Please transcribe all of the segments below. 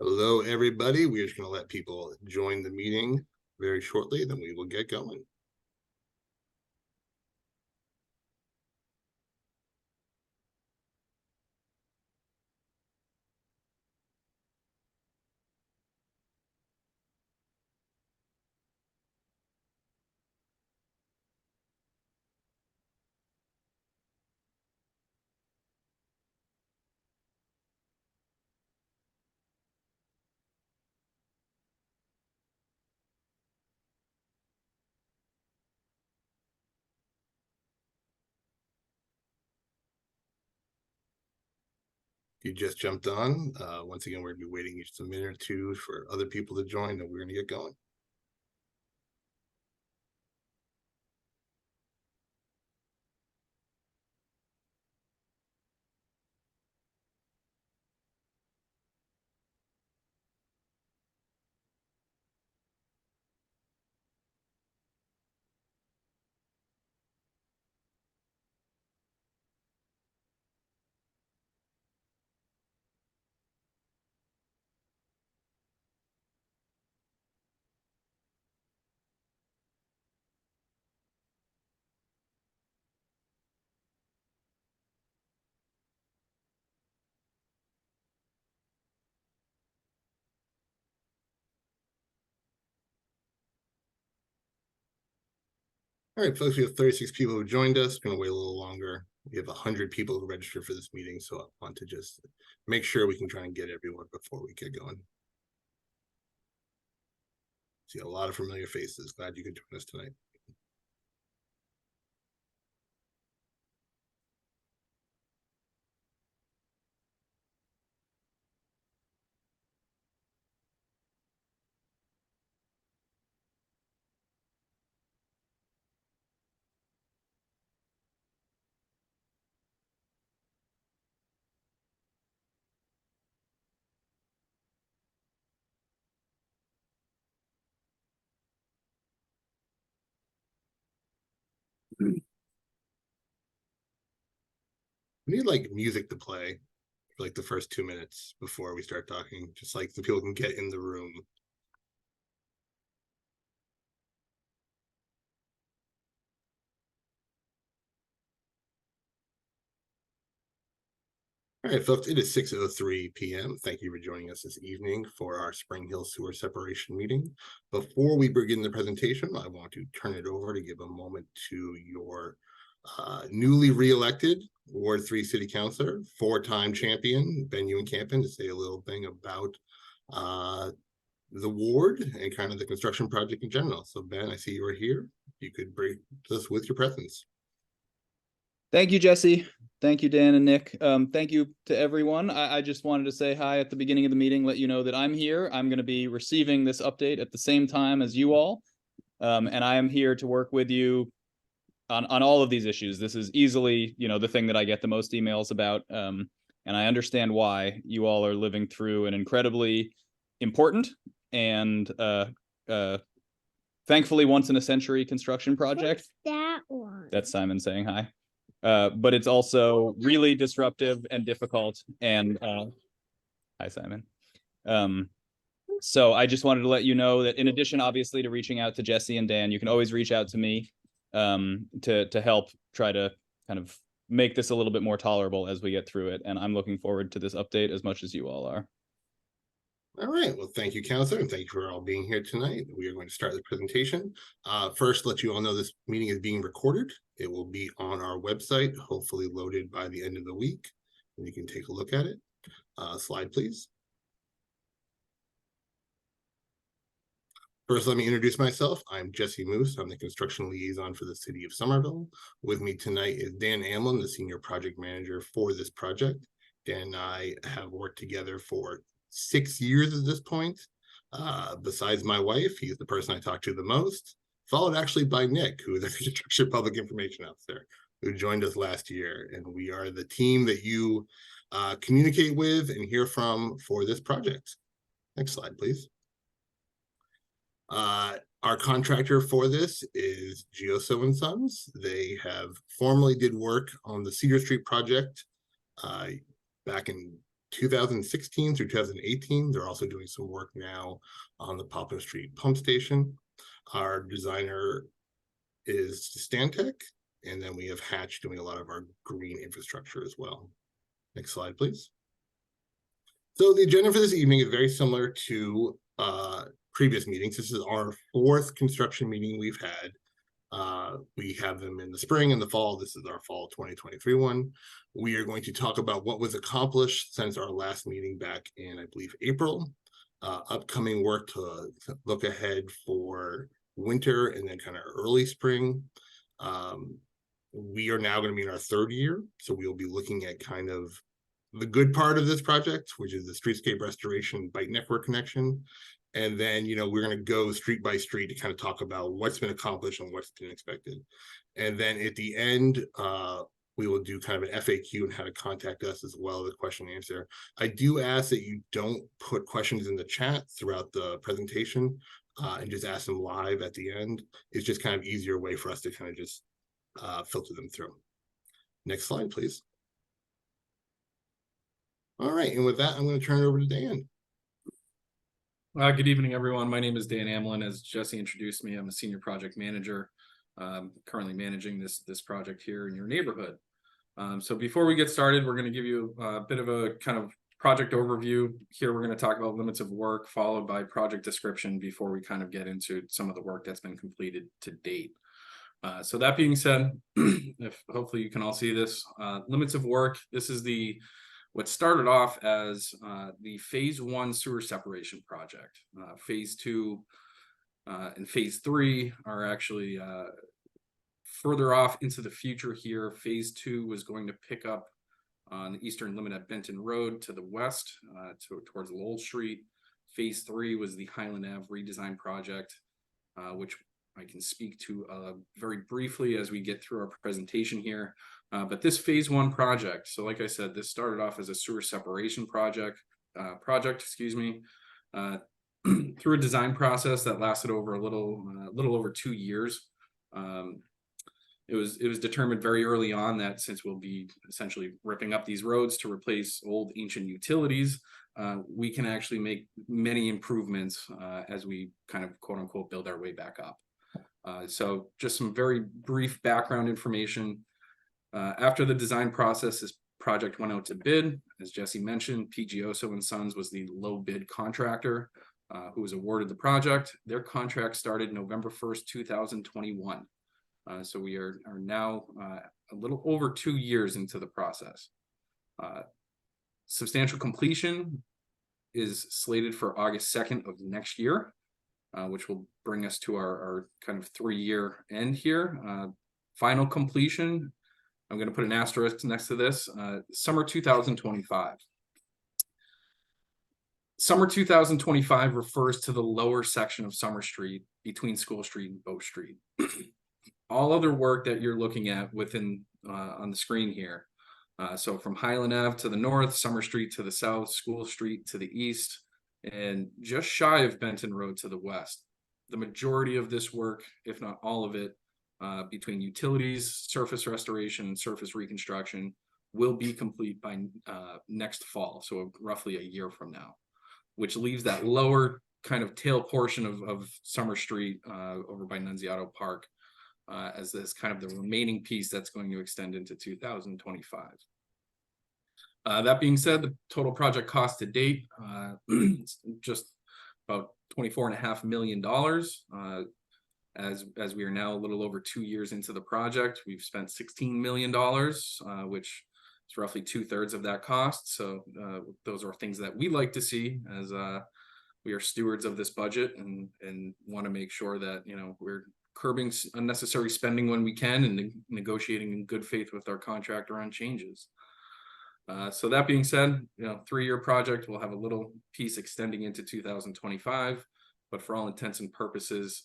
Hello, everybody. We're just going to let people join the meeting very shortly, then we will get going. If you just jumped on, once again, we're going to be waiting just a minute or two for other people to join, and we're going to get going. All right, folks, we have 36 people who joined us. We're going to wait a little longer. We have 100 people who registered for this meeting, so I want to just make sure we can try and get everyone before we get going. See a lot of familiar faces. Glad you could join us tonight. We need like music to play for like the first 2 minutes before we start talking, just like so people can get in the room. All right, folks, it is 6:03 p.m. Thank you for joining us this evening for our Spring Hill Sewer Separation meeting. Before we begin the presentation, I want to turn it over to give a moment to your newly re-elected Ward 3 City Councilor, four-time champion, Ben Ewan-Campen, to say a little thing about the ward and kind of the construction project in general. So, Ben, I see you are here. You could break us with your presence. Thank you, Jesse. Thank you, Dan and Nick. Thank you to everyone. I just wanted to say hi at the beginning of the meeting, let you know that I'm here. I'm going to be receiving this update at the same time as you all. And I am here to work with you on all of these issues. This is easily, the thing that I get the most emails about. And I understand why. You all are living through an incredibly important and thankfully once in a century construction project. What's that one? That's Simon saying hi. But it's also really disruptive and difficult. And hi, Simon. So I just wanted to let you know that in addition, obviously, to reaching out to Jesse and Dan, you can always reach out to me to help try to kind of make this a little bit more tolerable as we get through it. And I'm looking forward to this update as much as you all are. All right. Well, thank you, Counselor, and thank you for all being here tonight. We are going to start the presentation. First, let you all know this meeting is being recorded. It will be on our website, hopefully loaded by the end of the week, and you can take a look at it. Slide, please. First, let me introduce myself. I'm Jesse Moose. I'm the construction liaison for the city of Somerville. With me tonight is Dan Amlin, the senior project manager for this project. Dan and I have worked together for 6 years at this point. Besides my wife, he's the person I talk to the most, followed actually by Nick, who is a construction public information officer, who joined us last year. And we are the team that you communicate with and hear from for this project. Next slide, please. Our contractor for this is Gioso & Sons. They have formerly did work on the Cedar Street project back in 2016 through 2018. They're also doing some work now on the Popham Street pump station. Our designer is Stantec, and then we have Hatch doing a lot of our green infrastructure as well. Next slide, please. So the agenda for this evening is very similar to previous meetings. This is our 4th construction meeting we've had. We have them in the spring and the fall. This is our fall 2023 one. We are going to talk about what was accomplished since our last meeting back in, I believe, April. Upcoming work to look ahead for winter and then kind of early spring. We are now going to be in our 3rd year, so we will be looking at kind of the good part of this project, which is the streetscape restoration bike network connection. And then, we're going to go street by street to kind of talk about what's been accomplished and what's been expected. And then at the end, we will do kind of an FAQ and how to contact us as well as a question and answer. I do ask that you don't put questions in the chat throughout the presentation and just ask them live at the end. It's just kind of easier way for us to kind of just filter them through. Next slide, please. All right, and with that, I'm going to turn it over to Dan. Good evening, everyone. My name is Dan Amlin. As Jesse introduced me, I'm a senior project manager, currently managing this project here in your neighborhood. So before we get started, we're going to give you a bit of a kind of project overview. Here, we're going to talk about limits of work, followed by project description before we kind of get into some of the work that's been completed to date. So that being said, if hopefully you can all see this, limits of work, this is what started off as the phase 1 sewer separation project. Phase 2 and phase 3 are actually further off into the future here. Phase 2 was going to pick up on the eastern limit at Benton Road to the west, towards Lowell Street. Phase 3 was the Highland Ave redesign project, which I can speak to very briefly as we get through our presentation here. But this phase 1 project, so like I said, this started off as a sewer separation project, through a design process that lasted over a little over 2 years. It was determined very early on that since we'll be essentially ripping up these roads to replace old ancient utilities, we can actually make many improvements as we kind of quote unquote build our way back up. So just some very brief background information. After the design process, this project went out to bid. As Jesse mentioned, PGOso and Sons was the low bid contractor who was awarded the project. Their contract started November 1st, 2021. So we are now a little over 2 years into the process. Substantial completion is slated for August 2nd of next year, which will bring us to our kind of 3-year end here. Final completion, I'm going to put an asterisk next to this, summer 2025. Summer 2025 refers to the lower section of Summer Street between School Street and Bow Street. All other work that you're looking at within on the screen here. So from Highland Ave to the north, Summer Street to the south, School Street to the east, and just shy of Benton Road to the west. The majority of this work, if not all of it, between utilities, surface restoration, and surface reconstruction will be complete by next fall, so roughly a year from now, which leaves that lower kind of tail portion of Summer Street over by Nunziato Park as this kind of the remaining piece that's going to extend into 2025. That being said, the total project cost to date just about $24.5 million. As we are now a little over 2 years into the project, we've spent $16 million, which is roughly 2/3 of that cost. So those are things that we like to see as we are stewards of this budget and want to make sure that we're curbing unnecessary spending when we can and negotiating in good faith with our contractor on changes. So that being said, 3-year project, we'll have a little piece extending into 2025. But for all intents and purposes,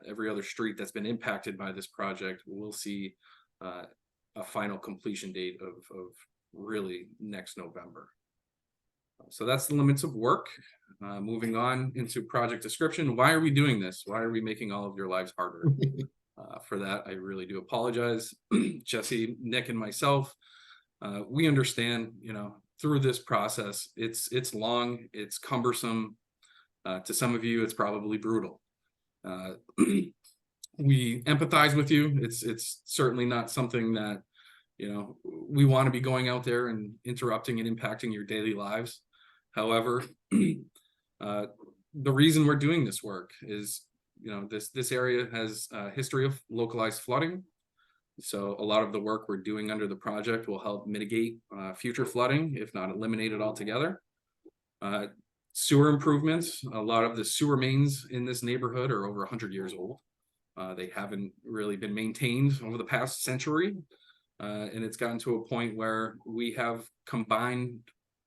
every other street that's been impacted by this project will see a final completion date of really next November. So that's the limits of work. Moving on into project description. Why are we doing this? Why are we making all of your lives harder? For that, I really do apologize. Jesse, Nick, and myself, we understand, through this process. It's long, it's cumbersome. To some of you, it's probably brutal. We empathize with you. It's certainly not something that, you know, we want to be going out there and interrupting and impacting your daily lives. However, the reason we're doing this work is, you know, this area has a history of localized flooding. So a lot of the work we're doing under the project will help mitigate future flooding, if not eliminate it altogether. Sewer improvements. A lot of the sewer mains in this neighborhood are over 100 years old. They haven't really been maintained over the past century. And it's gotten to a point where we have combined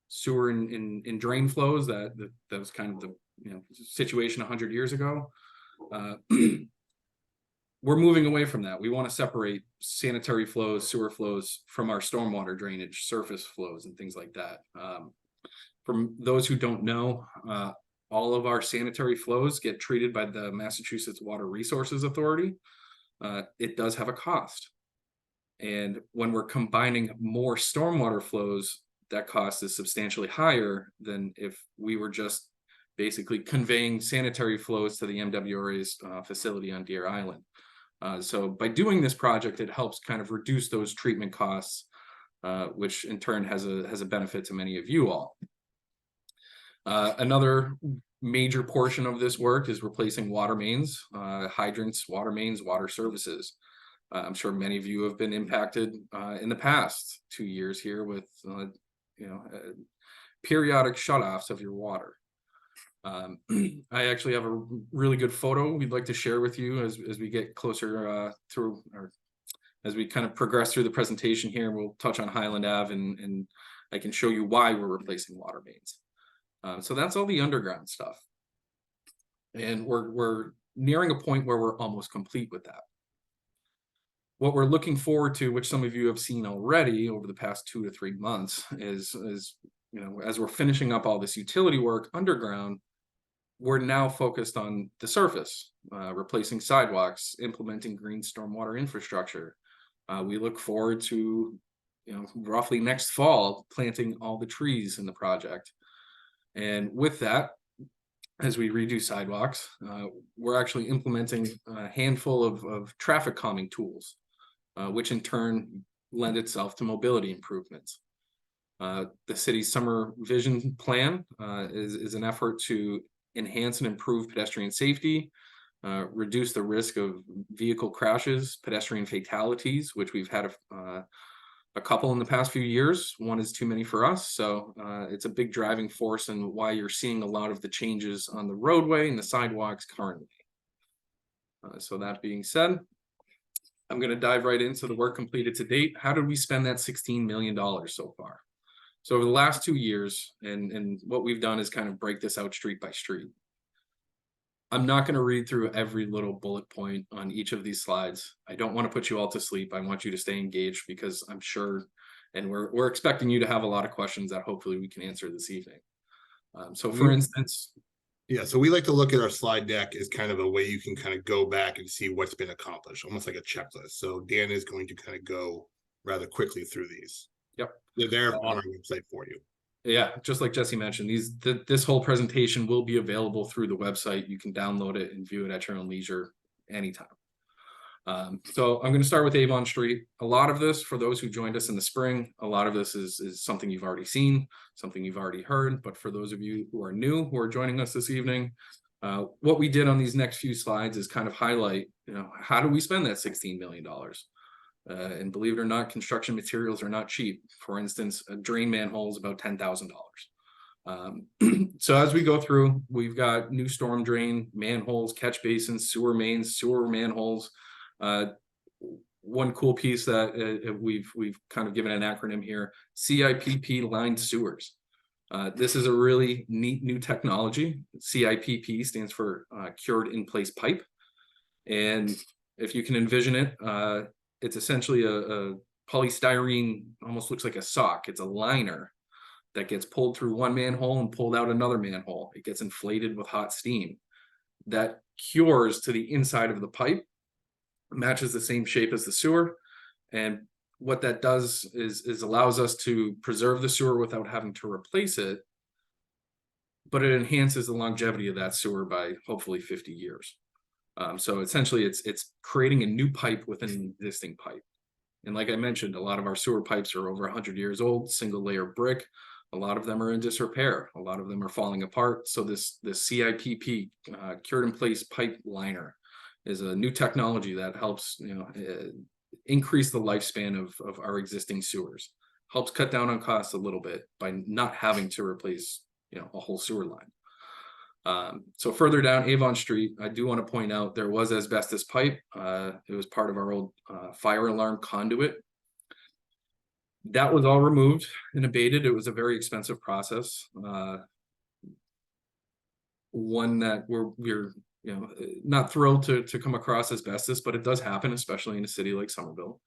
sewer and drain flows that was kind of the, you know, situation 100 years ago. We're moving away from that. We want to separate sanitary flows, sewer flows from our stormwater drainage, surface flows, and things like that. From those who don't know, all of our sanitary flows get treated by the Massachusetts Water Resources Authority. It does have a cost. And when we're combining more stormwater flows, that cost is substantially higher than if we were just basically conveying sanitary flows to the MWRA's facility on Deer Island. So by doing this project, it helps kind of reduce those treatment costs, which in turn has a benefit to many of you all. Another major portion of this work is replacing water mains, hydrants, water mains, water services. I'm sure many of you have been impacted in the past 2 years here with, periodic shutoffs of your water. I actually have a really good photo we'd like to share with you as we get closer through, or as we kind of progress through the presentation here. We'll touch on Highland Ave and I can show you why we're replacing water mains. So that's all the underground stuff. And we're nearing a point where we're almost complete with that. What we're looking forward to, which some of you have seen already over the past 2 to 3 months, is you know, as we're finishing up all this utility work underground, we're now focused on the surface, replacing sidewalks, implementing green stormwater infrastructure. We look forward to, you know, roughly next fall, planting all the trees in the project. And with that, as we redo sidewalks, we're actually implementing a handful of traffic calming tools, which in turn lend itself to mobility improvements. The city's summer vision plan is an effort to enhance and improve pedestrian safety, reduce the risk of vehicle crashes, pedestrian fatalities, which we've had a couple in the past few years. One is too many for us. So it's a big driving force and why you're seeing a lot of the changes on the roadway and the sidewalks currently. So that being said, I'm going to dive right into the work completed to date. How did we spend that $16 million so far? So over the last 2 years, and what we've done is kind of break this out street by street. I'm not going to read through every little bullet point on each of these slides. I don't want to put you all to sleep. I want you to stay engaged because I'm sure, and we're expecting you to have a lot of questions that hopefully we can answer this evening. So for instance. Yeah, so we like to look at our slide deck as kind of a way you can kind of go back and see what's been accomplished, almost like a checklist. So Dan is going to kind of go rather quickly through these. Yep. They're there on our website for you. Yeah, just like Jesse mentioned, this whole presentation will be available through the website. You can download it and view it at your own leisure anytime. So I'm going to start with Avon Street. A lot of this, for those who joined us in the spring, a lot of this is something you've already seen, something you've already heard. But for those of you who are new, who are joining us this evening, what we did on these next few slides is kind of highlight, you know, how do we spend that $16 million? And believe it or not, construction materials are not cheap. For instance, a drain manhole is about $10,000. So as we go through, we've got new storm drain, manholes, catch basins, sewer mains, sewer manholes. One cool piece that we've kind of given an acronym here, CIPP lined sewers. This is a really neat new technology. CIPP stands for cured in place pipe. And if you can envision it, it's essentially a polystyrene, almost looks like a sock. It's a liner that gets pulled through one manhole and pulled out another manhole. It gets inflated with hot steam that cures to the inside of the pipe, matches the same shape as the sewer, and what that does is allows us to preserve the sewer without having to replace it, but it enhances the longevity of that sewer by hopefully 50 years. So essentially it's creating a new pipe within an existing pipe. And like I mentioned, a lot of our sewer pipes are over 100 years old, single layer brick. A lot of them are in disrepair. A lot of them are falling apart. So this CIPP, cured in place pipe liner, is a new technology that helps increase the lifespan of our existing sewers. Helps cut down on costs a little bit by not having to replace a whole sewer line. So further down Avon Street, I do want to point out there was asbestos pipe. It was part of our old fire alarm conduit. That was all removed and abated. It was a very expensive process. One that we're not thrilled to come across asbestos, but it does happen, especially in a city like Somerville.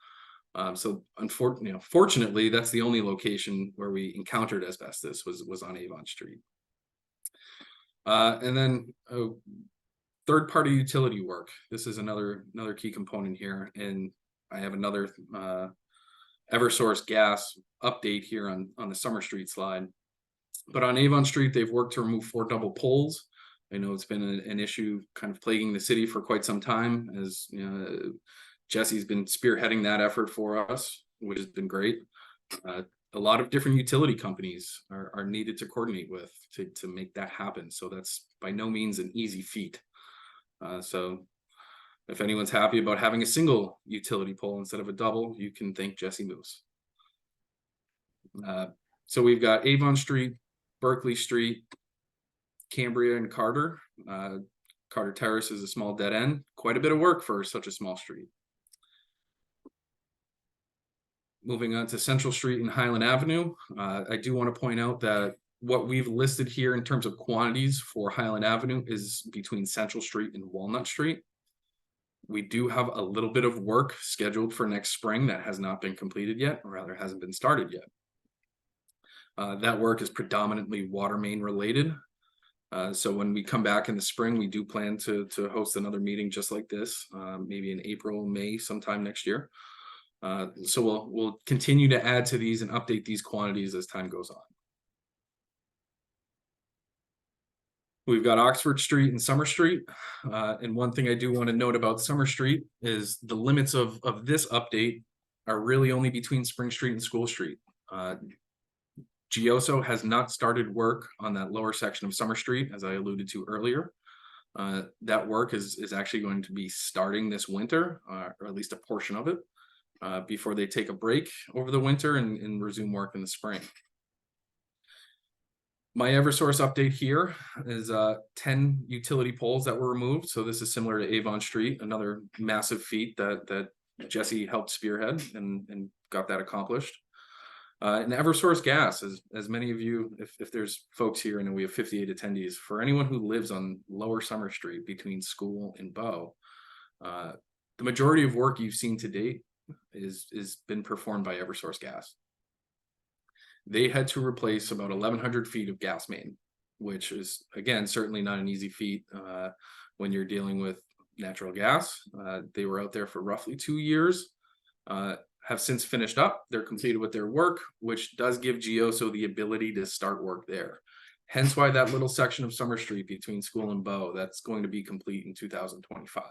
So fortunately, that's the only location where we encountered asbestos was on Avon Street. And then third-party utility work. This is another key component here, and I have another Eversource gas update here on the Summer Street slide. But on Avon Street, they've worked to remove 4 double poles. I know it's been an issue kind of plaguing the city for quite some time, as Jesse's been spearheading that effort for us, which has been great. A lot of different utility companies are needed to coordinate with to make that happen. So that's by no means an easy feat. So if anyone's happy about having a single utility pole instead of a double, you can thank Jesse Moose. So we've got Avon Street, Berkeley Street, Cambria, and Carter. Carter Terrace is a small dead end. Quite a bit of work for such a small street. Moving on to Central Street and Highland Avenue, I do want to point out that what we've listed here in terms of quantities for Highland Avenue is between Central Street and Walnut Street. We do have a little bit of work scheduled for next spring that has not been completed yet, or rather hasn't been started yet. That work is predominantly water main related. So when we come back in the spring, we do plan to host another meeting just like this, maybe in April, May, sometime next year. So we'll continue to add to these and update these quantities as time goes on. We've got Oxford Street and Summer Street. And one thing I do want to note about Summer Street is the limits of this update are really only between Spring Street and School Street. GEOSO has not started work on that lower section of Summer Street, as I alluded to earlier. That work is actually going to be starting this winter, or at least a portion of it, before they take a break over the winter and resume work in the spring. My Eversource update here is 10 utility poles that were removed. So this is similar to Avon Street, another massive feat that Jesse helped spearhead and got that accomplished. And Eversource gas, as many of you, if there's folks here, and we have 58 attendees, for anyone who lives on Lower Summer Street between School and Bow, the majority of work you've seen to date is been performed by Eversource gas. They had to replace about 1,100 feet of gas main, which is, again, certainly not an easy feat when you're dealing with natural gas. They were out there for roughly 2 years, have since finished up. They're completed with their work, which does give GEOSO the ability to start work there. Hence why that little section of Summer Street between School and Bow, that's going to be complete in 2025.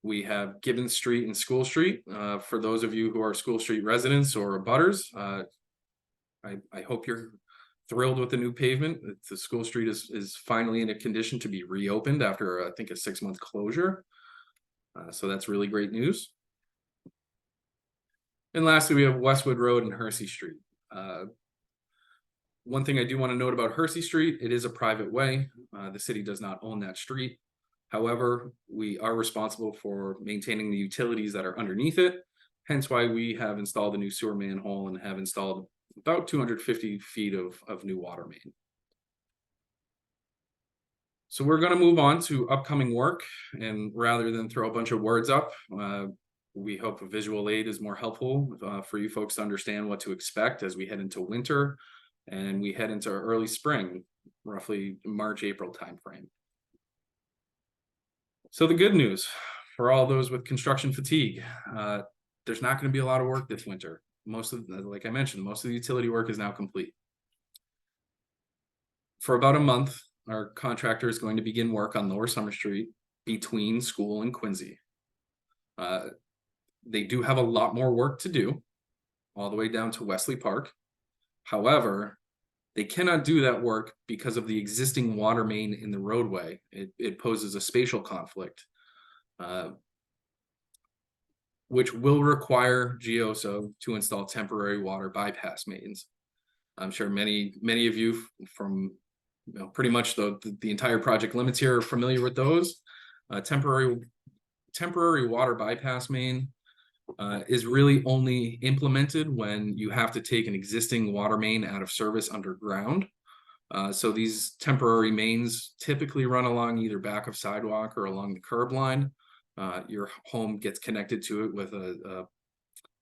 We have Gibbons Street and School Street. For those of you who are School Street residents or abutters, I hope you're thrilled with the new pavement. The School Street is finally in a condition to be reopened after, I think, a 6-month closure. So that's really great news. And lastly, we have Westwood Road and Hersey Street. One thing I do want to note about Hersey Street, it is a private way. The city does not own that street. However, we are responsible for maintaining the utilities that are underneath it. Hence why we have installed a new sewer manhole and have installed about 250 feet of new water main. So we're going to move on to upcoming work, and rather than throw a bunch of words up, we hope a visual aid is more helpful for you folks to understand what to expect as we head into winter and we head into early spring, roughly March, April timeframe. So the good news, for all those with construction fatigue, there's not going to be a lot of work this winter. Like I mentioned, most of the utility work is now complete. For about a month, our contractor is going to begin work on Lower Summer Street between School and Quincy. They do have a lot more work to do all the way down to Wesley Park. However, they cannot do that work because of the existing water main in the roadway. It poses a spatial conflict, which will require GEOSO to install temporary water bypass mains. I'm sure many of you from pretty much the entire project limits here are familiar with those. Temporary water bypass main is really only implemented when you have to take an existing water main out of service underground. So these temporary mains typically run along either back of sidewalk or along the curb line. Your home gets connected to it with a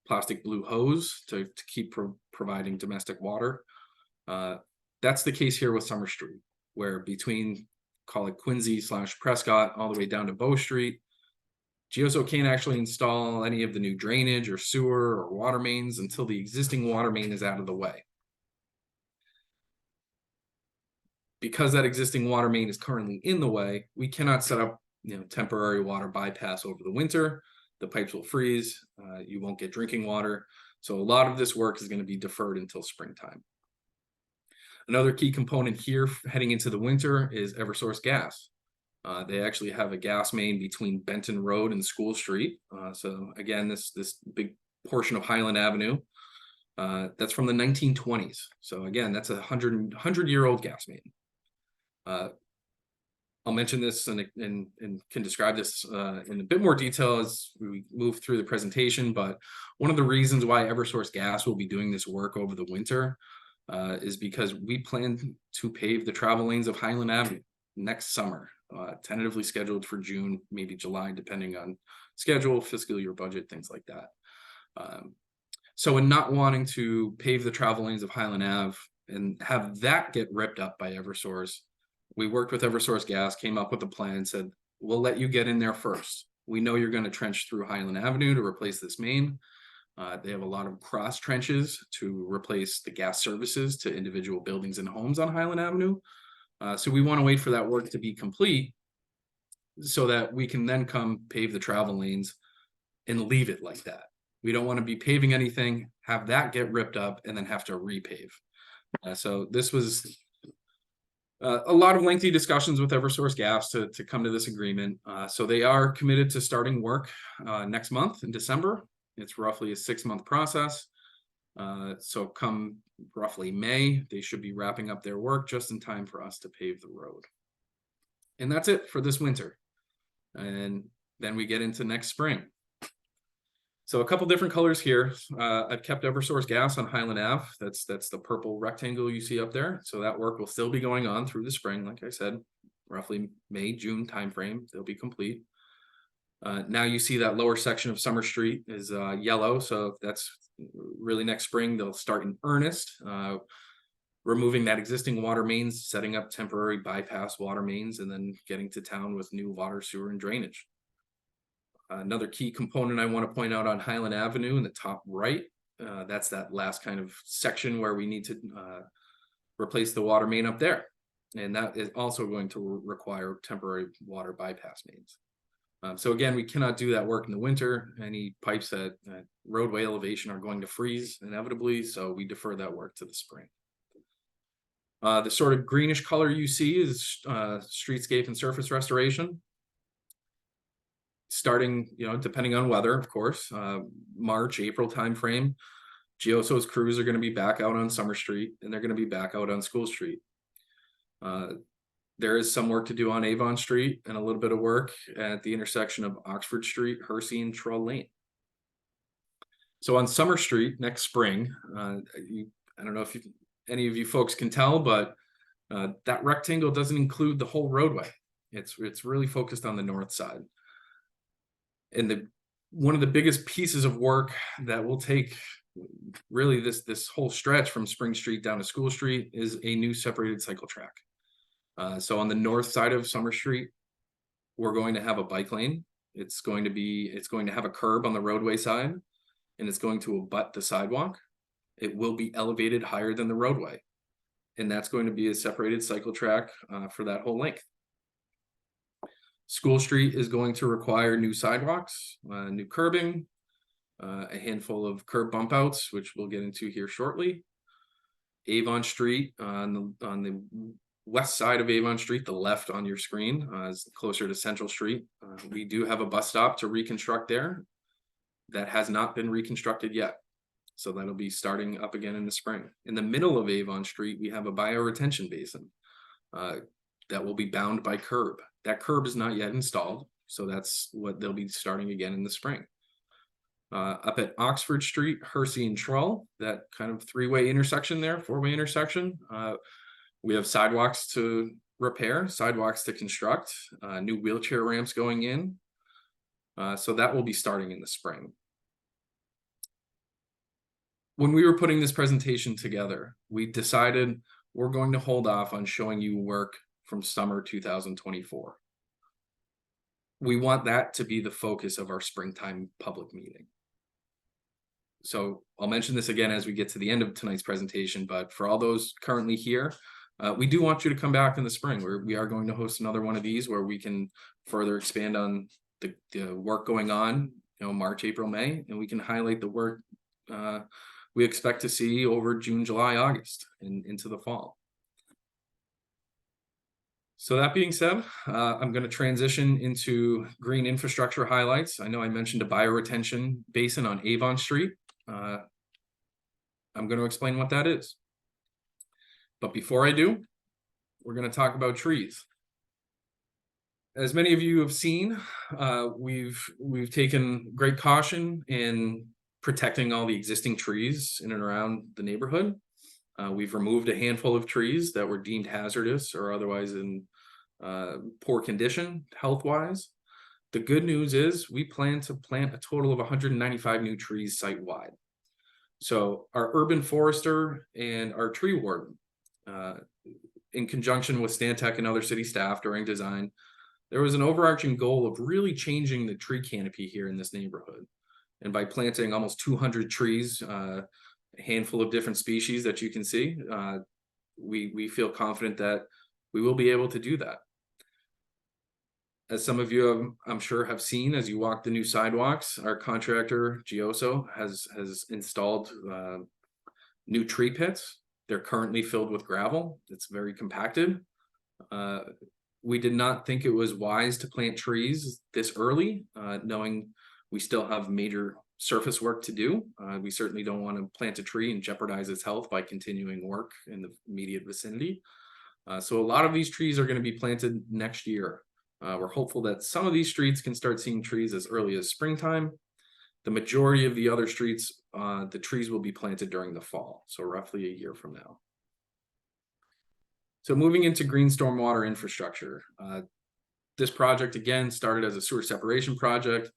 plastic blue hose to keep providing domestic water. That's the case here with Summer Street, where between, call it Quincy/Prescott, all the way down to Bow Street, GEOSO can't actually install any of the new drainage or sewer or water mains until the existing water main is out of the way. Because that existing water main is currently in the way, we cannot set up temporary water bypass over the winter. The pipes will freeze, you won't get drinking water. So a lot of this work is going to be deferred until springtime. Another key component here heading into the winter is Eversource Gas. They actually have a gas main between Benton Road and School Street. So again, this big portion of Highland Avenue, that's from the 1920s. So again, that's a 100-year-old gas main. I'll mention this and can describe this in a bit more detail as we move through the presentation, but one of the reasons why Eversource Gas will be doing this work over the winter is because we plan to pave the travel lanes of Highland Avenue next summer, tentatively scheduled for June, maybe July, depending on schedule, fiscal year budget, things like that. So in not wanting to pave the travel lanes of Highland Ave and have that get ripped up by Eversource, we worked with Eversource Gas, came up with a plan, said, we'll let you get in there first. We know you're going to trench through Highland Avenue to replace this main. They have a lot of cross trenches to replace the gas services to individual buildings and homes on Highland Avenue. So we want to wait for that work to be complete so that we can then come pave the travel lanes and leave it like that. We don't want to be paving anything, have that get ripped up, and then have to repave. So this was a lot of lengthy discussions with Eversource Gas to come to this agreement. So they are committed to starting work next month in December. It's roughly a 6-month process. So come roughly May, they should be wrapping up their work just in time for us to pave the road. And that's it for this winter. And then we get into next spring. So a couple different colors here. I've kept Eversource Gas on Highland Ave. That's the purple rectangle you see up there. So that work will still be going on through the spring. Like I said, roughly May, June timeframe, they'll be complete. Now you see that lower section of Summer Street is yellow. So that's really next spring, they'll start in earnest, removing that existing water mains, setting up temporary bypass water mains, and then getting to town with new water, sewer, and drainage. Another key component I want to point out on Highland Avenue in the top right, that's that last kind of section where we need to replace the water main up there. And that is also going to require temporary water bypass mains. So again, we cannot do that work in the winter. Any pipes at roadway elevation are going to freeze inevitably, so we defer that work to the spring. The sort of greenish color you see is streetscape and surface restoration. Starting, depending on weather, of course, March, April timeframe, GEOSO's crews are going to be back out on Summer Street, and they're going to be back out on School Street. There is some work to do on Avon Street and a little bit of work at the intersection of Oxford Street, Hersey, and Trull Lane. So on Summer Street next spring, I don't know if any of you folks can tell, but that rectangle doesn't include the whole roadway. It's really focused on the north side. And one of the biggest pieces of work that will take really this whole stretch from Spring Street down to School Street is a new separated cycle track. So on the north side of Summer Street, we're going to have a bike lane. It's going to have a curb on the roadway side, and it's going to abut the sidewalk. It will be elevated higher than the roadway, and that's going to be a separated cycle track for that whole length. School Street is going to require new sidewalks, new curbing, a handful of curb bump outs, which we'll get into here shortly. Avon Street on the west side of Avon Street, the left on your screen, is closer to Central Street. We do have a bus stop to reconstruct there that has not been reconstructed yet. So that'll be starting up again in the spring. In the middle of Avon Street, we have a bioretention basin that will be bound by curb. That curb is not yet installed, so that's what they'll be starting again in the spring. Up at Oxford Street, Hersey and Trull, that kind of three-way intersection there, four-way intersection. We have sidewalks to repair, sidewalks to construct, new wheelchair ramps going in. So that will be starting in the spring. When we were putting this presentation together, we decided we're going to hold off on showing you work from summer 2024. We want that to be the focus of our springtime public meeting. So I'll mention this again as we get to the end of tonight's presentation, but for all those currently here, we do want you to come back in the spring. We are going to host another one of these where we can further expand on the work going on, March, April, May, and we can highlight the work we expect to see over June, July, August, and into the fall. So that being said, I'm going to transition into green infrastructure highlights. I know I mentioned a bioretention basin on Avon Street. I'm going to explain what that is. But before I do, we're going to talk about trees. As many of you have seen, we've taken great caution in protecting all the existing trees in and around the neighborhood. We've removed a handful of trees that were deemed hazardous or otherwise in poor condition health-wise. The good news is we plan to plant a total of 195 new trees site-wide. So our urban forester and our tree warden, in conjunction with Stantec and other city staff during design, there was an overarching goal of really changing the tree canopy here in this neighborhood. And by planting almost 200 trees, a handful of different species that you can see, we feel confident that we will be able to do that. As some of you, I'm sure, have seen as you walk the new sidewalks, our contractor, Gioso, has installed new tree pits. They're currently filled with gravel. It's very compacted. We did not think it was wise to plant trees this early, knowing we still have major surface work to do. We certainly don't want to plant a tree and jeopardize its health by continuing work in the immediate vicinity. So a lot of these trees are going to be planted next year. We're hopeful that some of these streets can start seeing trees as early as springtime. The majority of the other streets, the trees will be planted during the fall, so roughly a year from now. So moving into green stormwater infrastructure. This project, again, started as a sewer separation project.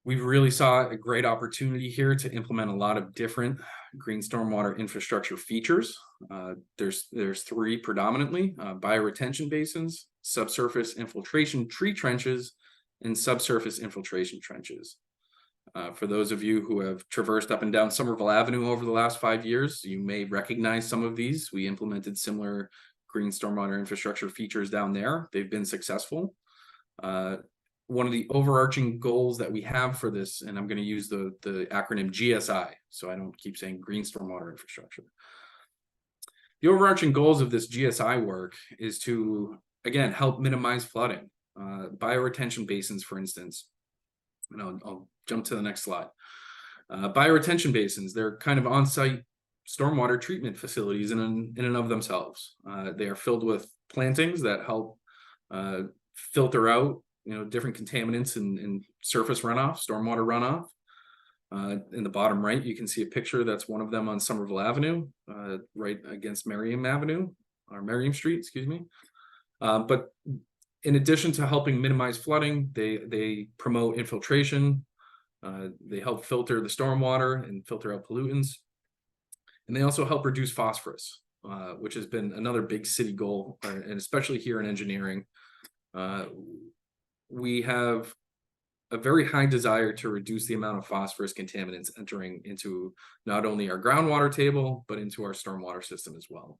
We really saw a great opportunity here to implement a lot of different green stormwater infrastructure features. There's three predominantly: bioretention basins, subsurface infiltration tree trenches, and subsurface infiltration trenches. For those of you who have traversed up and down Somerville Avenue over the last 5 years, you may recognize some of these. We implemented similar green stormwater infrastructure features down there. They've been successful. One of the overarching goals that we have for this, and I'm going to use the acronym GSI, so I don't keep saying green stormwater infrastructure. The overarching goals of this GSI work is to, again, help minimize flooding. Bioretention basins, for instance, and I'll jump to the next slide. Bioretention basins, they're kind of on-site stormwater treatment facilities in and of themselves. They are filled with plantings that help filter out different contaminants and surface runoff, stormwater runoff. In the bottom right, you can see a picture that's one of them on Somerville Avenue, right against Merriam Avenue, or Merriam Street, excuse me. But in addition to helping minimize flooding, they promote infiltration. They help filter the stormwater and filter out pollutants. And they also help reduce phosphorus, which has been another big city goal, and especially here in engineering. we have a very high desire to reduce the amount of phosphorus contaminants entering into not only our groundwater table, but into our stormwater system as well.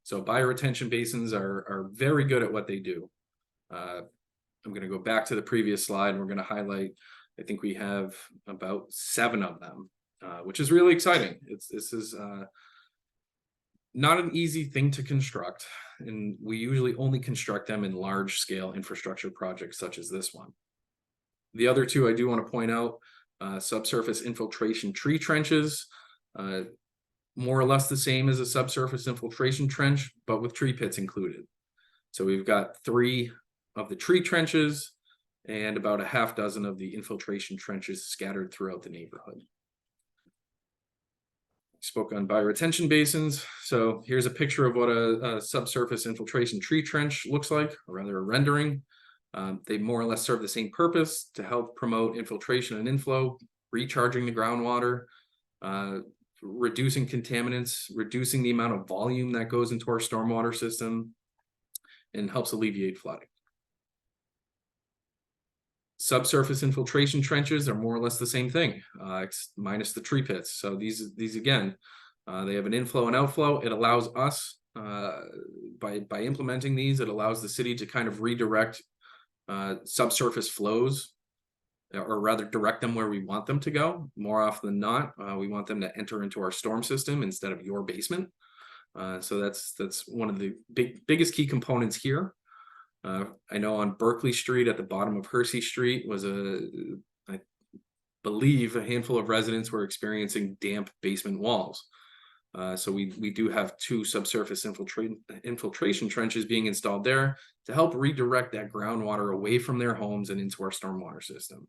So bioretention basins are very good at what they do. I'm going to go back to the previous slide and we're going to highlight, I think we have about 7 of them, which is really exciting. This is not an easy thing to construct, and we usually only construct them in large scale infrastructure projects such as this one. The other 2 I do want to point out, subsurface infiltration tree trenches, more or less the same as a subsurface infiltration trench, but with tree pits included. So we've got 3 of the tree trenches and about a half dozen of the infiltration trenches scattered throughout the neighborhood. Spoke on bioretention basins. So here's a picture of what a subsurface infiltration tree trench looks like, or rather a rendering. They more or less serve the same purpose to help promote infiltration and inflow, recharging the groundwater, reducing contaminants, reducing the amount of volume that goes into our stormwater system, and helps alleviate flooding. Subsurface infiltration trenches are more or less the same thing, minus the tree pits. So these again, they have an inflow and outflow. It allows us, by implementing these, it allows the city to kind of redirect subsurface flows, or rather direct them where we want them to go. More often than not, we want them to enter into our storm system instead of your basement. So that's one of the biggest key components here. I know on Berkeley Street at the bottom of Hersey Street was I believe a handful of residents were experiencing damp basement walls. So we do have 2 subsurface infiltration trenches being installed there to help redirect that groundwater away from their homes and into our stormwater system.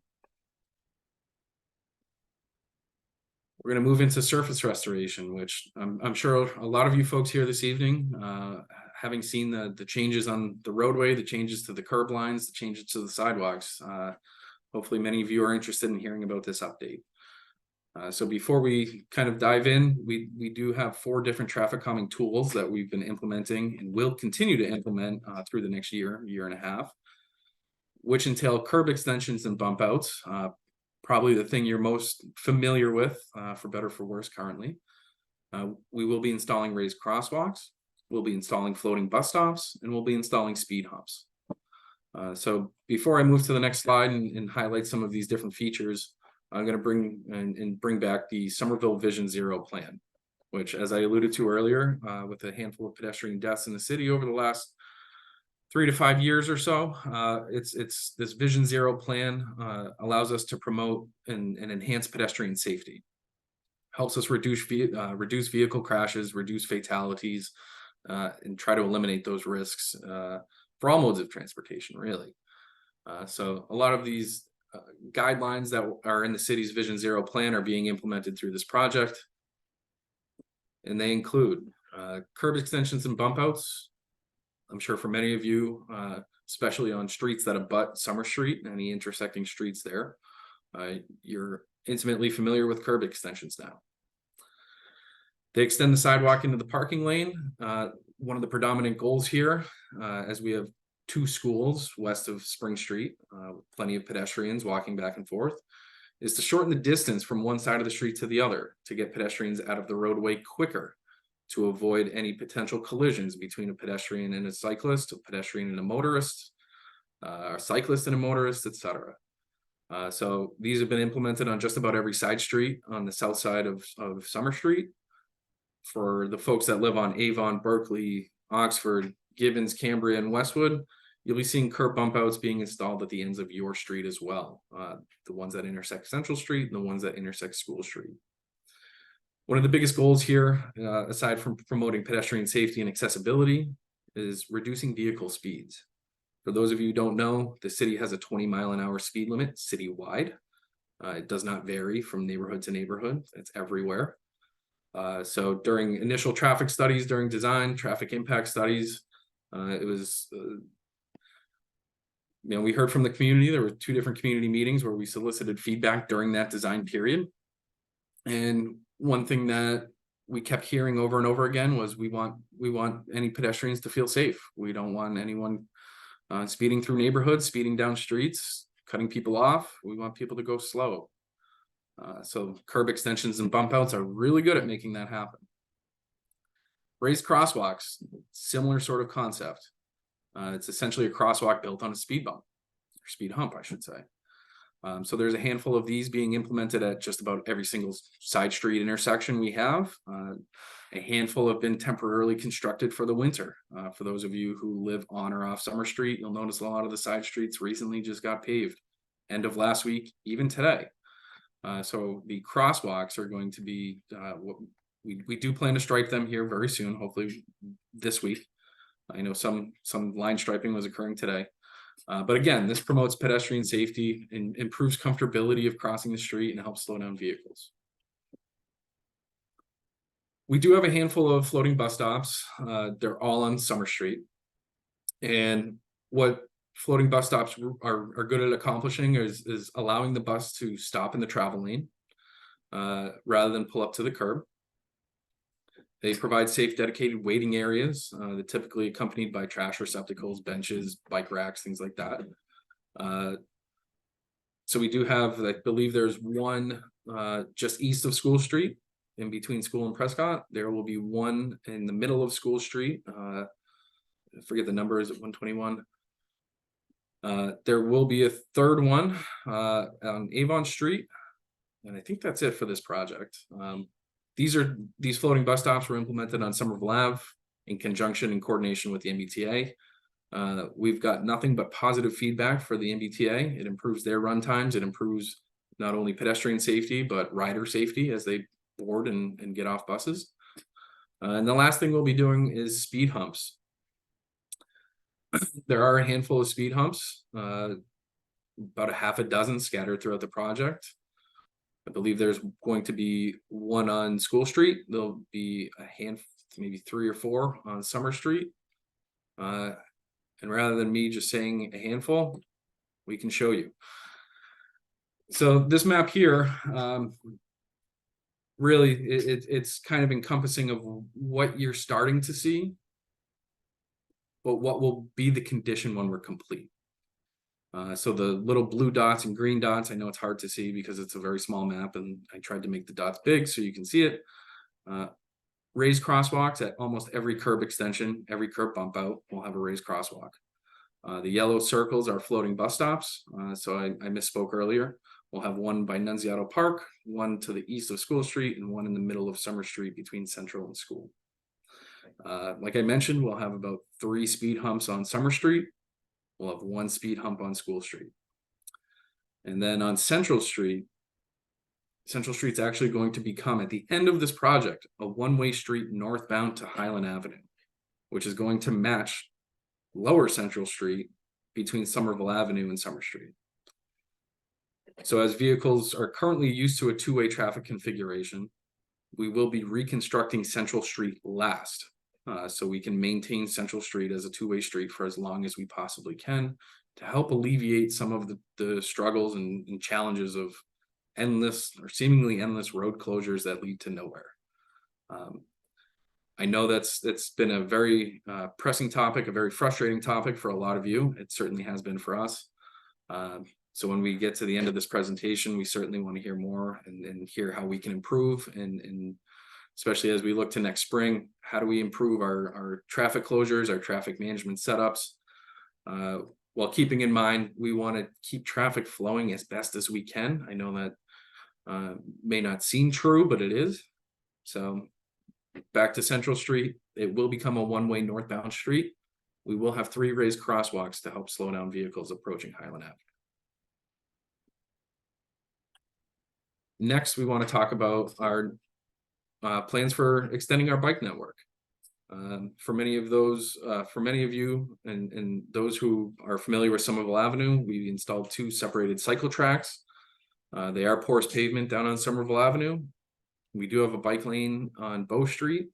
We're going to move into surface restoration, which I'm sure a lot of you folks here this evening, having seen the changes on the roadway, the changes to the curb lines, the changes to the sidewalks, hopefully many of you are interested in hearing about this update. So before we kind of dive in, we do have 4 different traffic calming tools that we've been implementing and will continue to implement through the next year and a half, which entail curb extensions and bump outs. Probably the thing you're most familiar with, for better or for worse currently. We will be installing raised crosswalks, we'll be installing floating bus stops, and we'll be installing speed humps. So before I move to the next slide and highlight some of these different features, I'm going to bring back the Somerville Vision Zero plan, which, as I alluded to earlier, with a handful of pedestrian deaths in the city over the last 3 to 5 years or so, it's this Vision Zero plan allows us to promote and enhance pedestrian safety. Helps us reduce vehicle crashes, reduce fatalities, and try to eliminate those risks for all modes of transportation, really. So a lot of these guidelines that are in the city's Vision Zero plan are being implemented through this project. And they include curb extensions and bump outs. I'm sure for many of you, especially on streets that abut Summer Street, any intersecting streets there, you're intimately familiar with curb extensions now. They extend the sidewalk into the parking lane. One of the predominant goals here, as we have 2 schools west of Spring Street, with plenty of pedestrians walking back and forth, is to shorten the distance from one side of the street to the other to get pedestrians out of the roadway quicker, to avoid any potential collisions between a pedestrian and a cyclist, a pedestrian and a motorist, a cyclist and a motorist, etc. So these have been implemented on just about every side street on the south side of Summer Street. For the folks that live on Avon, Berkeley, Oxford, Gibbons, Cambria, and Westwood, you'll be seeing curb bump outs being installed at the ends of your street as well. The ones that intersect Central Street and the ones that intersect School Street. One of the biggest goals here, aside from promoting pedestrian safety and accessibility, is reducing vehicle speeds. For those of you who don't know, the city has a 20-mile-an-hour speed limit citywide. It does not vary from neighborhood to neighborhood. It's everywhere. So during initial traffic studies, during design, traffic impact studies, it was, we heard from the community. There were 2 different community meetings where we solicited feedback during that design period. And one thing that we kept hearing over and over again was we want any pedestrians to feel safe. We don't want anyone Speeding through neighborhoods, speeding down streets, cutting people off. We want people to go slow. So curb extensions and bump outs are really good at making that happen. Raised crosswalks, similar sort of concept. It's essentially a crosswalk built on a speed bump, or speed hump, I should say. So there's a handful of these being implemented at just about every single side street intersection we have. A handful have been temporarily constructed for the winter. For those of you who live on or off Summer Street, you'll notice a lot of the side streets recently just got paved. End of last week, even today. So the crosswalks are going to be, we do plan to stripe them here very soon, hopefully this week. I know some line striping was occurring today. But again, this promotes pedestrian safety and improves comfortability of crossing the street and helps slow down vehicles. We do have a handful of floating bus stops. They're all on Summer Street. And what floating bus stops are good at accomplishing is allowing the bus to stop in the travel lane rather than pull up to the curb. They provide safe, dedicated waiting areas, that typically accompanied by trash receptacles, benches, bike racks, things like that. So we do have, I believe there's one just east of School Street, in between School and Prescott. There will be one in the middle of School Street. I forget the number, is it 121? There will be a third one on Avon Street, and I think that's it for this project. These floating bus stops were implemented on Somerville Ave in conjunction and coordination with the MBTA. We've got nothing but positive feedback for the MBTA. It improves their run times. It improves not only pedestrian safety, but rider safety as they board and get off buses. And the last thing we'll be doing is speed humps. There are a handful of speed humps, about a half a dozen scattered throughout the project. I believe there's going to be one on School Street. There'll be a handful, maybe 3 or 4 on Summer Street. And rather than me just saying a handful, we can show you. So this map here, really, it's kind of encompassing of what you're starting to see, but what will be the condition when we're complete. So the little blue dots and green dots, I know it's hard to see because it's a very small map and I tried to make the dots big so you can see it. Raised crosswalks at almost every curb extension, every curb bump out will have a raised crosswalk. The yellow circles are floating bus stops. So I misspoke earlier. We'll have one by Nunziato Park, one to the east of School Street, and one in the middle of Summer Street between Central and School. Like I mentioned, we'll have about 3 speed humps on Summer Street. We'll have 1 speed hump on School Street. And then on Central Street's actually going to become, at the end of this project, a one-way street northbound to Highland Avenue, which is going to match Lower Central Street between Somerville Avenue and Summer Street. So as vehicles are currently used to a 2-way traffic configuration, we will be reconstructing Central Street last. So we can maintain Central Street as a 2-way street for as long as we possibly can to help alleviate some of the struggles and challenges of endless or seemingly endless road closures that lead to nowhere. I know that's been a very pressing topic, a very frustrating topic for a lot of you. It certainly has been for us. So when we get to the end of this presentation, we certainly want to hear more and hear how we can improve and especially as we look to next spring, how do we improve our traffic closures, our traffic management setups, while keeping in mind, we want to keep traffic flowing as best as we can. I know that may not seem true, but it is. So back to Central Street, it will become a one-way northbound street. We will have 3 raised crosswalks to help slow down vehicles approaching Highland Avenue. Next, we want to talk about our plans for extending our bike network. For many of you and those who are familiar with Somerville Avenue, we installed 2 separated cycle tracks. They are porous pavement down on Somerville Avenue. We do have a bike lane on Bow Street.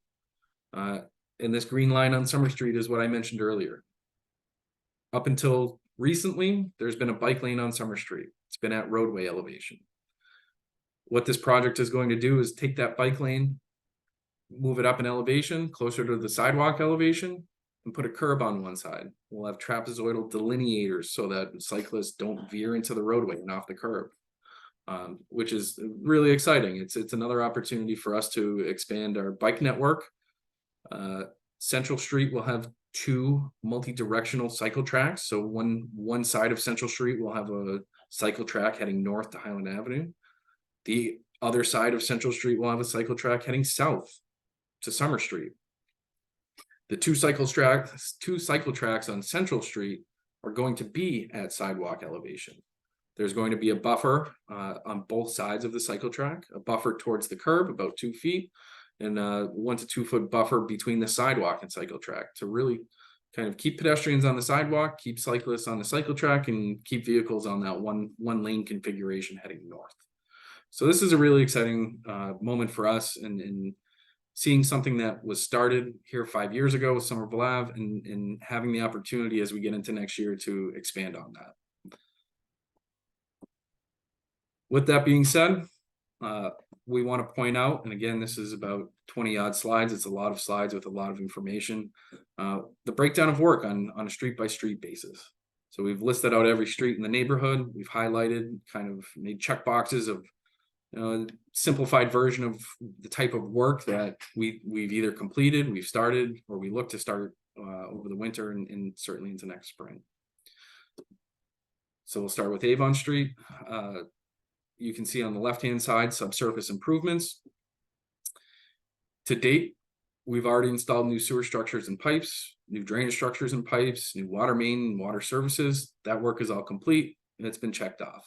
And this green line on Summer Street is what I mentioned earlier. Up until recently, there's been a bike lane on Summer Street. It's been at roadway elevation. What this project is going to do is take that bike lane, move it up in elevation, closer to the sidewalk elevation, and put a curb on one side. We'll have trapezoidal delineators so that cyclists don't veer into the roadway and off the curb, which is really exciting. It's another opportunity for us to expand our bike network. Central Street will have 2 multi-directional cycle tracks. So one side of Central Street will have a cycle track heading north to Highland Avenue. The other side of Central Street will have a cycle track heading south to Summer Street. The two cycle tracks on Central Street are going to be at sidewalk elevation. There's going to be a buffer on both sides of the cycle track, a buffer towards the curb about 2 feet, and a 1 to 2 foot buffer between the sidewalk and cycle track to really kind of keep pedestrians on the sidewalk, keep cyclists on the cycle track, and keep vehicles on that one lane configuration heading north. So this is a really exciting moment for us, and seeing something that was started here 5 years ago with Somerville Ave, and having the opportunity as we get into next year to expand on that. With that being said, we want to point out, and again, this is about 20 odd slides. It's a lot of slides with a lot of information. The breakdown of work on a street by street basis. So we've listed out every street in the neighborhood. We've highlighted, kind of made check boxes of simplified version of the type of work that we've either completed, we've started, or we look to start over the winter and certainly into next spring. So we'll start with Avon Street. You can see on the left-hand side, subsurface improvements. To date, we've already installed new sewer structures and pipes, new drainage structures and pipes, new water main and water services. That work is all complete and it's been checked off.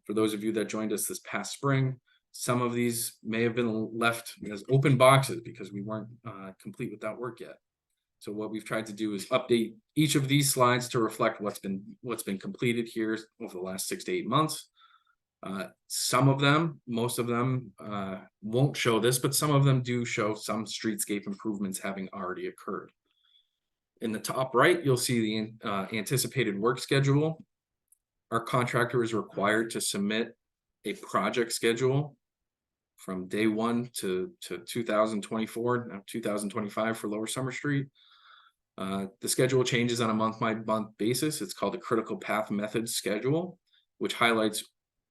For those of you that joined us this past spring, some of these may have been left as open boxes because we weren't complete with that work yet. So what we've tried to do is update each of these slides to reflect what's been completed here over the last 6 to 8 months. Some of them, most of them won't show this, but some of them do show some streetscape improvements having already occurred. In the top right, you'll see the anticipated work schedule. Our contractor is required to submit a project schedule from day 1 to 2024, now 2025 for Lower Summer Street. The schedule changes on a month-by-month basis. It's called a critical path method schedule, which highlights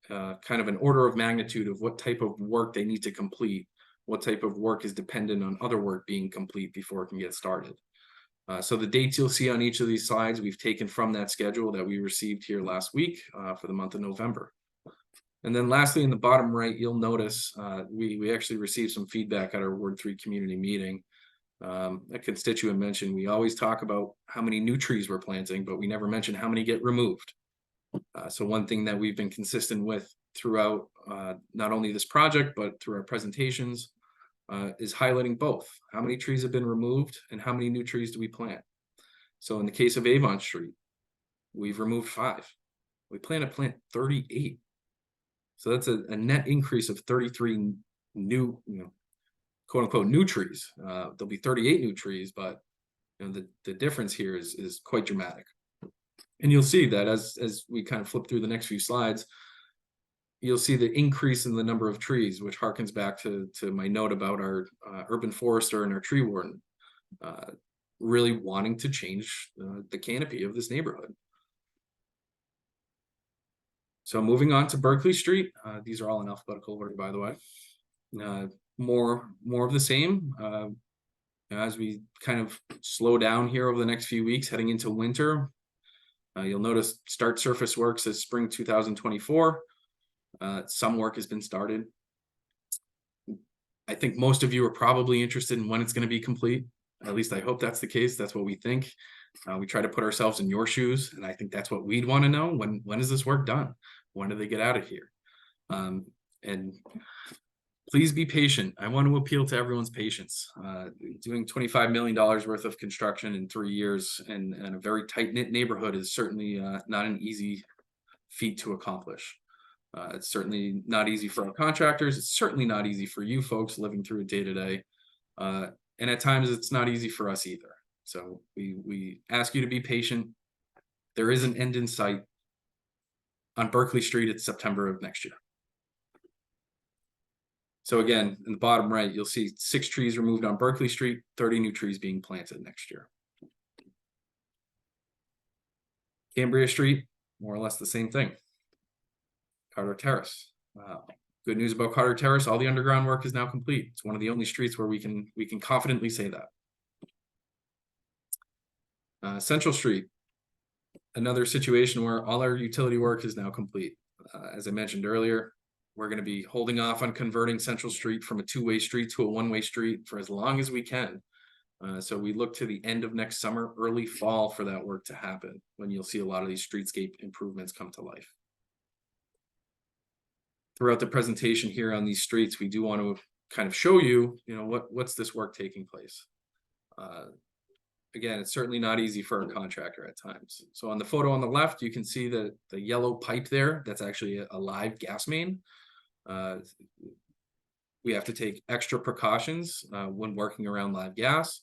kind of an order of magnitude of what type of work they need to complete, what type of work is dependent on other work being complete before it can get started. So the dates you'll see on each of these slides, we've taken from that schedule that we received here last week for the month of November. And then lastly, in the bottom right, you'll notice we actually received some feedback at our Ward 3 community meeting. A constituent mentioned we always talk about how many new trees we're planting, but we never mention how many get removed. So one thing that we've been consistent with throughout not only this project, but through our presentations, is highlighting both. How many trees have been removed and how many new trees do we plant? So in the case of Avon Street, we've removed 5. We plan to plant 38. So that's a net increase of 33 new, quote unquote, new trees. There'll be 38 new trees, but the difference here is quite dramatic. And you'll see that as we kind of flip through the next few slides, you'll see the increase in the number of trees, which harkens back to my note about our urban forester and our tree warden really wanting to change the canopy of this neighborhood. So moving on to Berkeley Street, these are all in alphabetical order, by the way. More of the same. As we kind of slow down here over the next few weeks heading into winter, you'll notice start surface works as spring 2024. Some work has been started. I think most of you are probably interested in when it's going to be complete. At least I hope that's the case. That's what we think. We try to put ourselves in your shoes, and I think that's what we'd want to know. When is this work done? When do they get out of here? And please be patient. I want to appeal to everyone's patience. Doing $25 million worth of construction in 3 years and a very tight-knit neighborhood is certainly not an easy feat to accomplish. It's certainly not easy for our contractors. It's certainly not easy for you folks living through it day to day. And at times it's not easy for us either. So we ask you to be patient. There is an end in sight. On Berkeley Street, it's September of next year. So again, in the bottom right, you'll see 6 trees removed on Berkeley Street, 30 new trees being planted next year. Cambria Street, more or less the same thing. Carter Terrace. Good news about Carter Terrace, all the underground work is now complete. It's one of the only streets where we can confidently say that. Central Street, another situation where all our utility work is now complete. As I mentioned earlier, we're going to be holding off on converting Central Street from a two-way street to a one-way street for as long as we can. So we look to the end of next summer, early fall for that work to happen, when you'll see a lot of these streetscape improvements come to life. Throughout the presentation here on these streets, we do want to kind of show you, what's this work taking place. Again, it's certainly not easy for a contractor at times. So on the photo on the left, you can see the yellow pipe there. That's actually a live gas main. We have to take extra precautions when working around live gas.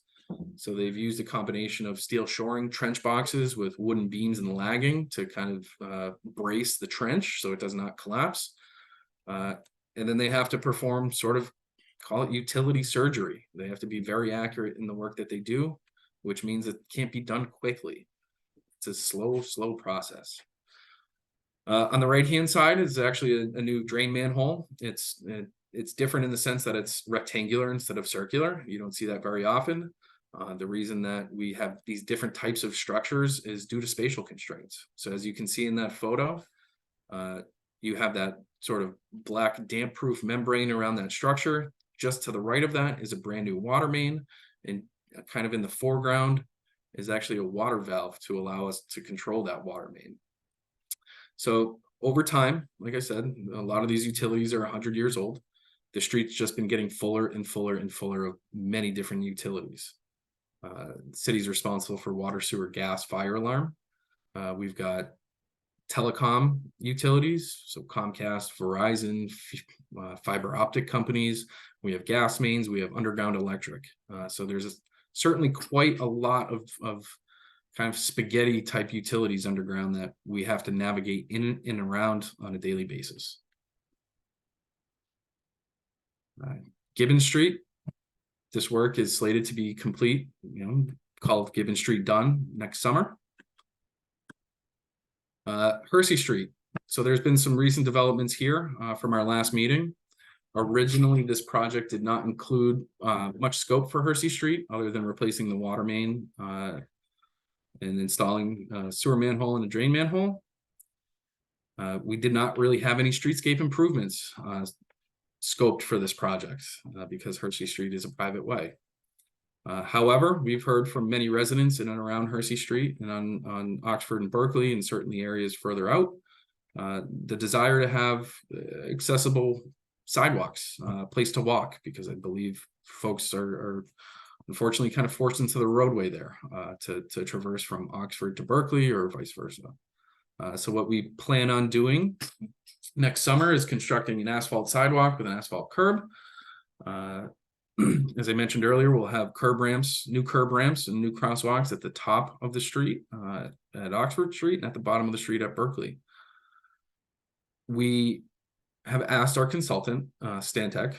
So they've used a combination of steel shoring trench boxes with wooden beams and lagging to kind of brace the trench so it does not collapse. And then they have to perform sort of, call it utility surgery. They have to be very accurate in the work that they do, which means it can't be done quickly. It's a slow process. On the right-hand side is actually a new drain manhole. It's different in the sense that it's rectangular instead of circular. You don't see that very often. The reason that we have these different types of structures is due to spatial constraints. So as you can see in that photo, you have that sort of black damp-proof membrane around that structure. Just to the right of that is a brand new water main, and kind of in the foreground is actually a water valve to allow us to control that water main. So over time, like I said, a lot of these utilities are 100 years old. The street's just been getting fuller and fuller and fuller of many different utilities. The city's responsible for water, sewer, gas, fire alarm. We've got telecom utilities, so Comcast, Verizon, fiber optic companies. We have gas mains, we have underground electric. So there's certainly quite a lot of kind of spaghetti type utilities underground that we have to navigate in and around on a daily basis. Gibbon Street, this work is slated to be complete, called Gibbon Street done next summer. Hersey Street. So there's been some recent developments here from our last meeting. Originally, this project did not include much scope for Hersey Street other than replacing the water main and installing a sewer manhole and a drain manhole. We did not really have any streetscape improvements scoped for this project because Hersey Street is a private way. However, we've heard from many residents in and around Hersey Street and on Oxford and Berkeley and certainly areas further out, the desire to have accessible sidewalks, place to walk, because I believe folks are unfortunately kind of forced into the roadway there to traverse from Oxford to Berkeley or vice versa. So what we plan on doing next summer is constructing an asphalt sidewalk with an asphalt curb. As I mentioned earlier, we'll have new curb ramps and new crosswalks at the top of the street at Oxford Street and at the bottom of the street at Berkeley. We have asked our consultant, Stantec,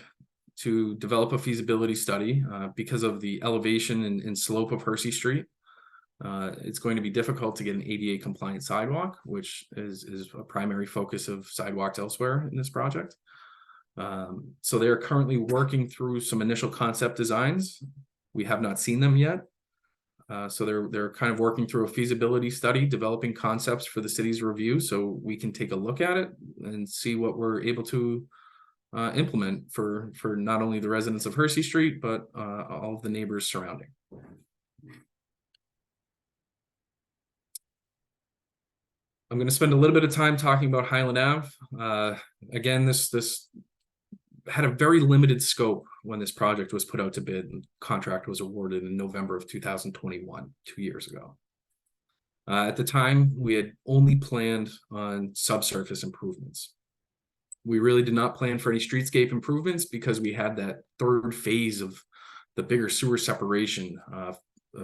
to develop a feasibility study because of the elevation and slope of Hersey Street. It's going to be difficult to get an ADA compliant sidewalk, which is a primary focus of sidewalks elsewhere in this project. So they're currently working through some initial concept designs. We have not seen them yet. So they're kind of working through a feasibility study, developing concepts for the city's review so we can take a look at it and see what we're able to implement for not only the residents of Hersey Street, but all of the neighbors surrounding. I'm going to spend a little bit of time talking about Highland Ave. Again, this had a very limited scope when this project was put out to bid and contract was awarded in November of 2021, 2 years ago. At the time, we had only planned on subsurface improvements. We really did not plan for any streetscape improvements because we had that third phase of the bigger sewer separation of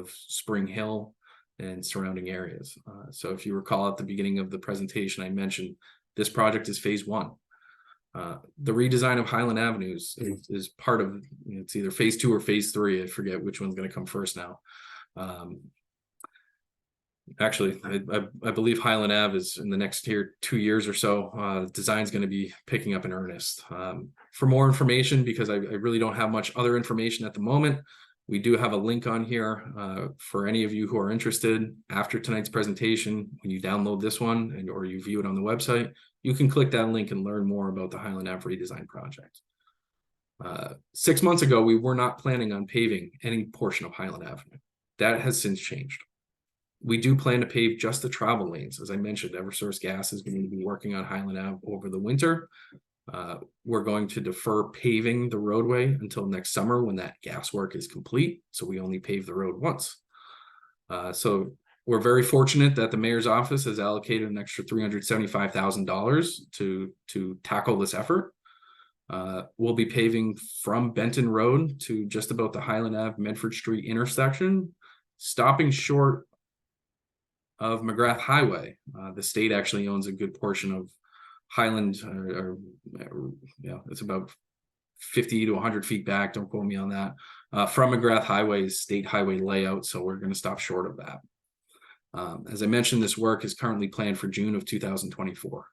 Spring Hill and surrounding areas. So if you recall at the beginning of the presentation, I mentioned this project is phase one. The redesign of Highland Avenue is part of, it's either phase 2 or phase 3. I forget which one's going to come first now. Actually, I believe Highland Ave is in the next 2 years or so. Design's going to be picking up in earnest. For more information, because I really don't have much other information at the moment, we do have a link on here for any of you who are interested. After tonight's presentation, when you download this one or you view it on the website, you can click that link and learn more about the Highland Ave redesign project. 6 months ago, we were not planning on paving any portion of Highland Avenue. That has since changed. We do plan to pave just the travel lanes. As I mentioned, Eversource Gas is going to be working on Highland Ave over the winter. We're going to defer paving the roadway until next summer when that gas work is complete. So we only pave the road once. So we're very fortunate that the mayor's office has allocated an extra $375,000 to tackle this effort. We'll be paving from Benton Road to just about the Highland Ave Medford Street intersection, stopping short of McGrath Highway. The state actually owns a good portion of Highland, it's about 50 to 100 feet back. Don't quote me on that. From McGrath Highway's state highway layout, so we're going to stop short of that. As I mentioned, this work is currently planned for June of 2024.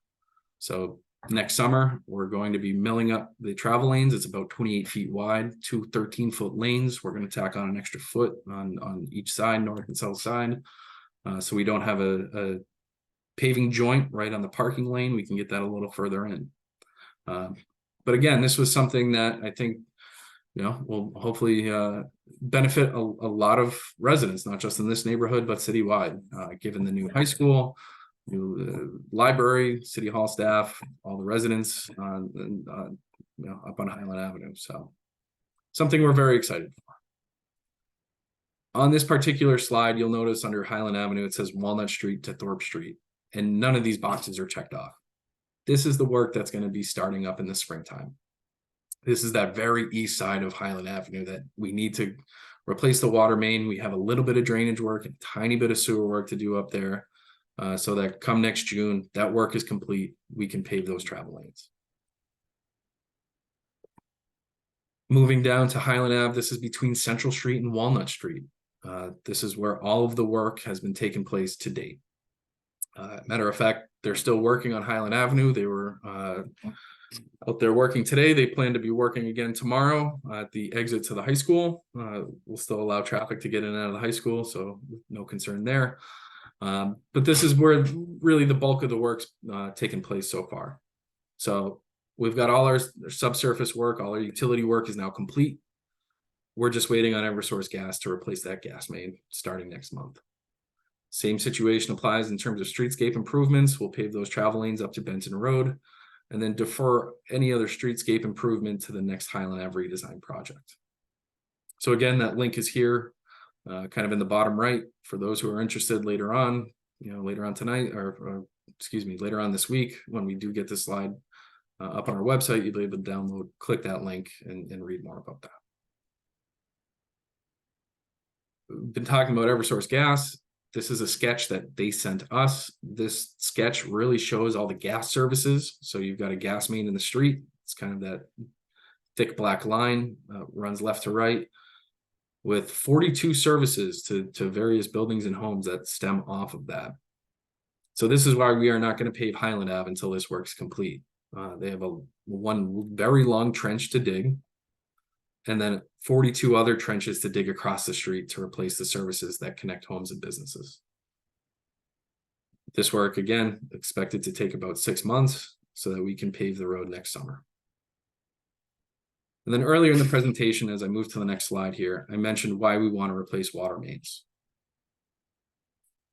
So next summer, we're going to be milling up the travel lanes. It's about 28 feet wide, 2 13-foot lanes. We're going to tack on an extra foot on each side, north and south side. So we don't have a paving joint right on the parking lane. We can get that a little further in. But again, this was something that I think, will hopefully benefit a lot of residents, not just in this neighborhood, but citywide, given the new high school, new library, city hall staff, all the residents up on Highland Avenue. So something we're very excited for. On this particular slide, you'll notice under Highland Avenue, it says Walnut Street to Thorpe Street, and none of these boxes are checked off. This is the work that's going to be starting up in the springtime. This is that very east side of Highland Avenue that we need to replace the water main. We have a little bit of drainage work and a tiny bit of sewer work to do up there, so that come next June, that work is complete. We can pave those travel lanes. Moving down to Highland Ave, this is between Central Street and Walnut Street. This is where all of the work has been taking place to date. Matter of fact, they're still working on Highland Avenue. They were out there working today. They plan to be working again tomorrow at the exit to the high school. We'll still allow traffic to get in and out of the high school, so no concern there. But this is where really the bulk of the work's taken place so far. So we've got all our subsurface work, all our utility work is now complete. We're just waiting on Eversource Gas to replace that gas main starting next month. Same situation applies in terms of streetscape improvements. We'll pave those travel lanes up to Benton Road and then defer any other streetscape improvement to the next Highland Ave redesign project. So again, that link is here, kind of in the bottom right for those who are interested later on, later on tonight, or excuse me, later on this week, when we do get this slide up on our website, you'll be able to download, click that link and read more about that. We've been talking about Eversource Gas. This is a sketch that they sent us. This sketch really shows all the gas services. So you've got a gas main in the street. It's kind of that thick black line, runs left to right, with 42 services to various buildings and homes that stem off of that. So this is why we are not going to pave Highland Ave until this work's complete. They have one very long trench to dig, and then 42 other trenches to dig across the street to replace the services that connect homes and businesses. This work, again, expected to take about 6 months so that we can pave the road next summer. And then earlier in the presentation, as I move to the next slide here, I mentioned why we want to replace water mains.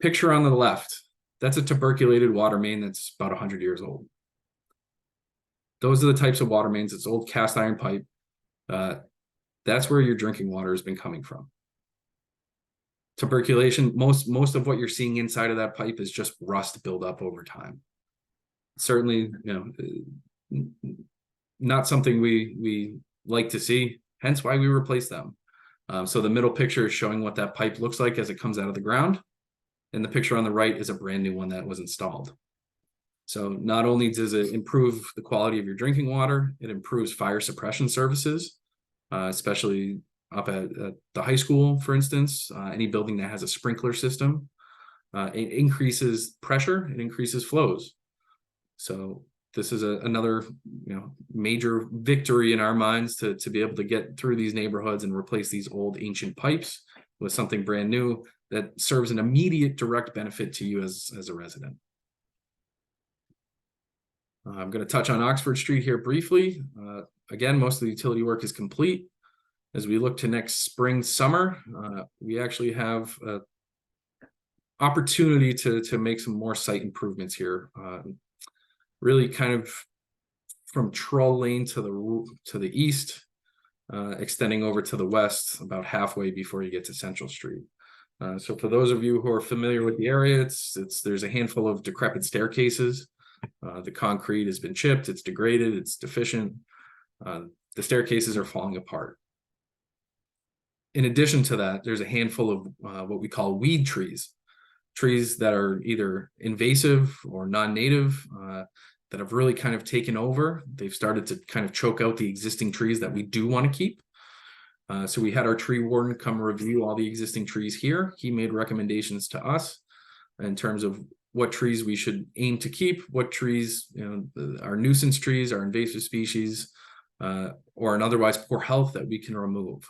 Picture on the left, that's a tuberculated water main that's about 100 years old. Those are the types of water mains. It's old cast iron pipe. That's where your drinking water has been coming from. Tuberculation, most of what you're seeing inside of that pipe is just rust build up over time. Certainly, not something we like to see, hence why we replace them. So the middle picture is showing what that pipe looks like as it comes out of the ground. And the picture on the right is a brand new one that was installed. So not only does it improve the quality of your drinking water, it improves fire suppression services, especially up at the high school, for instance, any building that has a sprinkler system. it increases pressure, it increases flows. So this is another, major victory in our minds to be able to get through these neighborhoods and replace these old ancient pipes with something brand new that serves an immediate direct benefit to you as a resident. I'm going to touch on Oxford Street here briefly. Again, most of the utility work is complete. As we look to next spring, summer, we actually have an opportunity to make some more site improvements here. Really kind of from Troll Lane to the east, extending over to the west about halfway before you get to Central Street. So for those of you who are familiar with the area, there's a handful of decrepit staircases. The concrete has been chipped, it's degraded, it's deficient. The staircases are falling apart. In addition to that, there's a handful of what we call weed trees that are either invasive or non-native, that have really kind of taken over. They've started to kind of choke out the existing trees that we do want to keep. So we had our tree warden come review all the existing trees here. He made recommendations to us in terms of what trees we should aim to keep, what trees, are nuisance trees, are invasive species, or an otherwise poor health that we can remove.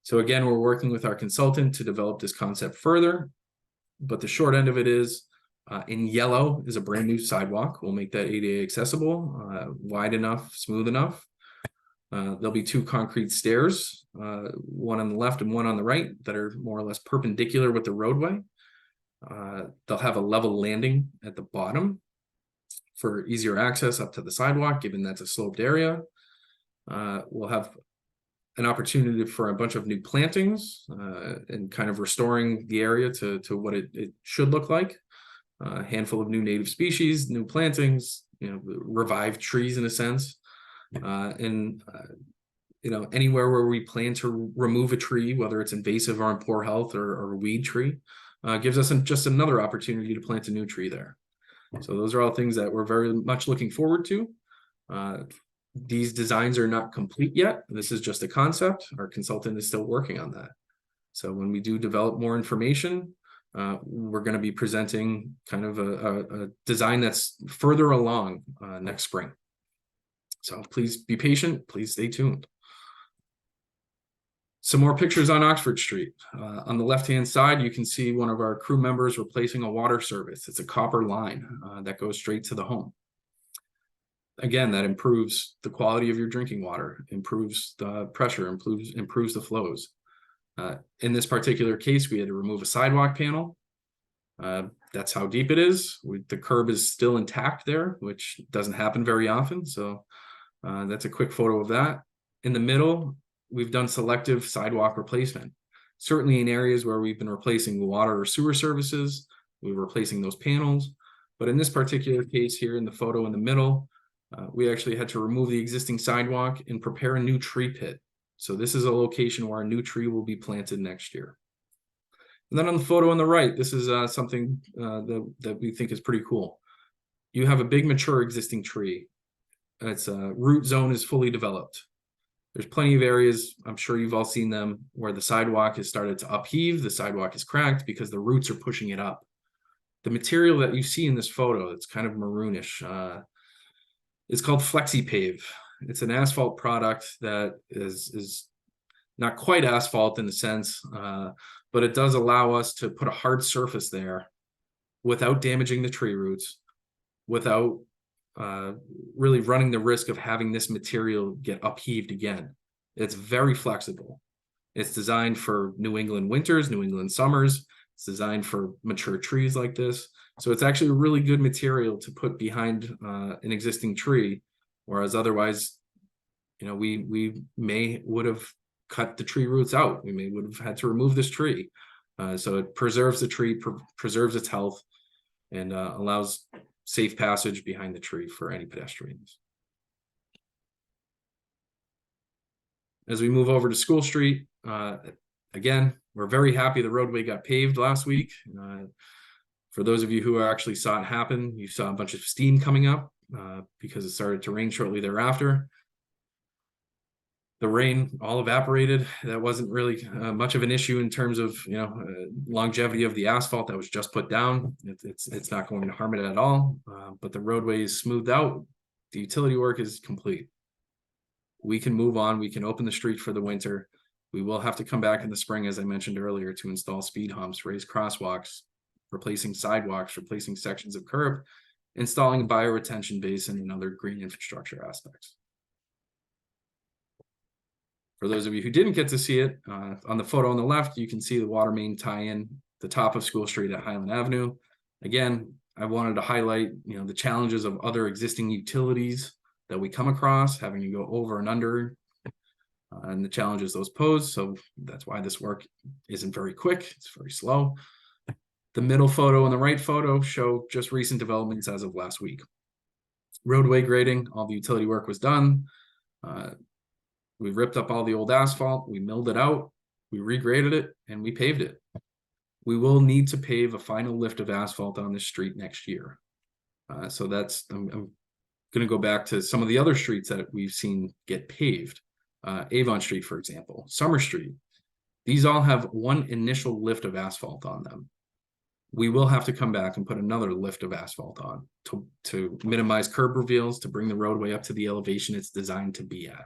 So again, we're working with our consultant to develop this concept further, but the short end of it is, in yellow is a brand new sidewalk. We'll make that ADA accessible, wide enough, smooth enough. There'll be 2 concrete stairs, one on the left and one on the right, that are more or less perpendicular with the roadway. They'll have a level landing at the bottom for easier access up to the sidewalk, given that's a sloped area. We'll have an opportunity for a bunch of new plantings, and kind of restoring the area to what it should look like. A handful of new native species, new plantings, revived trees in a sense. Anywhere where we plan to remove a tree, whether it's invasive or in poor health or a weed tree, gives us just another opportunity to plant a new tree there. So those are all things that we're very much looking forward to. These designs are not complete yet. This is just a concept. Our consultant is still working on that. So when we do develop more information, we're going to be presenting kind of a design that's further along next spring. So please be patient, please stay tuned. Some more pictures on Oxford Street. On the left-hand side, you can see one of our crew members replacing a water service. It's a copper line that goes straight to the home. Again, that improves the quality of your drinking water, improves the pressure, improves the flows. In this particular case, we had to remove a sidewalk panel. That's how deep it is. The curb is still intact there, which doesn't happen very often. So that's a quick photo of that. In the middle, we've done selective sidewalk replacement. Certainly in areas where we've been replacing water or sewer services, we're replacing those panels. But in this particular case here in the photo in the middle, we actually had to remove the existing sidewalk and prepare a new tree pit. So this is a location where a new tree will be planted next year. And then on the photo on the right, this is something that we think is pretty cool. You have a big mature existing tree. Its root zone is fully developed. There's plenty of areas, I'm sure you've all seen them, where the sidewalk has started to upheave, the sidewalk is cracked because the roots are pushing it up. The material that you see in this photo, it's kind of maroonish. It's called FlexiPave. It's an asphalt product that is not quite asphalt in the sense, but it does allow us to put a hard surface there without damaging the tree roots, without really running the risk of having this material get upheaved again. It's very flexible. It's designed for New England winters, New England summers. It's designed for mature trees like this. So it's actually a really good material to put behind an existing tree, whereas otherwise, we would have cut the tree roots out. We would have had to remove this tree. So it preserves the tree, preserves its health, and allows safe passage behind the tree for any pedestrians. As we move over to School Street, again, we're very happy the roadway got paved last week. For those of you who actually saw it happen, you saw a bunch of steam coming up because it started to rain shortly thereafter. The rain all evaporated. That wasn't really much of an issue in terms of, longevity of the asphalt that was just put down. It's not going to harm it at all. But the roadway is smoothed out. The utility work is complete. We can move on. We can open the street for the winter. We will have to come back in the spring, as I mentioned earlier, to install speed humps, raise crosswalks, replacing sidewalks, replacing sections of curb, installing a bioretention basin and other green infrastructure aspects. For those of you who didn't get to see it, on the photo on the left, you can see the water main tie-in, the top of School Street at Highland Avenue. Again, I wanted to highlight, the challenges of other existing utilities that we come across, having to go over and under, and the challenges those pose. So that's why this work isn't very quick. It's very slow. The middle photo and the right photo show just recent developments as of last week. Roadway grading, all the utility work was done. We ripped up all the old asphalt, we milled it out, we regraded it, and we paved it. We will need to pave a final lift of asphalt on this street next year. So that's, I'm going to go back to some of the other streets that we've seen get paved. Avon Street, for example, Summer Street. These all have one initial lift of asphalt on them. We will have to come back and put another lift of asphalt on to minimize curb reveals, to bring the roadway up to the elevation it's designed to be at.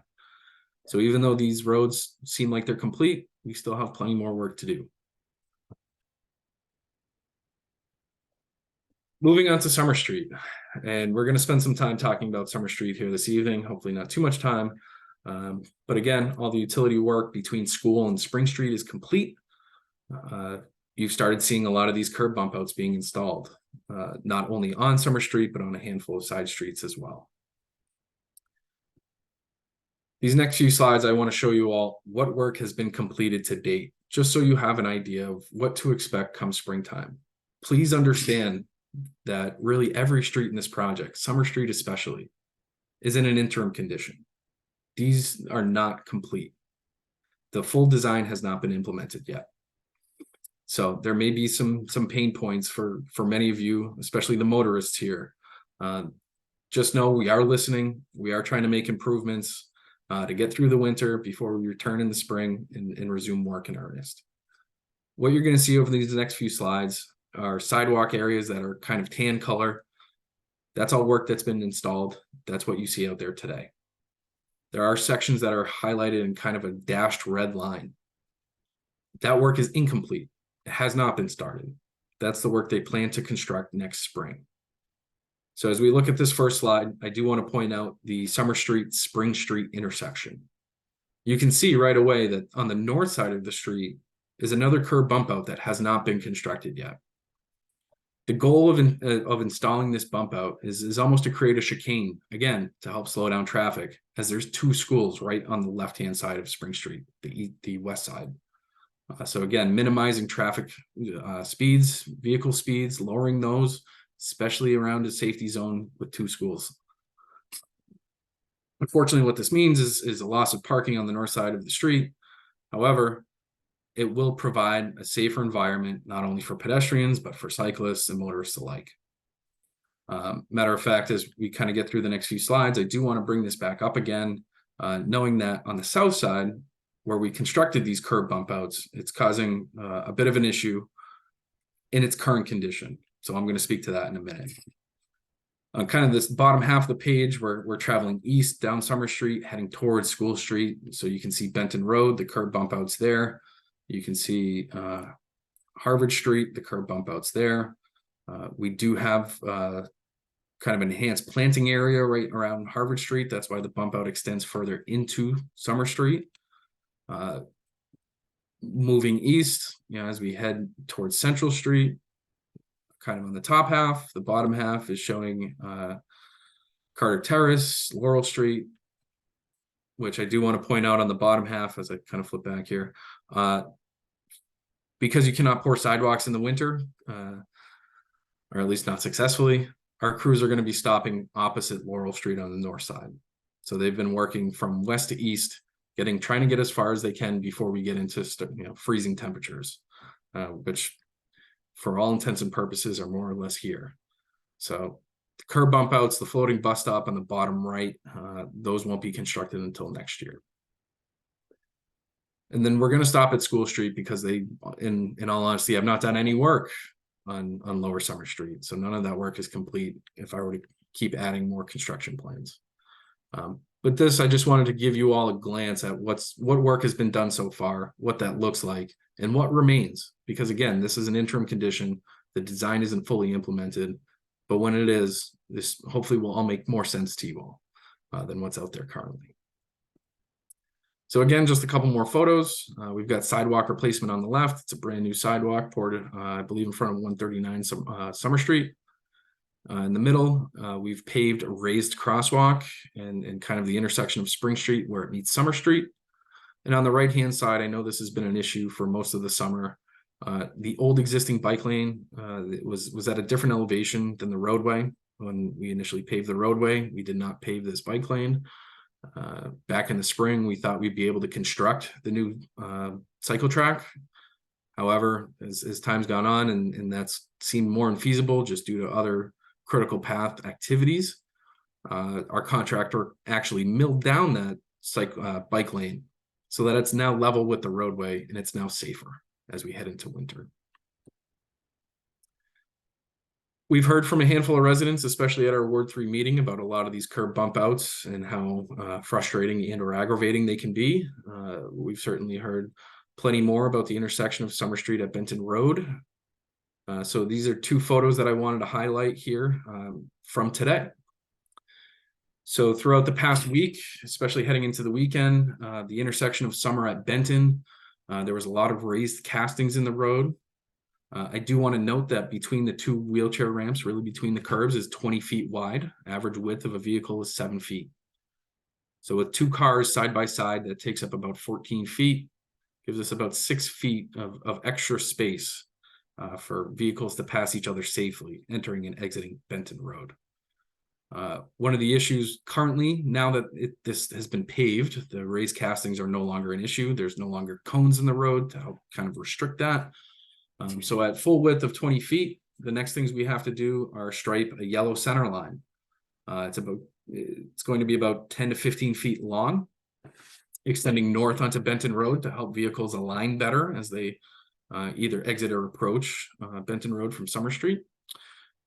So even though these roads seem like they're complete, we still have plenty more work to do. Moving on to Summer Street, and we're going to spend some time talking about Summer Street here this evening, hopefully not too much time. But again, all the utility work between School and Spring Street is complete. You've started seeing a lot of these curb bump outs being installed, not only on Summer Street, but on a handful of side streets as well. These next few slides, I want to show you all what work has been completed to date, just so you have an idea of what to expect come springtime. Please understand that really every street in this project, Summer Street especially, is in an interim condition. These are not complete. The full design has not been implemented yet. So there may be some pain points for many of you, especially the motorists here. Just know we are listening. We are trying to make improvements to get through the winter before we return in the spring and resume work in earnest. What you're going to see over these next few slides are sidewalk areas that are kind of tan color. That's all work that's been installed. That's what you see out there today. There are sections that are highlighted in kind of a dashed red line. That work is incomplete. It has not been started. That's the work they plan to construct next spring. So as we look at this first slide, I do want to point out the Summer Street, Spring Street intersection. You can see right away that on the north side of the street is another curb bump out that has not been constructed yet. The goal of installing this bump out is almost to create a chicane, again, to help slow down traffic, as there's two schools right on the left-hand side of Spring Street, the west side. So again, minimizing traffic speeds, vehicle speeds, lowering those, especially around a safety zone with two schools. Unfortunately, what this means is a loss of parking on the north side of the street. However, it will provide a safer environment, not only for pedestrians, but for cyclists and motorists alike. Matter of fact, as we kind of get through the next few slides, I do want to bring this back up again, knowing that on the south side, where we constructed these curb bump outs, it's causing a bit of an issue in its current condition. So I'm going to speak to that in a minute. On kind of this bottom half of the page, we're traveling east down Summer Street, heading towards School Street. So you can see Benton Road, the curb bump outs there. You can see Harvard Street, the curb bump outs there. We do have kind of an enhanced planting area right around Harvard Street. That's why the bump out extends further into Summer Street. Moving east, as we head towards Central Street, kind of on the top half, the bottom half is showing Carter Terrace, Laurel Street, which I do want to point out on the bottom half as I kind of flip back here. Because you cannot pour sidewalks in the winter, or at least not successfully, our crews are going to be stopping opposite Laurel Street on the north side. So they've been working from west to east, trying to get as far as they can before we get into freezing temperatures, which for all intents and purposes are more or less here. So the curb bump outs, the floating bus stop on the bottom right, those won't be constructed until next year. And then we're going to stop at School Street because they, in all honesty, have not done any work on Lower Summer Street. So none of that work is complete if I were to keep adding more construction plans. But this, I just wanted to give you all a glance at what work has been done so far, what that looks like, and what remains. Because again, this is an interim condition. The design isn't fully implemented, but when it is, this hopefully will all make more sense to you all than what's out there currently. So again, just a couple more photos. We've got sidewalk replacement on the left. It's a brand new sidewalk poured, I believe, in front of 139 Summer Street. In the middle, we've paved a raised crosswalk and kind of the intersection of Spring Street where it meets Summer Street. And on the right-hand side, I know this has been an issue for most of the summer. The old existing bike lane was at a different elevation than the roadway. When we initially paved the roadway, we did not pave this bike lane. Back in the spring, we thought we'd be able to construct the new cycle track. However, as time's gone on and that's seemed more infeasible just due to other critical path activities, our contractor actually milled down that bike lane so that it's now level with the roadway and it's now safer as we head into winter. We've heard from a handful of residents, especially at our Ward 3 meeting, about a lot of these curb bump outs and how frustrating and or aggravating they can be. We've certainly heard plenty more about the intersection of Summer Street at Benton Road. So these are two photos that I wanted to highlight here from today. So throughout the past week, especially heading into the weekend, the intersection of Summer at Benton, there was a lot of raised castings in the road. I do want to note that between the two wheelchair ramps, really between the curbs, is 20 feet wide. Average width of a vehicle is 7 feet. So with two cars side by side, that takes up about 14 feet, gives us about 6 feet of extra space for vehicles to pass each other safely, entering and exiting Benton Road. One of the issues currently, now that this has been paved, the raised castings are no longer an issue. There's no longer cones in the road to help kind of restrict that. So at full width of 20 feet, the next things we have to do are stripe a yellow center line. It's going to be about 10 to 15 feet long, extending north onto Benton Road to help vehicles align better as they either exit or approach Benton Road from Summer Street.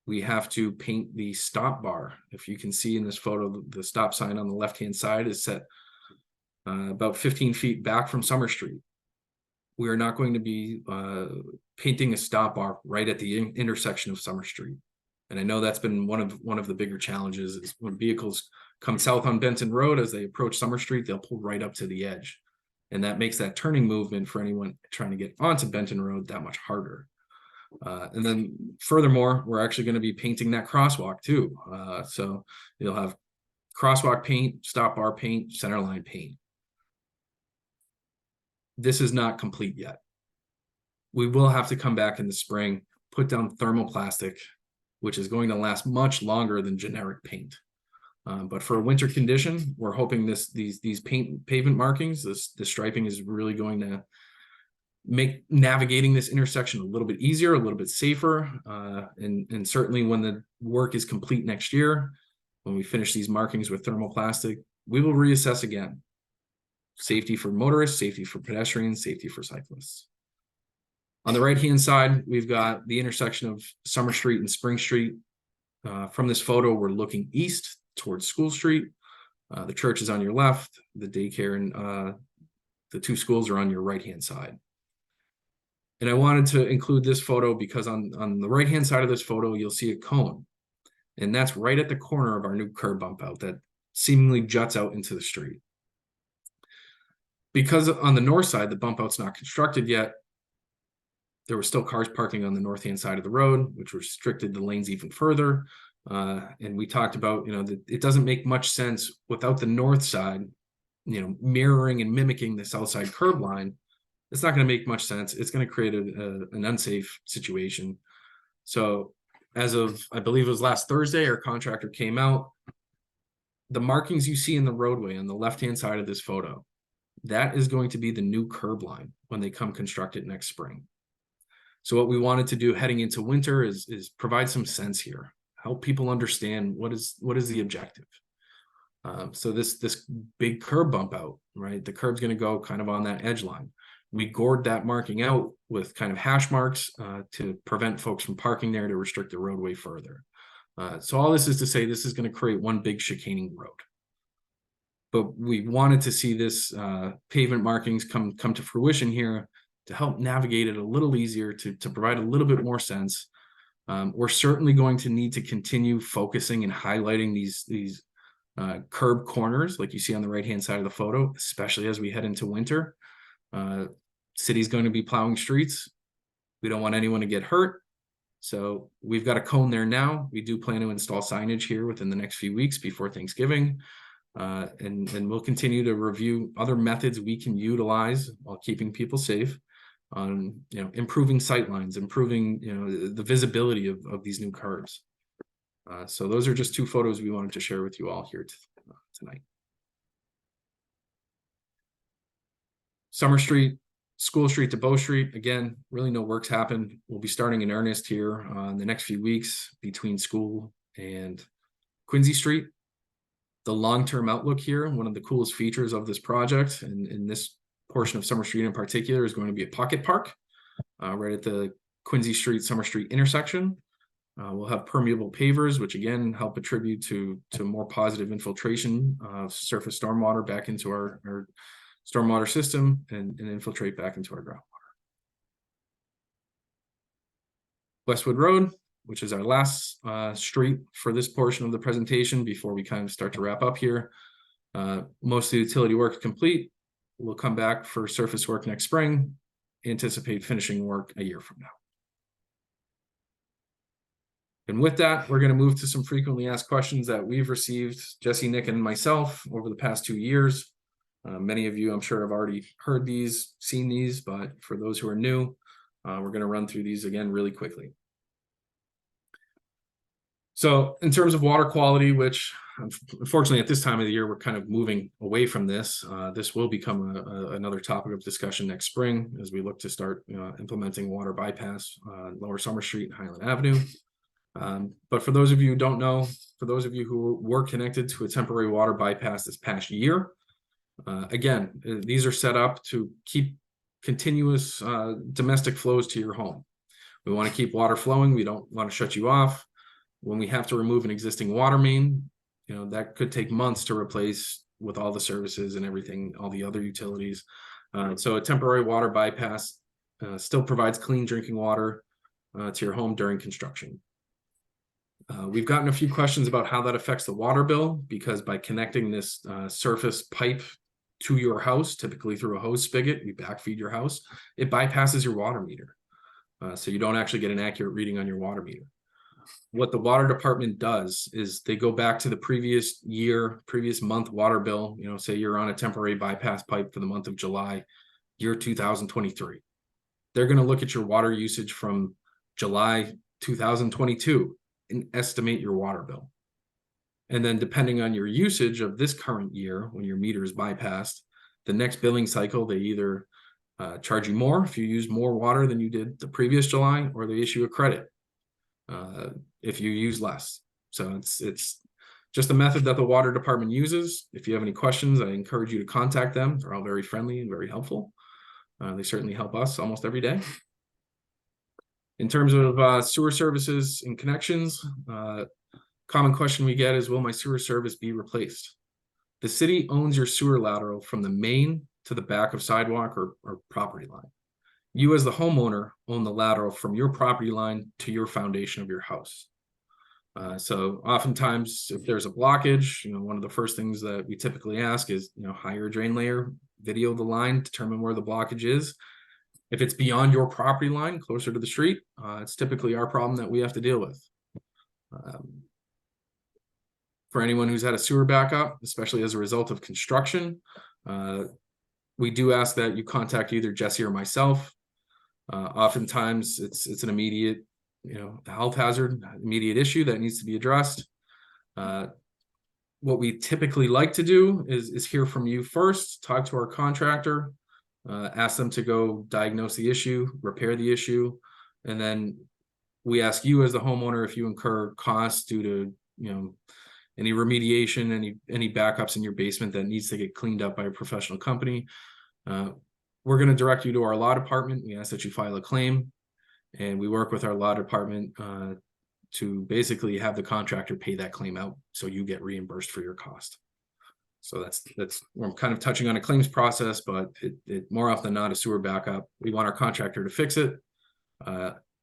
We have to paint the stop bar. If you can see in this photo, the stop sign on the left-hand side is set about 15 feet back from Summer Street. We are not going to be painting a stop bar right at the intersection of Summer Street. And I know that's been one of the bigger challenges is when vehicles come south on Benton Road, as they approach Summer Street, they'll pull right up to the edge. And that makes that turning movement for anyone trying to get onto Benton Road that much harder. And then furthermore, we're actually going to be painting that crosswalk too. So you'll have crosswalk paint, stop bar paint, center line paint. This is not complete yet. We will have to come back in the spring, put down thermoplastic, which is going to last much longer than generic paint. But for a winter condition, we're hoping these pavement markings, the striping is really going to make navigating this intersection a little bit easier, a little bit safer. And certainly when the work is complete next year, when we finish these markings with thermoplastic, we will reassess again. Safety for motorists, safety for pedestrians, safety for cyclists. On the right-hand side, we've got the intersection of Summer Street and Spring Street. From this photo, we're looking east towards School Street. The church is on your left, the daycare and the two schools are on your right-hand side. And I wanted to include this photo because on the right-hand side of this photo, you'll see a cone. And that's right at the corner of our new curb bump out that seemingly juts out into the street. Because on the north side, the bump out's not constructed yet, there were still cars parking on the north-hand side of the road, which restricted the lanes even further. And we talked about, that it doesn't make much sense without the north side, mirroring and mimicking the south side curb line. It's not going to make much sense. It's going to create an unsafe situation. So as of, I believe it was last Thursday, our contractor came out. The markings you see in the roadway on the left-hand side of this photo, that is going to be the new curb line when they come construct it next spring. So what we wanted to do heading into winter is provide some sense here, help people understand what is the objective. So this big curb bump out, right? The curb's going to go kind of on that edge line. We gored that marking out with kind of hash marks to prevent folks from parking there, to restrict the roadway further. So all this is to say, this is going to create one big chicaning road. But we wanted to see this pavement markings come to fruition here to help navigate it a little easier, to provide a little bit more sense. We're certainly going to need to continue focusing and highlighting these curb corners like you see on the right-hand side of the photo, especially as we head into winter. City's going to be plowing streets. We don't want anyone to get hurt. So we've got a cone there now. We do plan to install signage here within the next few weeks before Thanksgiving. And we'll continue to review other methods we can utilize while keeping people safe on, improving sight lines, improving, the visibility of these new curbs. So those are just two photos we wanted to share with you all here tonight. Summer Street, School Street to Bow Street, again, really no work's happened. We'll be starting in earnest here in the next few weeks between School and Quincy Street. The long-term outlook here, one of the coolest features of this project, and in this portion of Summer Street in particular, is going to be a pocket park right at the Quincy Street, Summer Street intersection. We'll have permeable pavers, which again help attribute to more positive infiltration of surface stormwater back into our stormwater system and infiltrate back into our groundwater. Westwood Road, which is our last street for this portion of the presentation before we kind of start to wrap up here. Most of the utility work is complete. We'll come back for surface work next spring. Anticipate finishing work a year from now. And with that, we're going to move to some frequently asked questions that we've received, Jesse, Nick, and myself, over the past 2 years. Many of you, I'm sure, have already heard these, seen these, but for those who are new, we're going to run through these again really quickly. So in terms of water quality, which unfortunately at this time of the year, we're kind of moving away from this. This will become another topic of discussion next spring as we look to start implementing water bypass on Lower Summer Street and Highland Avenue. But for those of you who don't know, for those of you who were connected to a temporary water bypass this past year, again, these are set up to keep continuous domestic flows to your home. We want to keep water flowing. We don't want to shut you off. When we have to remove an existing water main, that could take months to replace with all the services and everything, all the other utilities. So a temporary water bypass still provides clean drinking water to your home during construction. We've gotten a few questions about how that affects the water bill, because by connecting this surface pipe to your house, typically through a hose spigot, we backfeed your house, it bypasses your water meter. So you don't actually get an accurate reading on your water meter. What the water department does is they go back to the previous year, previous month water bill. Say you're on a temporary bypass pipe for the month of July, year 2023. They're going to look at your water usage from July 2022 and estimate your water bill. And then depending on your usage of this current year, when your meter is bypassed, the next billing cycle, they either charge you more if you use more water than you did the previous July, or they issue a credit if you use less. So it's just a method that the water department uses. If you have any questions, I encourage you to contact them. They're all very friendly and very helpful. They certainly help us almost every day. In terms of sewer services and connections, common question we get is, will my sewer service be replaced? The city owns your sewer lateral from the main to the back of sidewalk or property line. You as the homeowner own the lateral from your property line to your foundation of your house. So oftentimes if there's a blockage, one of the first things that we typically ask is, hire a drain layer, video the line, determine where the blockage is. If it's beyond your property line, closer to the street, it's typically our problem that we have to deal with. For anyone who's had a sewer backup, especially as a result of construction, we do ask that you contact either Jesse or myself. Oftentimes it's an immediate, health hazard, immediate issue that needs to be addressed. What we typically like to do is hear from you first, talk to our contractor, ask them to go diagnose the issue, repair the issue, and then we ask you as the homeowner if you incur costs due to, any remediation, any backups in your basement that needs to get cleaned up by a professional company. we're going to direct you to our law department. We ask that you file a claim, and we work with our law department to basically have the contractor pay that claim out, so you get reimbursed for your cost. So that's we're kind of touching on a claims process, but it more often than not, a sewer backup. We want our contractor to fix it.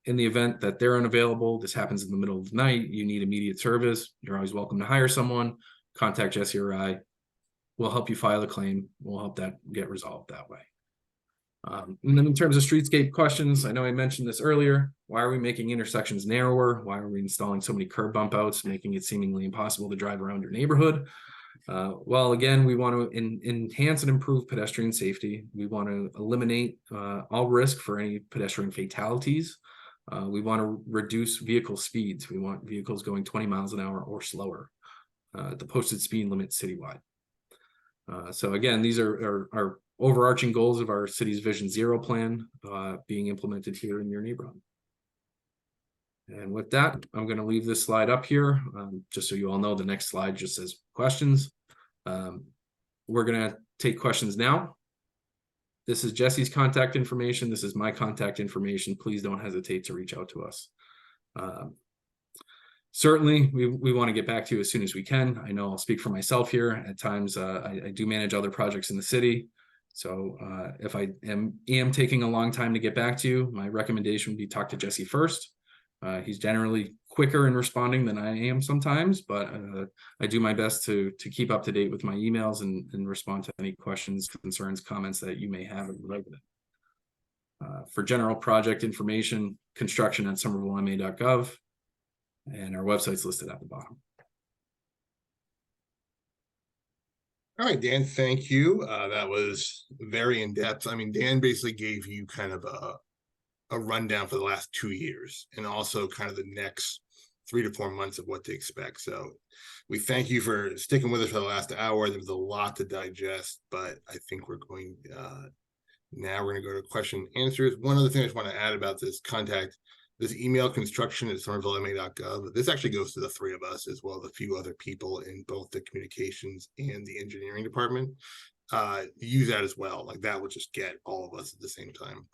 In the event that they're unavailable, this happens in the middle of the night, you need immediate service, you're always welcome to hire someone. Contact Jesse or I. We'll help you file a claim. We'll help that get resolved that way. And then in terms of streetscape questions, I know I mentioned this earlier. Why are we making intersections narrower? Why are we installing so many curb bump outs, making it seemingly impossible to drive around your neighborhood? Well, again, we want to enhance and improve pedestrian safety. We want to eliminate all risk for any pedestrian fatalities. We want to reduce vehicle speeds. We want vehicles going 20 miles an hour or slower. The posted speed limit citywide. So again, these are our overarching goals of our city's Vision Zero plan being implemented here in your neighborhood. And with that, I'm going to leave this slide up here, just so you all know. The next slide just says questions. We're going to take questions now. This is Jesse's contact information. This is my contact information. Please don't hesitate to reach out to us. Certainly, we want to get back to you as soon as we can. I know I'll speak for myself here. At times, I do manage other projects in the city. So if I am taking a long time to get back to you, my recommendation would be talk to Jesse first. He's generally quicker in responding than I am sometimes, but I do my best to keep up to date with my emails and respond to any questions, concerns, comments that you may have related. For general project information, construction@somervillema.gov, and our website's listed at the bottom. All right, Dan, thank you. That was very in-depth. I mean, Dan basically gave you kind of a rundown for the last 2 years and also kind of the next 3 to 4 months of what to expect. So we thank you for sticking with us for the last hour. There was a lot to digest, but I think we're going now we're going to go to question and answers. One other thing I just want to add about this this email, construction@somervillema.gov. This actually goes to the 3 of us, as well as a few other people in both the communications and the engineering department. Use that as well. Like, that would just get all of us at the same time.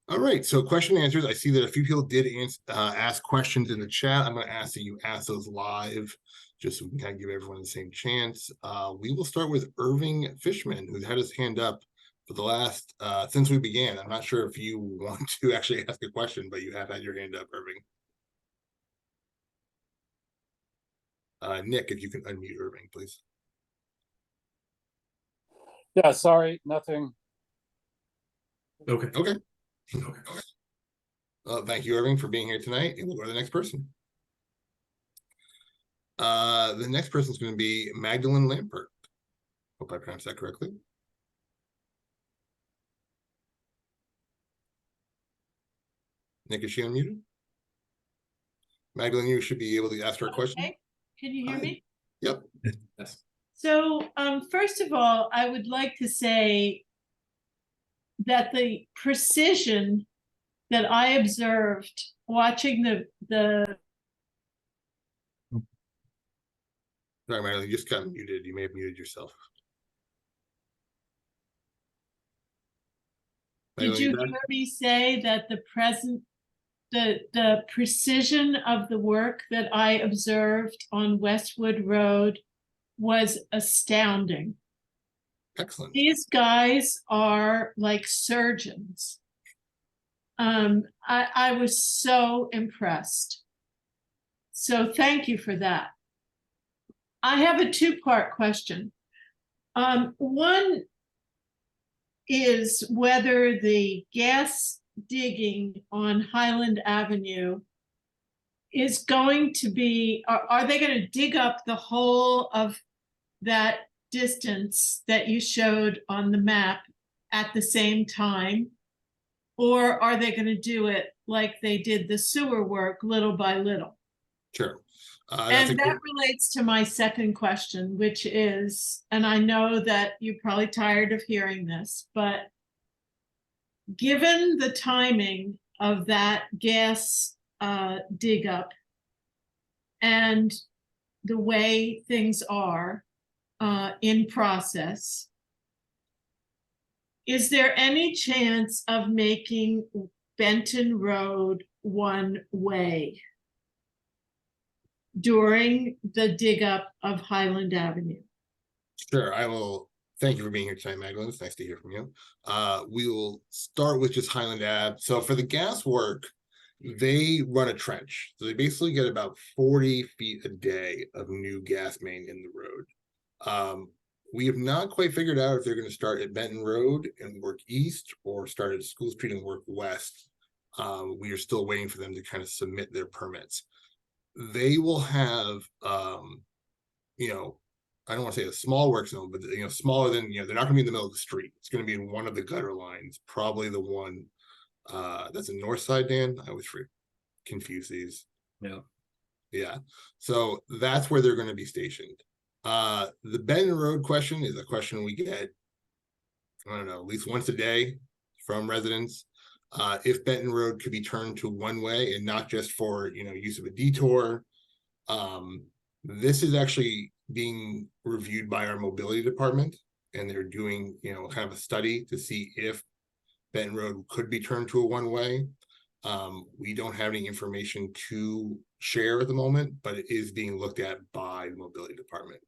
All right, so question and answers. I see that a few people did ask questions in the chat. I'm going to ask that you ask those live, just so we can kind of give everyone the same chance. We will start with Irving Fishman, who's had his hand up for the last since we began. I'm not sure if you want to actually ask a question, but you have had your hand up, Irving. Nick, if you can unmute Irving, please. Yeah, sorry, nothing. Okay. Okay. Thank you, Irving, for being here tonight, and we'll go to the next person. The next person is going to be Magdalene Lampert. Hope I pronounced that correctly. Nick, is she unmuted? Magdalene, you should be able to ask her a question. Okay. Can you hear me? Yep. Yes. So, first of all, I would like to say that the precision that I observed watching the Sorry, Magdalene, you just got muted. You may have muted yourself. did you hear me say that the precision of the work that I observed on Westwood Road was astounding. Excellent. These guys are like surgeons. I was so impressed. So thank you for that. I have a 2-part question. One is whether the gas digging on Highland Avenue is going to be, are they going to dig up the whole of that distance that you showed on the map at the same time? Or are they going to do it like they did the sewer work, little by little? Sure. And that relates to my second question, which is, and I know that you're probably tired of hearing this, but given the timing of that gas dig up and the way things are in process, is there any chance of making Benton Road one way during the dig up of Highland Avenue? Sure, I will. Thank you for being here tonight, Magdalene. It's nice to hear from you. We will start with just Highland Ave. So for the gas work, they run a trench. So they basically get about 40 feet a day of new gas main in the road. We have not quite figured out if they're going to start at Benton Road and work east or start at School Street and work west. We are still waiting for them to kind of submit their permits. They will have, you know, I don't want to say a small work zone, but you know, smaller than, you know, they're not going to be in the middle of the street. It's going to be in one of the gutter lines, probably the one that's the north side, Dan. I always confuse these. Yeah. So that's where they're going to be stationed. The Benton Road question is a question we get, I don't know, at least once a day from residents. If Benton Road could be turned to one way and not just for, you know, use of a detour. This is actually being reviewed by our mobility department, and they're doing, you know, kind of a study to see if Benton Road could be turned to a one-way. We don't have any information to share at the moment, but it is being looked at by the mobility department.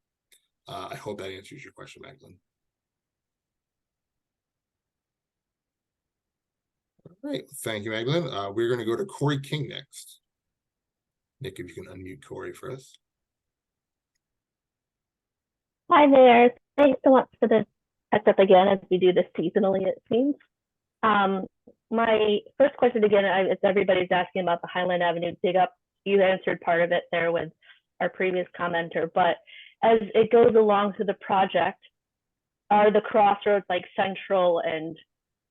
I hope that answers your question, Magdalene. All right, thank you, Magdalene. We're going to go to Corey King next. Nick, if you can unmute Corey for us. Hi there. Thanks so much for the heads up again as we do this seasonally, it seems. My first question again, as everybody's asking about the Highland Avenue dig up, you answered part of it there with our previous commenter, but as it goes along to the project, are the crossroads like Central and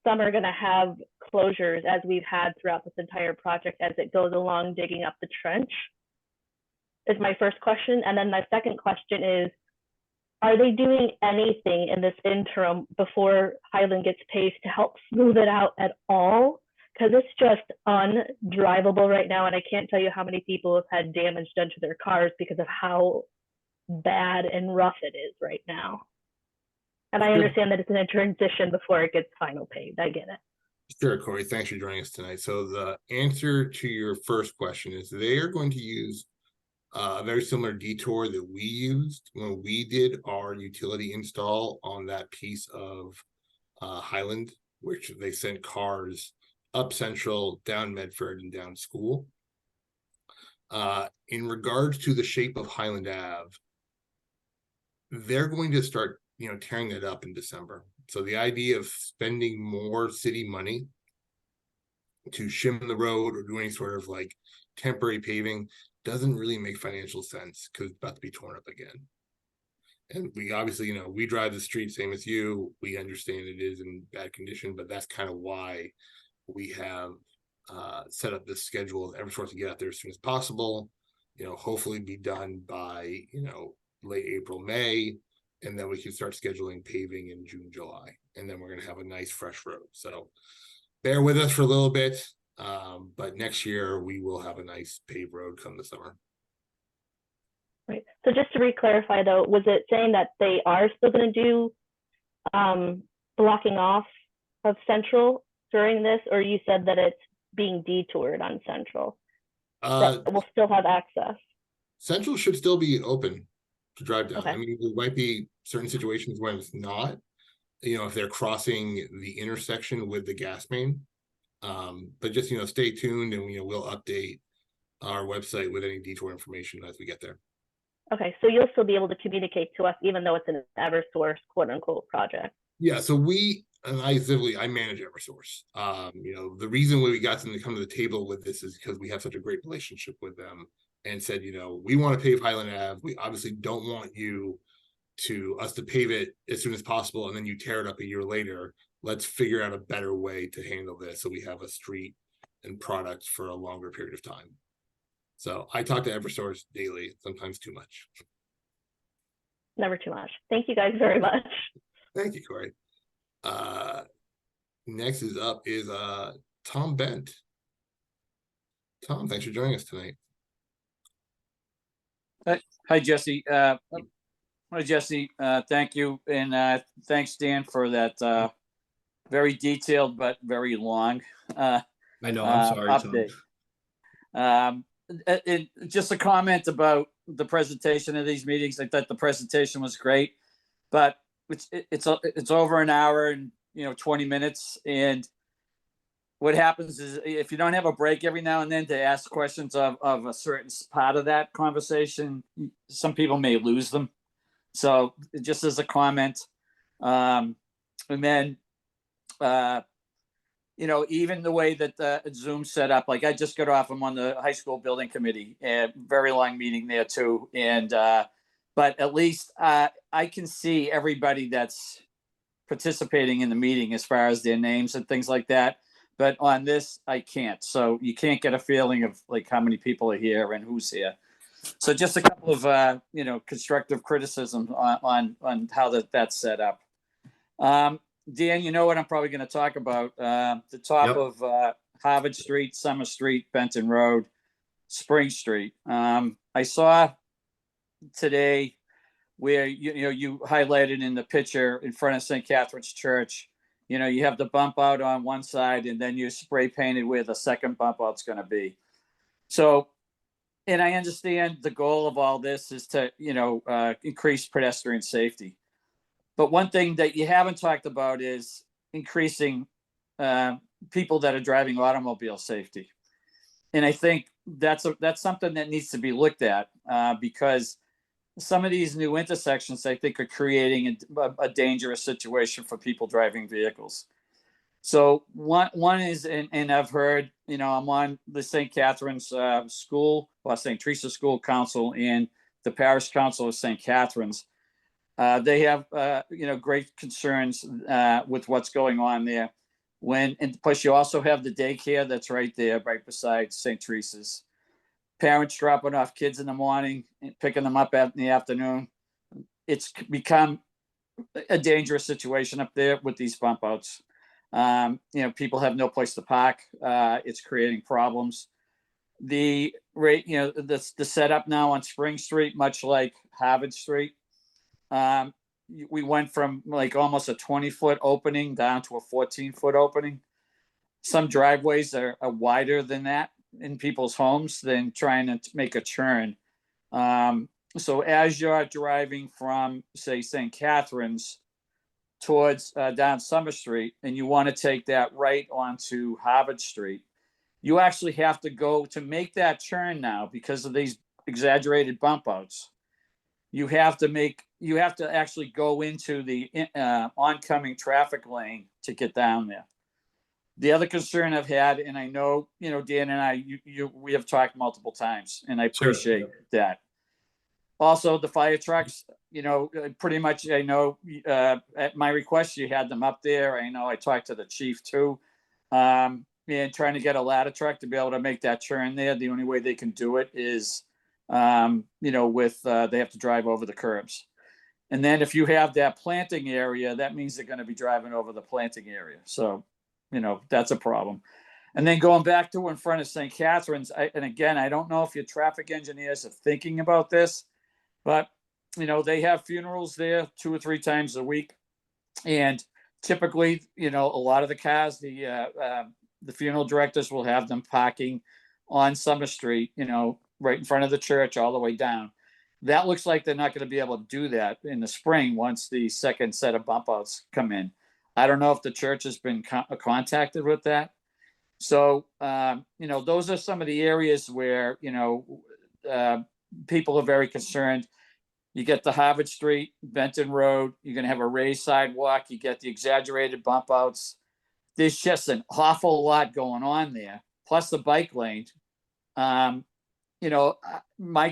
some are going to have closures as we've had throughout this entire project as it goes along digging up the trench? Is my first question. And then my second question is, are they doing anything in this interim before Highland gets paved to help smooth it out at all? Because it's just undrivable right now. And I can't tell you how many people have had damage done to their cars because of how bad and rough it is right now. And I understand that it's in a transition before it gets final paved. I get it. Sure, Corey, thanks for joining us tonight. So the answer to your first question is they are going to use a very similar detour that we used when we did our utility install on that piece of Highland, which they sent cars up Central, down Medford, and down School. In regards to the shape of Highland Ave, they're going to start, you know, tearing that up in December. So the idea of spending more city money to shim the road or do any sort of like temporary paving doesn't really make financial sense because it's about to be torn up again. And we obviously, you know, we drive the street same as you. We understand it is in bad condition, but that's kind of why we have set up this schedule of Eversource to get out there as soon as possible. You know, hopefully be done by, you know, late April, May, and then we can start scheduling paving in June, July, and then we're going to have a nice fresh road. So bear with us for a little bit, but next year we will have a nice paved road come the summer. Right. So just to re-clarify though, was it saying that they are still going to do blocking off of Central during this, or you said that it's being detoured on Central? That we'll still have access. Central should still be open to drive down. Okay. I mean, there might be certain situations when it's not, you know, if they're crossing the intersection with the gas main. But just, you know, stay tuned and, you know, we'll update our website with any detour information as we get there. Okay, so you'll still be able to communicate to us even though it's an Eversource quote unquote project. Yeah, so I manage Eversource. You know, the reason why we got them to come to the table with this is because we have such a great relationship with them and said, you know, we want to pave Highland Ave. We obviously don't want us to pave it as soon as possible and then you tear it up a year later. Let's figure out a better way to handle this so we have a street and product for a longer period of time. So I talk to Eversource daily, sometimes too much. Never too much. Thank you guys very much. Thank you, Corey. Next is Tom Bent. Tom, thanks for joining us tonight. Hi, Jesse. Hi, Jesse. Thank you. And thanks, Dan, for that very detailed but very long I know, I'm sorry, Tom. update. Just a comment about the presentation of these meetings. I thought the presentation was great, but it's over an hour and 20 minutes, and what happens is if you don't have a break every now and then to ask questions of a certain part of that conversation, some people may lose them. So just as a comment, and then even the way that the Zoom set up, like I just got off, I'm on the high school building committee, and very long meeting there too. And, but at least I can see everybody that's participating in the meeting as far as their names and things like that. But on this, I can't. So you can't get a feeling of like how many people are here and who's here. So just a couple of, constructive criticism on how that's set up. Dan, you know what I'm probably going to talk about, the top Yep. of Harvard Street, Summer Street, Benton Road, Spring Street. I saw today where you highlighted in the picture in front of St. Catherine's Church, you have the bump out on one side and then you spray painted where the second bump out's going to be. So, and I understand the goal of all this is to, increase pedestrian safety. But one thing that you haven't talked about is increasing people that are driving automobile safety. And I think that's something that needs to be looked at because some of these new intersections, I think, are creating a dangerous situation for people driving vehicles. So one is, and I've heard, I'm on the St. Catherine's School, or St. Teresa School Council, and the Parish Council of St. Catherine's. They have, great concerns with what's going on there. And plus you also have the daycare that's right there, right beside St. Teresa's. Parents dropping off kids in the morning and picking them up in the afternoon. It's become a dangerous situation up there with these bump outs. People have no place to park. It's creating problems. The rate, the setup now on Spring Street, much like Harvard Street, we went from like almost a 20-foot opening down to a 14-foot opening. Some driveways are wider than that in people's homes than trying to make a turn. So as you're driving from, say, St. Catherine's towards down Summer Street, and you want to take that right onto Harvard Street, you actually have to go to make that turn now because of these exaggerated bump outs. You have to actually go into the oncoming traffic lane to get down there. The other concern I've had, and I know, Dan and I, we have talked multiple times, and I appreciate that. Also, the fire trucks, pretty much, I know at my request, you had them up there. I know I talked to the chief too, and trying to get a ladder truck to be able to make that turn there. The only way they can do it is, they have to drive over the curbs. And then if you have that planting area, that means they're going to be driving over the planting area. So, that's a problem. And then going back to in front of St. Catherine's, and again, I don't know if your traffic engineers are thinking about this, but, they have funerals there 2 or 3 times a week. And typically, a lot of the cars, the funeral directors will have them parking on Summer Street, right in front of the church all the way down. That looks like they're not going to be able to do that in the spring once the second set of bump outs come in. I don't know if the church has been contacted with that. So, those are some of the areas where, people are very concerned. You get the Harvard Street, Benton Road, you're going to have a raised sidewalk, you get the exaggerated bump outs. There's just an awful lot going on there, plus the bike lane. My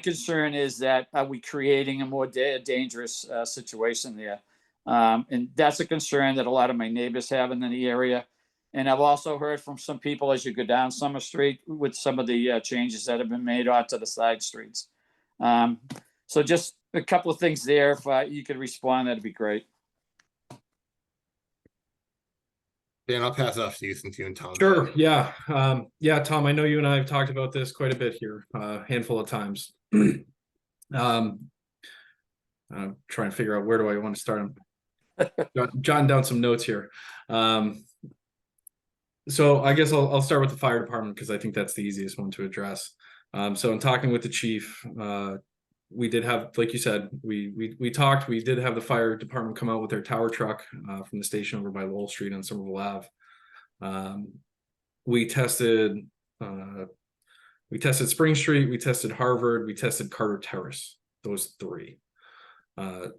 concern is that are we creating a more dangerous situation there? And that's a concern that a lot of my neighbors have in the area. And I've also heard from some people as you go down Summer Street with some of the changes that have been made onto the side streets. So just a couple of things there. If you could respond, that'd be great. Dan, I'll pass it off to you since you and Tom. Sure. Yeah. Tom, I know you and I have talked about this quite a bit here, a handful of times. I'm trying to figure out where do I want to start. Jotting down some notes here. So I guess I'll start with the fire department because I think that's the easiest one to address. So in talking with the chief, we did have, like you said, we talked. We did have the fire department come out with their tower truck from the station over by Lowell Street on Somerville Ave. We tested Spring Street, we tested Harvard, we tested Carter Terrace. Those three.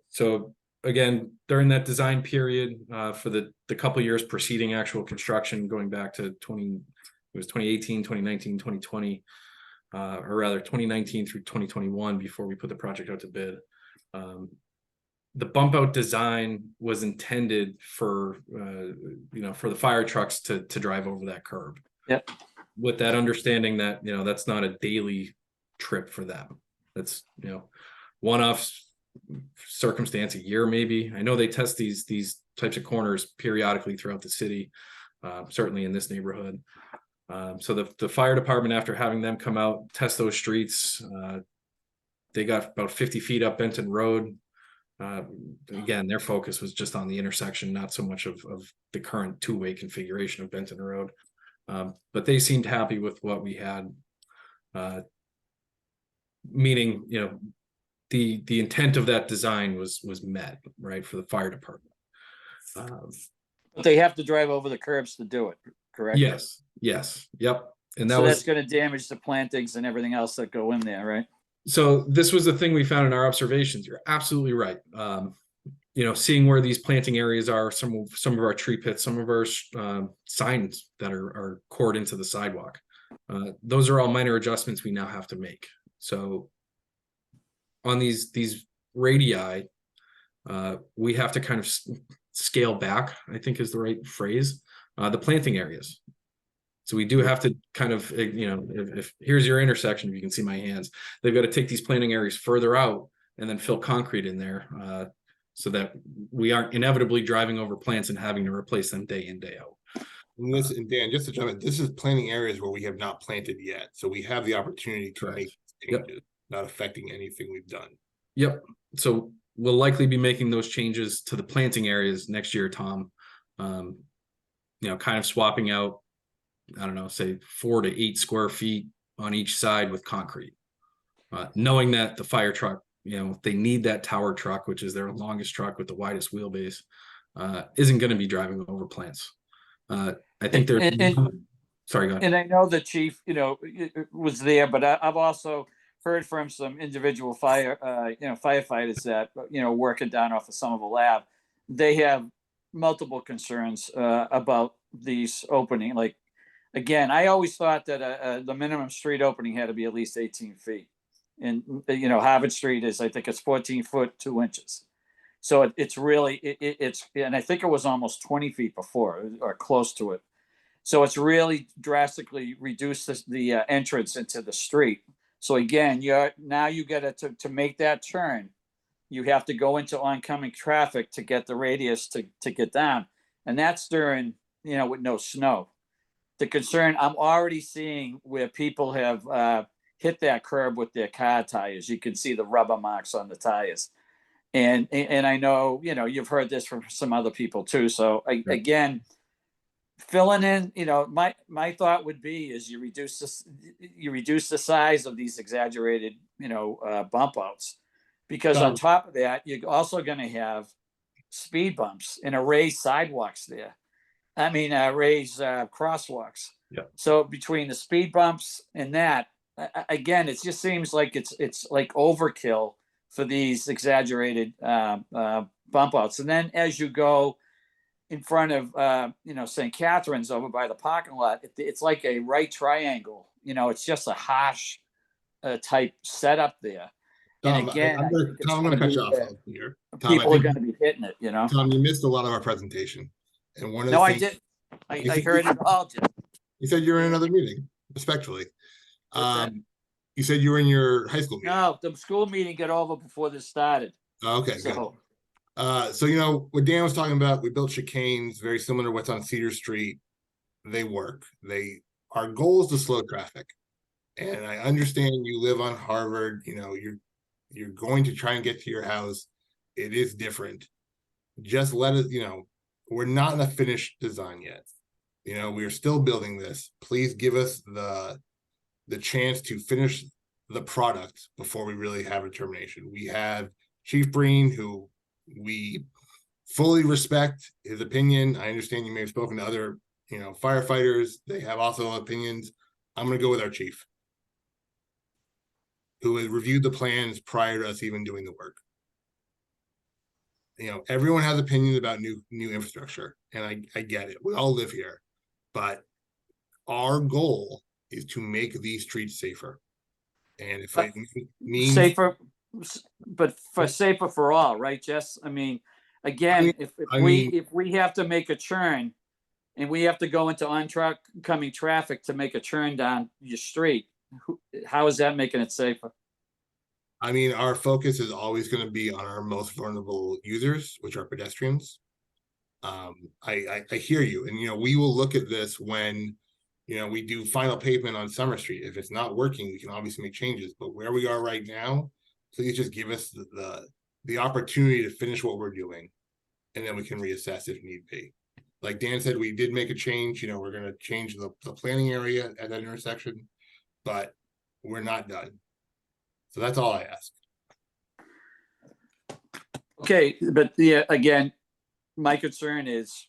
So again, during that design period, for the couple years preceding actual construction, going back to 2018, 2019, 2020, or rather 2019 through 2021 before we put the project out to bid. The bump out design was intended for, for the fire trucks to drive over that curb. Yep. With that understanding that, that's not a daily trip for them. That's, one-off circumstance a year, maybe. I know they test these types of corners periodically throughout the city, certainly in this neighborhood. So the fire department, after having them come out, test those streets, they got about 50 feet up Benton Road. Again, their focus was just on the intersection, not so much of the current two-way configuration of Benton Road. But they seemed happy with what we had, meaning, the intent of that design was met, right, for the fire department. But they have to drive over the curbs to do it, correct? Yes, yep. And that So was, that's gonna damage the plantings and everything else that go in there, right? so this was the thing we found in our observations. You're absolutely right. Seeing where these planting areas are, some of our tree pits, some of our signs that are cored into the sidewalk. Those are all minor adjustments we now have to make. So on these radii, we have to kind of scale back, I think is the right phrase, the planting areas. So we do have to kind of, if here's your intersection, if you can see my hands, they've got to take these planting areas further out and then fill concrete in there, so that we aren't inevitably driving over plants and having to replace them day in, day out. And Dan, just to jump in, this is planting areas where we have not planted yet. So we have the opportunity to Correct. make changes, not affecting anything we've done. Yep. So we'll likely be making those changes to the planting areas next year, Tom. Kind of swapping out, I don't know, say 4 to 8 square feet on each side with concrete. Knowing that the fire truck, they need that tower truck, which is their longest truck with the widest wheelbase, isn't going to be driving over plants. I think they're. Sorry, go ahead. And I know the chief, was there, but I've also heard from some individual firefighters that, working down off of Somerville Ave, they have multiple concerns about these opening. Like, again, I always thought that the minimum street opening had to be at least 18 feet. And, Harvard Street is, I think it's 14 foot, 2 inches. So it's really, it's, and I think it was almost 20 feet before or close to it. So it's really drastically reduced the entrance into the street. So again, now you get to make that turn, you have to go into oncoming traffic to get the radius to get down. And that's during, with no snow. The concern I'm already seeing where people have hit that curb with their car tires. You can see the rubber marks on the tires. And I know, you've heard this from some other people too. So again, filling in, my thought would be is you reduce the size of these exaggerated, bump outs, because on top of that, you're also going to have speed bumps and raised sidewalks there. I mean, raised crosswalks. Yeah. So between the speed bumps and that, again, it just seems like it's like overkill for these exaggerated bump outs. And then as you go in front of, St. Catherine's over by the parking lot, it's like a right triangle. It's just a harsh type setup there. Tom, And again, I'm going to cut you off here. Tom, people are going to be hitting it, Tom, you missed a lot of our presentation. And one of the No, I things, did. I heard it all, Jim. you said you were in another meeting, respectfully. What's that? You said you were in your high school meeting. No, the school meeting got over before this started. Okay, good. So So what Dan was talking about, we built chicanes very similar to what's on Cedar Street. They work. Our goal is to slow traffic. And I understand you live on Harvard, you're going to try and get to your house. It is different. just let it, we're not in a finished design yet. We are still building this. Please give us the chance to finish the product before we really have a determination. We have Chief Breen, who we fully respect his opinion. I understand you may have spoken to other, firefighters. They have also opinions. I'm going to go with our chief, who has reviewed the plans prior to us even doing the work. Everyone has opinions about new infrastructure, and I get it. We all live here, but our goal is to make these streets safer. And if it means Safer, but safer for all, right, Jess? I mean, again, if we have to make a turn and we have to go into oncoming traffic to make a turn down your street, how is that making it safer? I mean, our focus is always going to be on our most vulnerable users, which are pedestrians. I hear you, and we will look at this when we do final pavement on Summer Street. If it's not working, we can obviously make changes. But where we are right now, please just give us the opportunity to finish what we're doing, and then we can reassess if need be. Like Dan said, we did make a change. We're going to change the planning area at that intersection, but we're not done. So that's all I ask. Okay, but again, my concern is,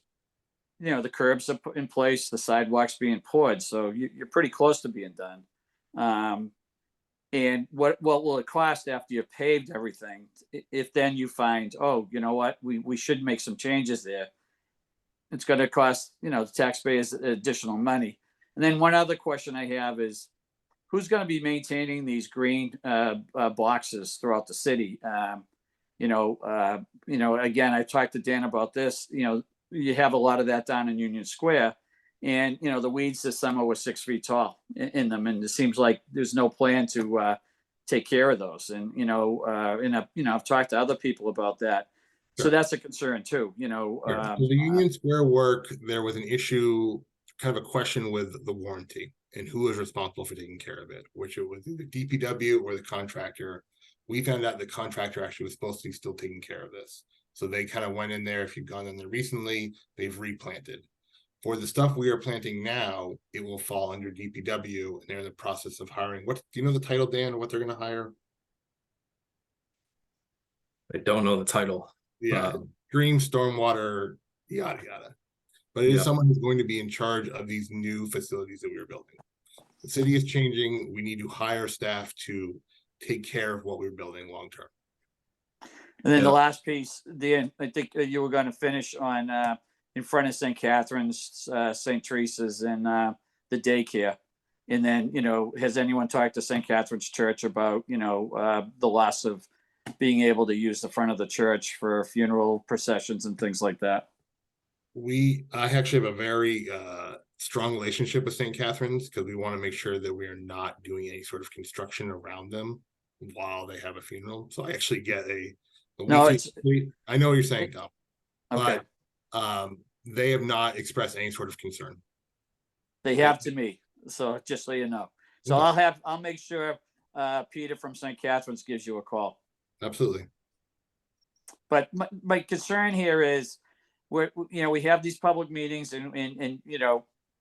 the curbs are put in place, the sidewalks being poured, so you're pretty close to being done. And what will it cost after you've paved everything? If then you find, oh, you know what, we should make some changes there. It's going to cost, the taxpayers additional money. And then one other question I have is, who's going to be maintaining these green boxes throughout the city? Again, I talked to Dan about this. You have a lot of that down in Union Square, and the weeds this summer were 6 feet tall in them, and it seems like there's no plan to take care of those. And I've talked to other people about that, so that's a concern too. The Union Square work, there was an issue, kind of a question with the warranty and who was responsible for taking care of it, which it was the DPW or the contractor. We found out the contractor actually was supposed to be still taking care of this. So they kind of went in there. If you've gone in there recently, they've replanted. For the stuff we are planting now, it will fall under DPW, and they're in the process of hiring. Do you know the title, Dan, of what they're going to hire? I don't know the title. Yeah, Green Stormwater, yada yada. But it is someone who's going to be in charge of these new facilities that we are building. The city is changing. We need to hire staff to take care of what we're building long term. And then the last piece, Dan, I think you were going to finish on in front of St. Catherine's, St. Teresa's, and the daycare. And then, has anyone talked to St. Catherine's Church about, the loss of being able to use the front of the church for funeral processions and things like that? I actually have a very strong relationship with St. Catherine's, because we want to make sure that we are not doing any sort of construction around them while they have a funeral. So I actually get I know what you're saying, Tom. Okay. But they have not expressed any sort of concern. They have to me. So just so you know. So I'll make sure Peter from St. Catherine's gives you a call. Absolutely. But my concern here is we have these public meetings and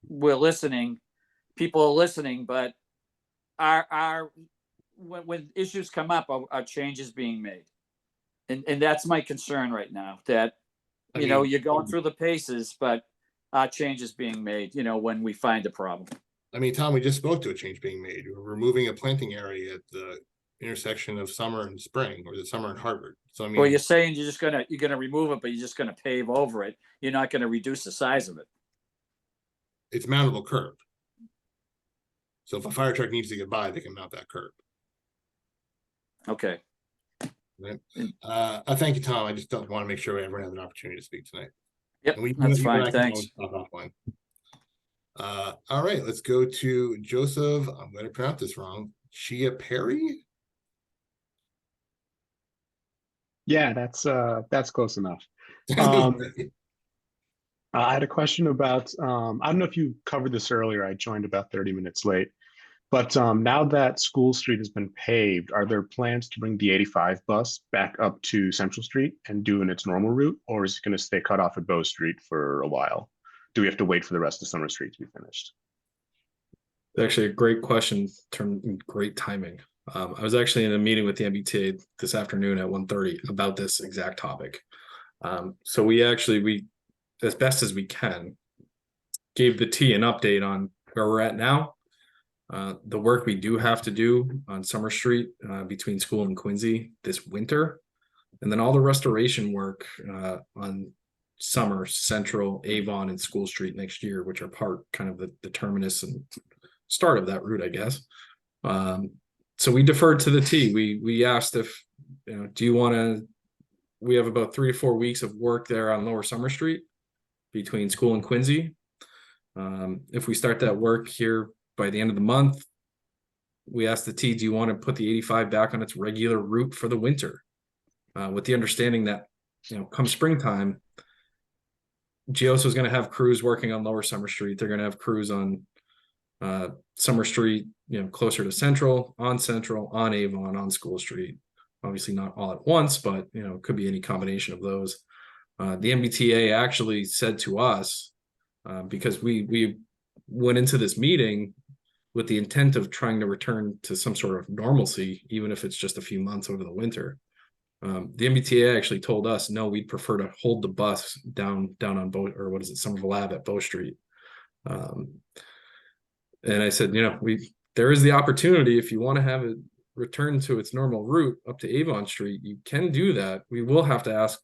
we're listening, people are listening, but when issues come up, are changes being made? And that's my concern right now, that, you're going through the paces, but are changes being made, when we find a problem? I mean, Tom, we just spoke to a change being made. We're removing a planting area at the intersection of Summer and Spring, or the Summer and Harvard. So I mean, well, you're saying you're gonna remove it, but you're just gonna pave over it. You're not gonna reduce the size of it. It's mountable curb. So if a fire truck needs to get by, they can mount that curb. Okay. Right. Thank you, Tom. I just don't want to make sure everyone has an opportunity to speak tonight. Yep, that's fine. Thanks. All right, let's go to Joseph. I'm going to pronounce this wrong. Chiaperi? Yeah, that's close enough. I had a question about, I don't know if you covered this earlier. I joined about 30 minutes late. But now that School Street has been paved, are there plans to bring the 85 bus back up to Central Street and do in its normal route, or is it going to stay cut off at Bow Street for a while? Do we have to wait for the rest of Summer Street to be finished? Actually, a great question, great timing. I was actually in a meeting with the MBTA this afternoon at 1:30 about this exact topic. So we as best as we can, gave the T an update on where we're at now. The work we do have to do on Summer Street between School and Quincy this winter, and then all the restoration work on Summer, Central, Avon, and School Street next year, which are kind of the terminus and start of that route, I guess. So we deferred to the T. We asked if, do you want to? We have about 3 to 4 weeks of work there on Lower Summer Street between School and Quincy. If we start that work here by the end of the month, we asked the T, do you want to put the 85 back on its regular route for the winter? With the understanding that, come springtime, GEOS is going to have crews working on Lower Summer Street. They're going to have crews on Summer Street, closer to Central, on Avon, on School Street. Obviously not all at once, but it could be any combination of those. The MBTA actually said to us, because we went into this meeting with the intent of trying to return to some sort of normalcy, even if it's just a few months over the winter. The MBTA actually told us, no, we'd prefer to hold the bus down on Bow, or what is it, Somerville Ave at Bow Street. And I said, there is the opportunity, if you want to have it return to its normal route up to Avon Street, you can do that. We will have to ask,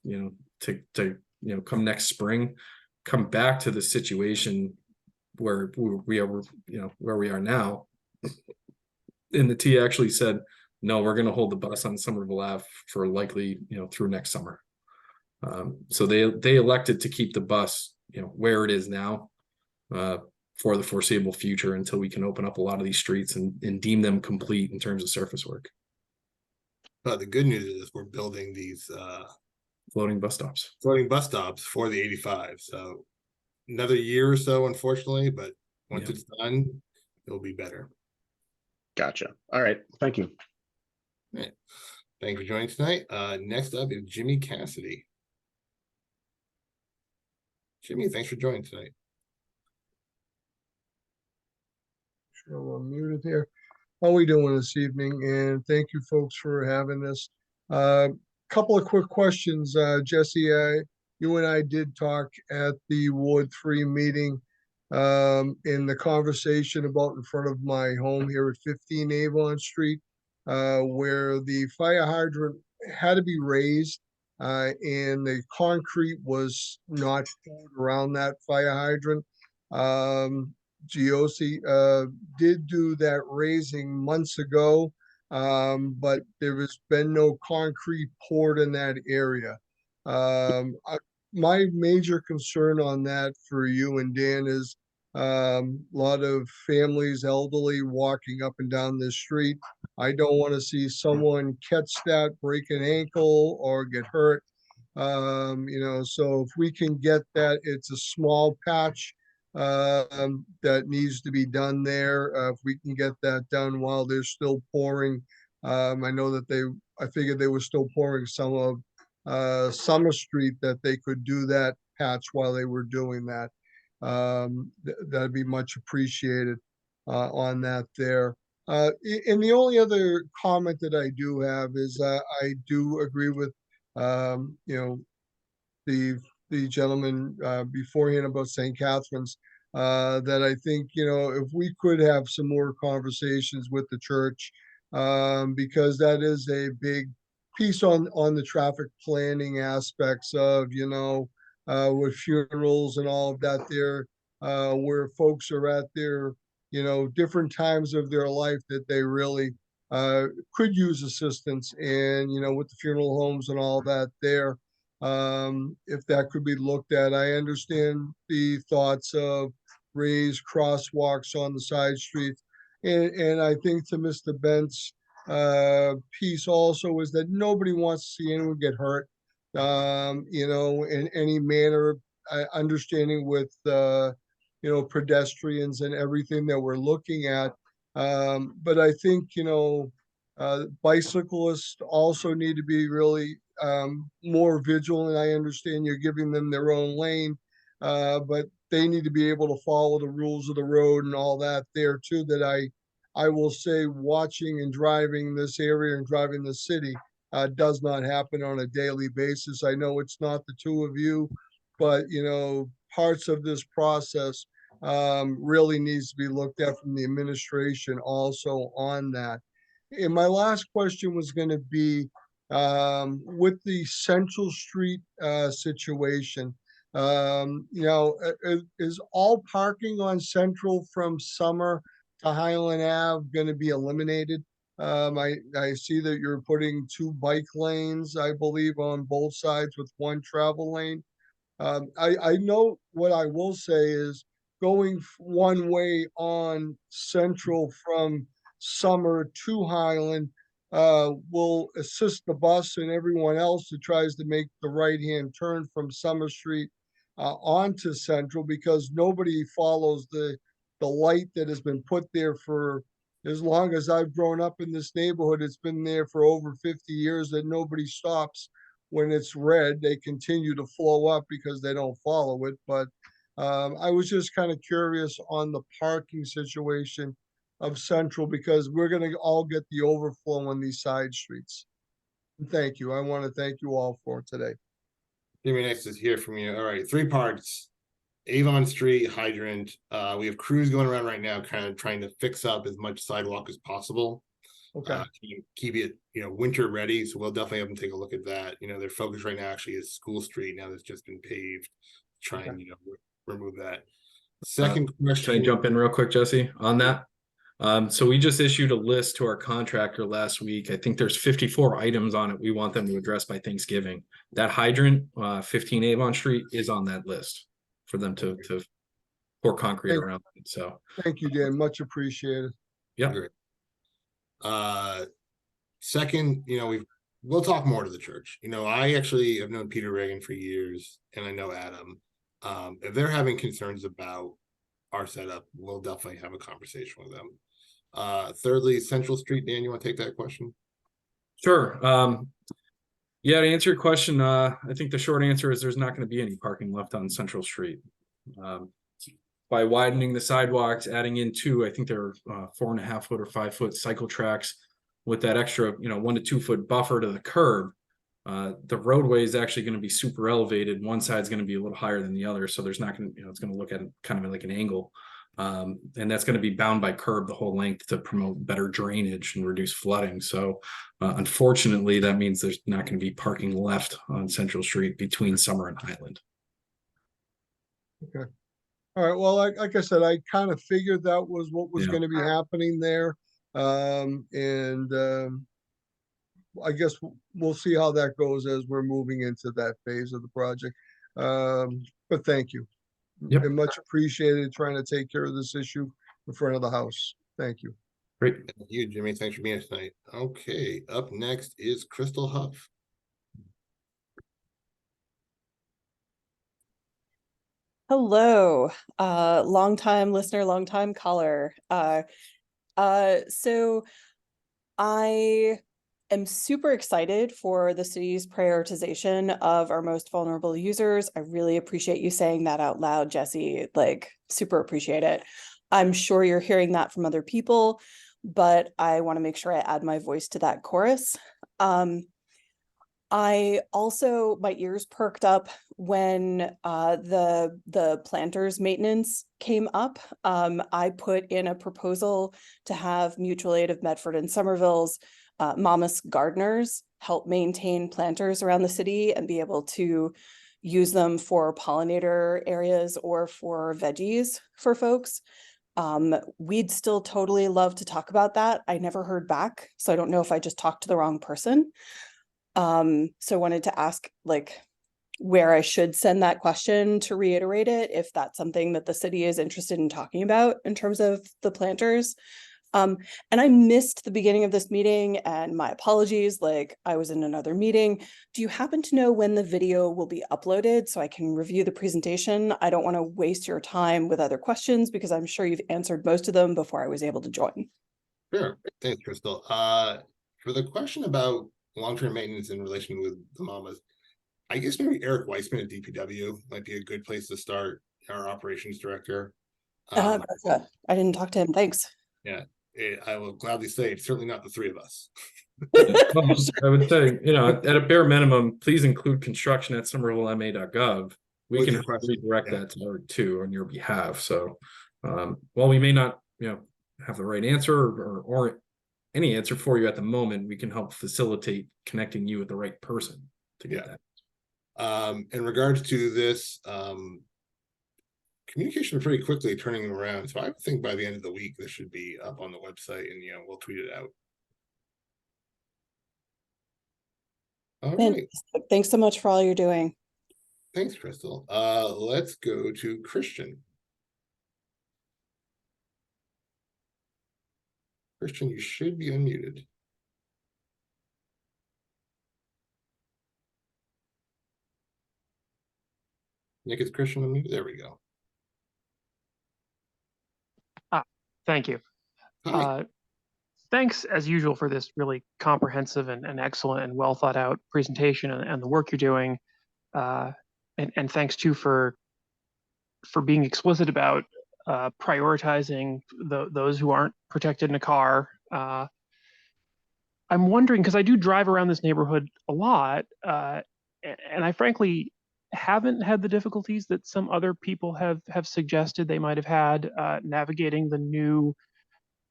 to come next spring, come back to the situation where we are, where we are now. And the T actually said, no, we're going to hold the bus on Somerville Ave for likely, through next summer. So they elected to keep the bus, where it is now, for the foreseeable future until we can open up a lot of these streets and deem them complete in terms of surface work. But the good news is we're building these Floating bus stops. For the 85. So another year or so, unfortunately, but once it's done, it'll be better. Gotcha. All right. Thank you. All right. Thank you for joining tonight. Next up is Jimmy Cassidy. Jimmy, thanks for joining tonight. Sure, I'm muted here. How are we doing this evening? And thank you folks for having this. Couple of quick questions. Jesse, you and I did talk at the Ward 3 meeting in the conversation about in front of my home here at 15 Avon Street, where the fire hydrant had to be raised and the concrete was not poured around that fire hydrant. GOC did do that raising months ago, but there has been no concrete poured in that area. My major concern on that for you and Dan is a lot of families, elderly, walking up and down this street. I don't want to see someone catch that, break an ankle, or get hurt. So if we can get that, it's a small patch that needs to be done there. If we can get that done while they're still pouring. I know that I figured they were still pouring some of Summer Street, that they could do that patch while they were doing that. That'd be much appreciated on that there. And the only other comment that I do have is I do agree with the gentleman beforehand about St. Catherine's, that I think, if we could have some more conversations with the church, because that is a big piece on the traffic planning aspects of, with funerals and all of that there, where folks are at their, different times of their life that they really could use assistance. And, with the funeral homes and all that there, if that could be looked at. I understand the thoughts of raised crosswalks on the side streets. And I think to Mr. Bent's piece also is that nobody wants to see anyone get hurt, in any manner, understanding with, pedestrians and everything that we're looking at. But I think, bicyclists also need to be really more vigilant. I understand you're giving them their own lane, but they need to be able to follow the rules of the road and all that there too, that I will say, watching and driving this area and driving the city does not happen on a daily basis. I know it's not the two of you, but parts of this process really needs to be looked at from the administration also on that. And my last question was going to be with the Central Street situation. Is all parking on Central from Summer to Highland Ave going to be eliminated? I see that you're putting 2 bike lanes, I believe, on both sides with 1 travel lane. I know what I will say is going one way on Central from Summer to Highland will assist the bus and everyone else who tries to make the right-hand turn from Summer Street onto Central, because nobody follows the light that has been put there for as long as I've grown up in this neighborhood. It's been there for over 50 years that nobody stops when it's red. They continue to flow up because they don't follow it. But I was just kind of curious on the parking situation of Central, because we're going to all get the overflow on these side streets. Thank you. I want to thank you all for today. Jimmy, nice to hear from you. All right, 3 parts. Avon Street hydrant. We have crews going around right now, kind of trying to fix up as much sidewalk as possible. Okay. Keep it, winter ready. So we'll definitely have them take a look at that. Their focus right now actually is School Street, now that's just been paved. Try and remove that. Second question. Can I jump in real quick, Jesse, on that? So we just issued a list to our contractor last week. I think there's 54 items on it we want them to address by Thanksgiving. That hydrant, 15 Avon Street, is on that list for them to pour concrete around it. So thank you, Dan. Much appreciated. yeah. Second, we'll talk more to the church. I actually have known Peter Reagan for years, and I know Adam. If they're having concerns about our setup, we'll definitely have a conversation with them. Thirdly, Central Street. Dan, you want to take that question? Sure. Yeah, to answer your question, I think the short answer is there's not going to be any parking left on Central Street. By widening the sidewalks, adding in 2, I think they're 4.5 foot or 5 foot cycle tracks with that extra, 1 to 2 foot buffer to the curb. The roadway is actually going to be super elevated. One side's going to be a little higher than the other. So there's not going to, it's going to look at it kind of like an angle. And that's going to be bound by curb the whole length to promote better drainage and reduce flooding. So unfortunately, that means there's not going to be parking left on Central Street between Summer and Highland. Okay. All right. Well, like I said, I kind of figured that was what was going to be happening there. I guess we'll see how that goes as we're moving into that phase of the project. But thank you. Yep. And much appreciated trying to take care of this issue in front of the house. Thank you. Great. Thank you, Jimmy. Thanks for being here tonight. Okay, up next is Crystal Huff. Hello, long time listener, long time caller. So I am super excited for the city's prioritization of our most vulnerable users. I really appreciate you saying that out loud, Jesse, super appreciate it. I'm sure you're hearing that from other people, but I want to make sure I add my voice to that chorus. I also, my ears perked up when the planters maintenance came up. I put in a proposal to have Mutual Aid of Medford and Somerville's Mamas Gardeners help maintain planters around the city and be able to use them for pollinator areas or for veggies for folks. We'd still totally love to talk about that. I never heard back, so I don't know if I just talked to the wrong person. So I wanted to ask where I should send that question to reiterate it, if that's something that the city is interested in talking about in terms of the planters. And I missed the beginning of this meeting, and my apologies, I was in another meeting. Do you happen to know when the video will be uploaded so I can review the presentation? I don't want to waste your time with other questions because I'm sure you've answered most of them before I was able to join. Sure, thanks, Crystal. For the question about long-term maintenance in relation with the Mamas, I guess maybe Eric Weissman at DPW might be a good place to start, our operations director. Gotcha. I didn't talk to him. Thanks. I will gladly say it's certainly not the three of us. I would say, at a bare minimum, please include construction at somervillema.gov. We With can your question, redirect yeah. that to on your behalf. So, while we may not, have the right answer or any answer for you at the moment, we can help facilitate connecting you with the right person to get that. In regards to this, communication pretty quickly turning around. So I think by the end of the week, this should be up on the website and, we'll tweet it out. All right. Fantastic. Thanks so much for all you're doing. Thanks, Crystal. Let's go to Christian. Christian, you should be unmuted. Nick, is Christian unmuted? There we go. Thank you. Hi. Thanks, as usual, for this really comprehensive and excellent and well thought out presentation and the work you're doing. And thanks too for being explicit about prioritizing those who aren't protected in a car. I'm wondering, because I do drive around this neighborhood a lot, and I frankly haven't had the difficulties that some other people have suggested they might have had navigating the new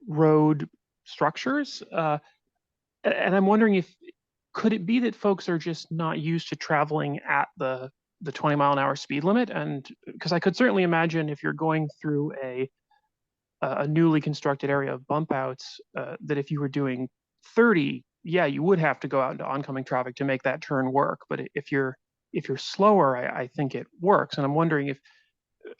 road structures. And I'm wondering could it be that folks are just not used to traveling at the 20-mile-an-hour speed limit? And because I could certainly imagine if you're going through a newly constructed area of bump outs, that if you were doing 30, yeah, you would have to go out into oncoming traffic to make that turn work. But if you're slower, I think it works. And I'm wondering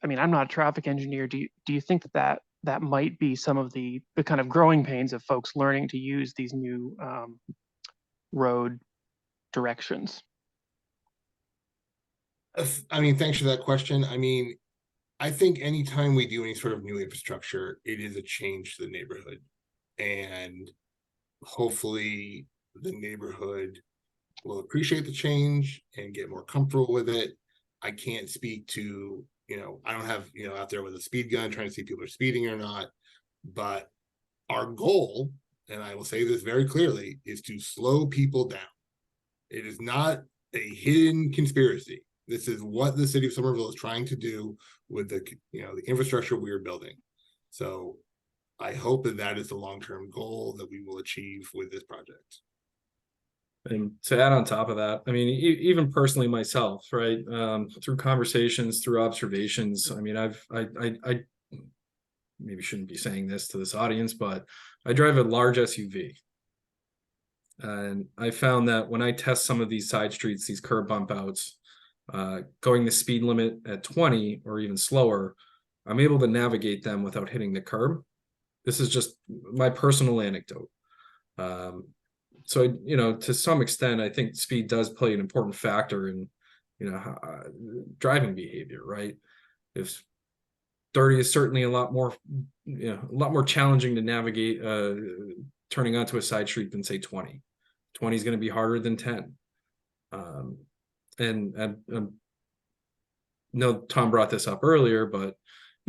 I'm not a traffic engineer. Do you think that might be some of the kind of growing pains of folks learning to use these new road directions? Thanks for that question. I think anytime we do any sort of new infrastructure, it is a change to the neighborhood. And hopefully the neighborhood will appreciate the change and get more comfortable with it. I can't speak to, I don't have, out there with a speed gun trying to see if people are speeding or not. But our goal, and I will say this very clearly, is to slow people down. It is not a hidden conspiracy. This is what the city of Somerville is trying to do with the infrastructure we are building. So I hope that is the long-term goal that we will achieve with this project. And to add on top of that, even personally myself, right, through conversations, through observations, I maybe shouldn't be saying this to this audience, but I drive a large SUV. And I found that when I test some of these side streets, these curb bump outs, going the speed limit at 20 or even slower, I'm able to navigate them without hitting the curb. This is just my personal anecdote. So, to some extent, I think speed does play an important factor in, driving behavior, right? If 30 is certainly a lot more challenging to navigate turning onto a side street than say 20. 20 is going to be harder than 10. And no, Tom brought this up earlier, but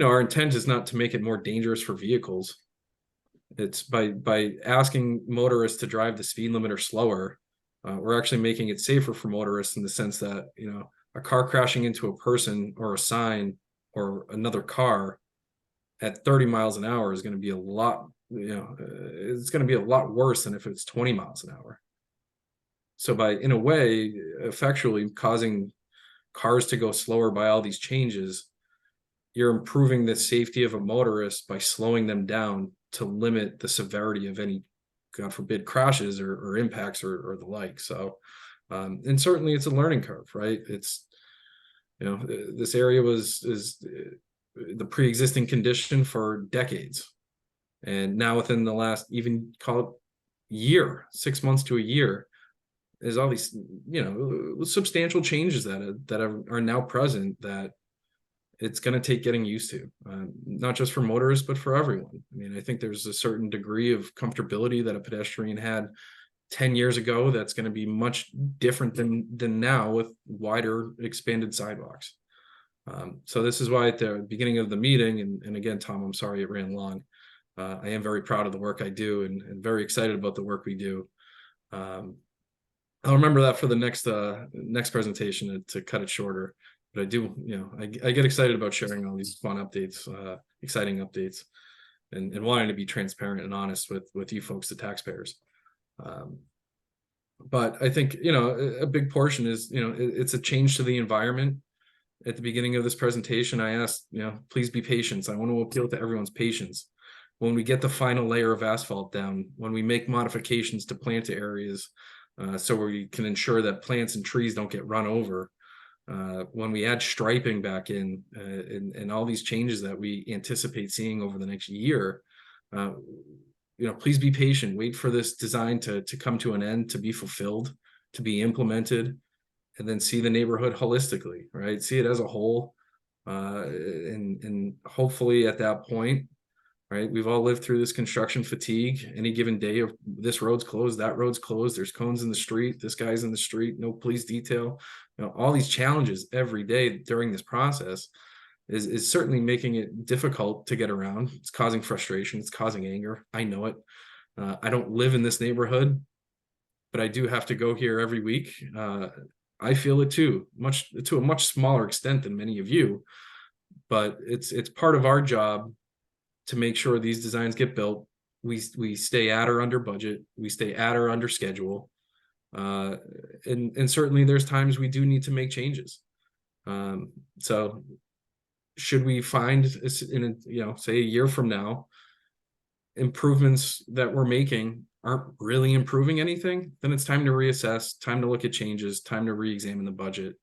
our intent is not to make it more dangerous for vehicles. It's by asking motorists to drive the speed limit or slower, we're actually making it safer for motorists in the sense that a car crashing into a person or a sign or another car at 30 miles an hour is going to be a lot, it's going to be a lot worse than if it's 20 miles an hour. So by, in a way, effectually causing cars to go slower by all these changes, you're improving the safety of a motorist by slowing them down to limit the severity of any, God forbid, crashes or impacts or the like. So, and certainly it's a learning curve, right? It's, this area is the pre-existing condition for decades. And now within the last, even call it year, 6 months to a year, there's all these, substantial changes that are now present that it's going to take getting used to, not just for motorists, but for everyone. I mean, I think there's a certain degree of comfortability that a pedestrian had 10 years ago that's going to be much different than now with wider expanded sidewalks. So this is why at the beginning of the meeting, and again, Tom, I'm sorry it ran long. I am very proud of the work I do and very excited about the work we do. I'll remember that for the next presentation to cut it shorter. But I do, I get excited about sharing all these fun updates, exciting updates, and wanting to be transparent and honest with you folks, the taxpayers. But I think, a big portion is, it's a change to the environment. At the beginning of this presentation, I asked, please be patient. I want to appeal to everyone's patience. When we get the final layer of asphalt down, when we make modifications to plant areas, so we can ensure that plants and trees don't get run over, when we add striping back in, and all these changes that we anticipate seeing over the next year, please be patient. Wait for this design to come to an end, to be fulfilled, to be implemented, and then see the neighborhood holistically, right? See it as a whole, and hopefully at that point, right? We've all lived through this construction fatigue. Any given day of this road's closed, that road's closed. There's cones in the street. This guy's in the street. No police detail. All these challenges every day during this process is certainly making it difficult to get around. It's causing frustration. It's causing anger. I know it. I don't live in this neighborhood, but I do have to go here every week. I feel it too, to a much smaller extent than many of you, but it's part of our job to make sure these designs get built. We stay at or under budget. We stay at or under schedule. And certainly there's times we do need to make changes. So should we find say a year from now, improvements that we're making aren't really improving anything, then it's time to reassess, time to look at changes, time to re-examine the budget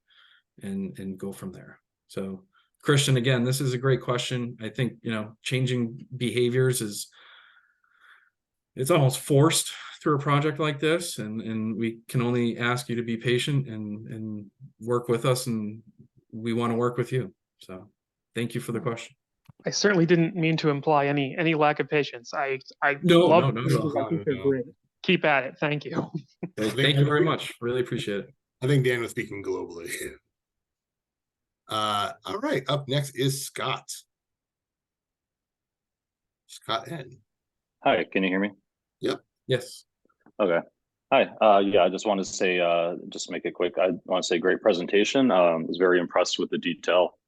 and go from there. So Christian, again, this is a great question. I think, changing behaviors it's almost forced through a project like this. And we can only ask you to be patient and work with us. And we want to work with you. So thank you for the question. I certainly didn't mean to imply any lack of patience. I No, love no. Keep at it. Thank you. Thank you very much. Really appreciate it. I think Dan was speaking globally. All right, up next is Scott. Scott N. Hi, can you hear me? Yep. Yes. Okay. Hi. Yeah, I just want to say, just make it quick. I want to say great presentation. Was very impressed with the detail.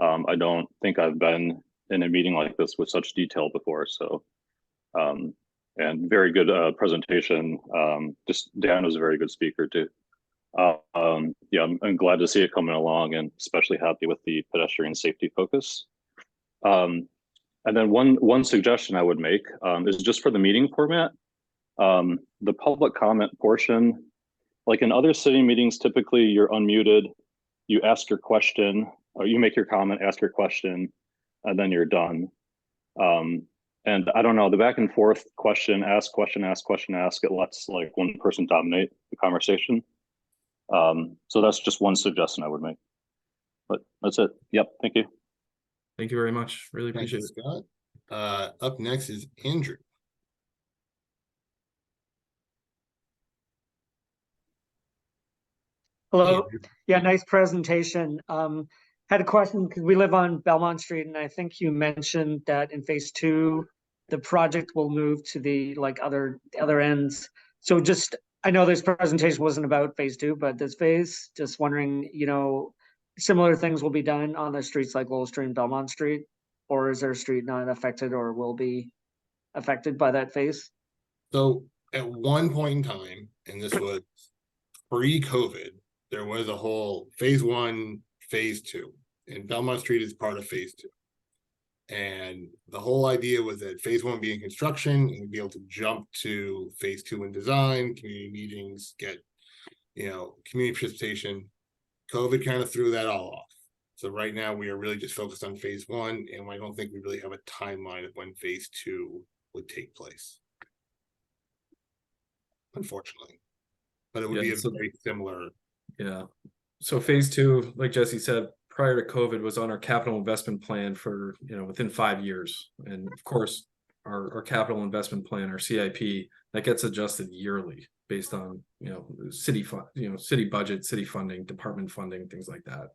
I don't think I've been in a meeting like this with such detail before. So, and very good presentation. Just Dan was a very good speaker too. Yeah, I'm glad to see it coming along, and especially happy with the pedestrian safety focus. And then one suggestion I would make is just for the meeting format, the public comment portion. Like in other city meetings, typically you're unmuted, you ask your question, or you make your comment, ask your question, and then you're done. And I don't know, the back and forth question, ask, it lets like one person dominate the conversation. So that's just one suggestion I would make. But that's it. Yep. Thank you. Thank you very much. Really appreciate it. Scott. Up next is Andrew. Hello. Yeah, nice presentation. Had a question because we live on Belmont Street, and I think you mentioned that in phase 2, the project will move to the other ends. So just, I know this presentation wasn't about phase 2, but this phase, just wondering, similar things will be done on the streets like Lowell Street and Belmont Street, or is there a street not affected or will be affected by that phase? So at one point in time, and this was pre-COVID, there was a whole phase 1, phase 2, and Belmont Street is part of phase 2. And the whole idea was that phase 1 be in construction and we'd be able to jump to phase 2 in design, community meetings, get, community participation. COVID kind of threw that all off. So right now we are really just focused on phase 1, and I don't think we really have a timeline of when phase 2 would take place. Unfortunately. But it would be a very similar. Yeah. So phase 2, like Jesse said, prior to COVID was on our capital investment plan for, within 5 years. And of course, our capital investment plan, our CIP, that gets adjusted yearly based on, city budget, city funding, department funding, things like that.